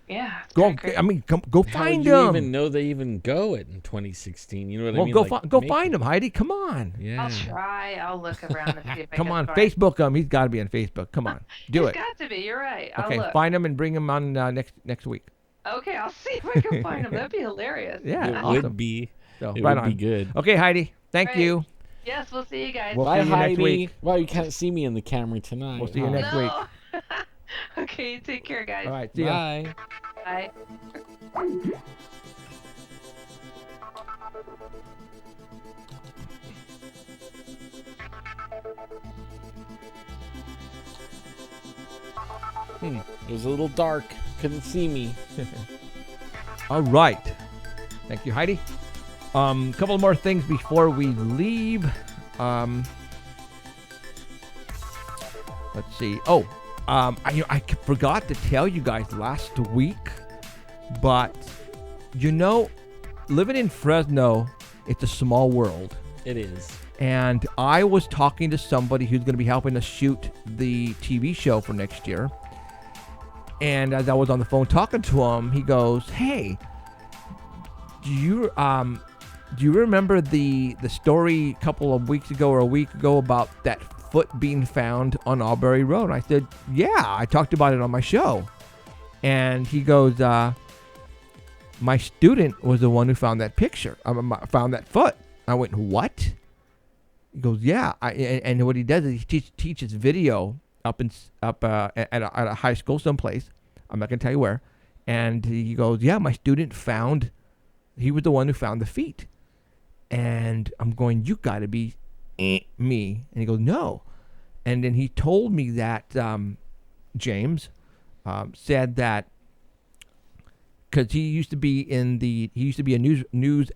Yeah. It's go. pretty crazy. I mean, go How find would you him. even know they even go it in 2016? You know what I Well, mean? go Like, go make find it- him, Heidi. Come on. Yeah. I'll try. I'll look around and see if I Come can on, find. Facebook him. He's got to be on Facebook. Come on, do He's it. got to be. You're right. I'll Okay, look. find him and bring him on next week. Okay, I'll see if I can find him. That'd be hilarious. Yeah, It awesome. would be. So, It right would on. be good. Okay, Heidi. Thank Right. you. Yes, we'll see you guys. Well, Bye, see you next Heidi. week. Well, you can't see me in the camera tonight. We'll see you huh? next week. No. Okay, take care, guys. All right. See ya. Bye. Bye. It was a little dark. Couldn't see me. All right. Thank you, Heidi. Couple more things before we leave. Let's see. Oh, I forgot to tell you guys last week, but living in Fresno, it's a small world. It is. And I was talking to somebody who's going to be helping us shoot the TV show for next year. And as I was on the phone talking to him, he goes, "Hey, do you remember the story a couple of weeks ago or a week ago about that foot being found on Albury Road?" And I said, "Yeah, I talked about it on my show." And he goes, "My student was the one who found that picture. Found that foot." I went, "What?" He goes, "Yeah." And what he does is he teaches video up at a high school someplace. I'm not gonna tell you where. And he goes, "Yeah, my student he was the one who found the feet." And I'm going, "You gotta be me." And he goes, "No." And then he told me that James said that because he used to be a news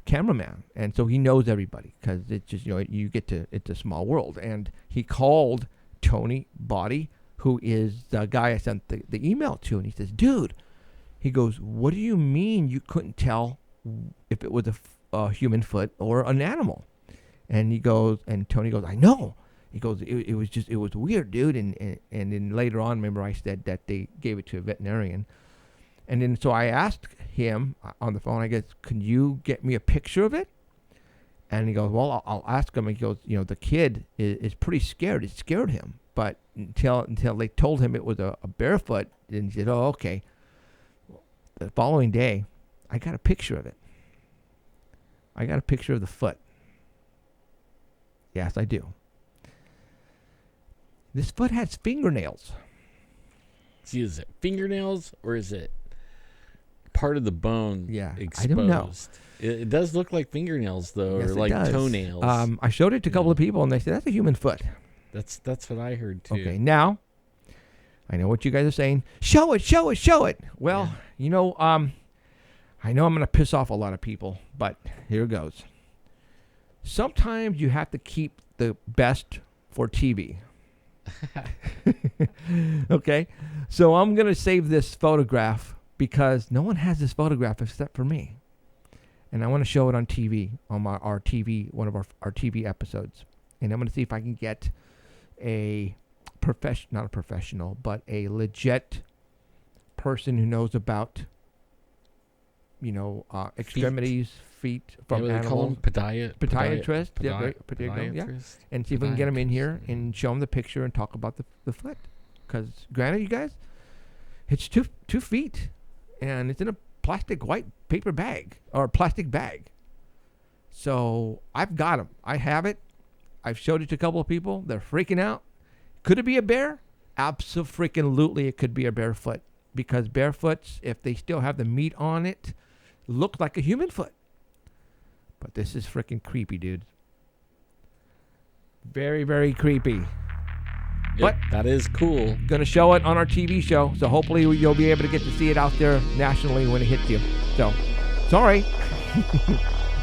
cameraman, and so he knows everybody because it's just it's a small world. And he called Tony Body, who is the guy I sent the email to, and he says, "Dude," he goes, "what do you mean you couldn't tell if it was a human foot or an animal?" And he goes, and Tony goes, "I know." He goes, it was weird, dude. And then later on, remember I said that they gave it to a veterinarian. And then so I asked him on the phone, I guess, "Can you get me a picture of it?" And he goes, well, I'll ask him. He goes, the kid is pretty scared. It scared him. But until they told him it was a barefoot, and he said, oh, okay. The following day, I got a picture of it. I got a picture of the foot. Yes, I do. This foot has fingernails. See, is it fingernails or is it part of the bone exposed? I don't know. It does look like fingernails, though, Yes, or it like does. toenails. I showed it to a couple of people, and they said, that's a human foot. That's what I heard, too. Okay, now, I know what you guys are saying. Show it, show it, show it. Well, I know I'm going to piss off a lot of people, but here goes. Sometimes you have to keep the best for TV. Okay? So I'm going to save this photograph because no one has this photograph except for me. And I want to show it on TV, on one of our TV episodes. And I'm going to see if I can get not a professional, but a legit person who knows about, extremities, feet from What do they animals. call them? Podiatrist. Yeah. Podiatrist. And see if we can get them in here and show them the picture and talk about the foot. Because, granted, you guys, it's 2 feet, and it's in a plastic white paper bag or plastic bag. So I've got them. I have it. I've showed it to a couple of people. They're freaking out. Could it be a bear? Absolutely, it could be a barefoot. Because barefoots, if they still have the meat on it, look like a human foot. But this is freaking creepy, dude. Very, very creepy. But that is cool. Going to show it on our TV show, so hopefully you'll be able to get to see it out there nationally when it hits you. So, sorry.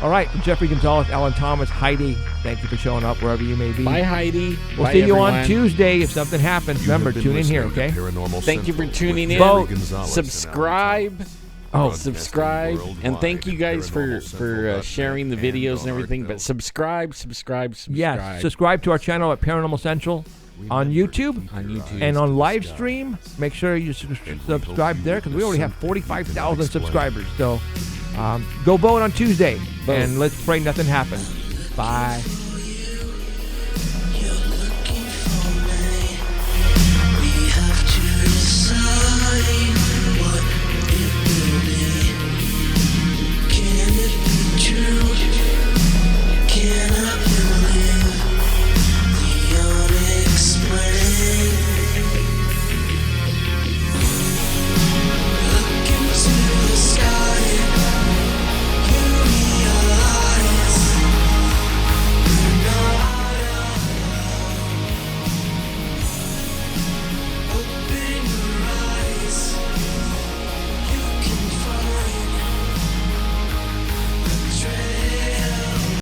All right, from Jeffrey Gonzalez, Alan Thomas, Heidi, thank you for showing up wherever you may be. Bye, Heidi. We'll see you on Tuesday if something happens. Remember, tune in here, okay? Thank you for tuning in. Vote. Subscribe. Subscribe. And thank you guys for sharing the videos and everything. But subscribe. Yes, subscribe to our channel at Paranormal Central on YouTube. And on live stream, make sure you subscribe there because we already have 45,000 subscribers. So go vote on Tuesday, and let's pray nothing happens. Bye.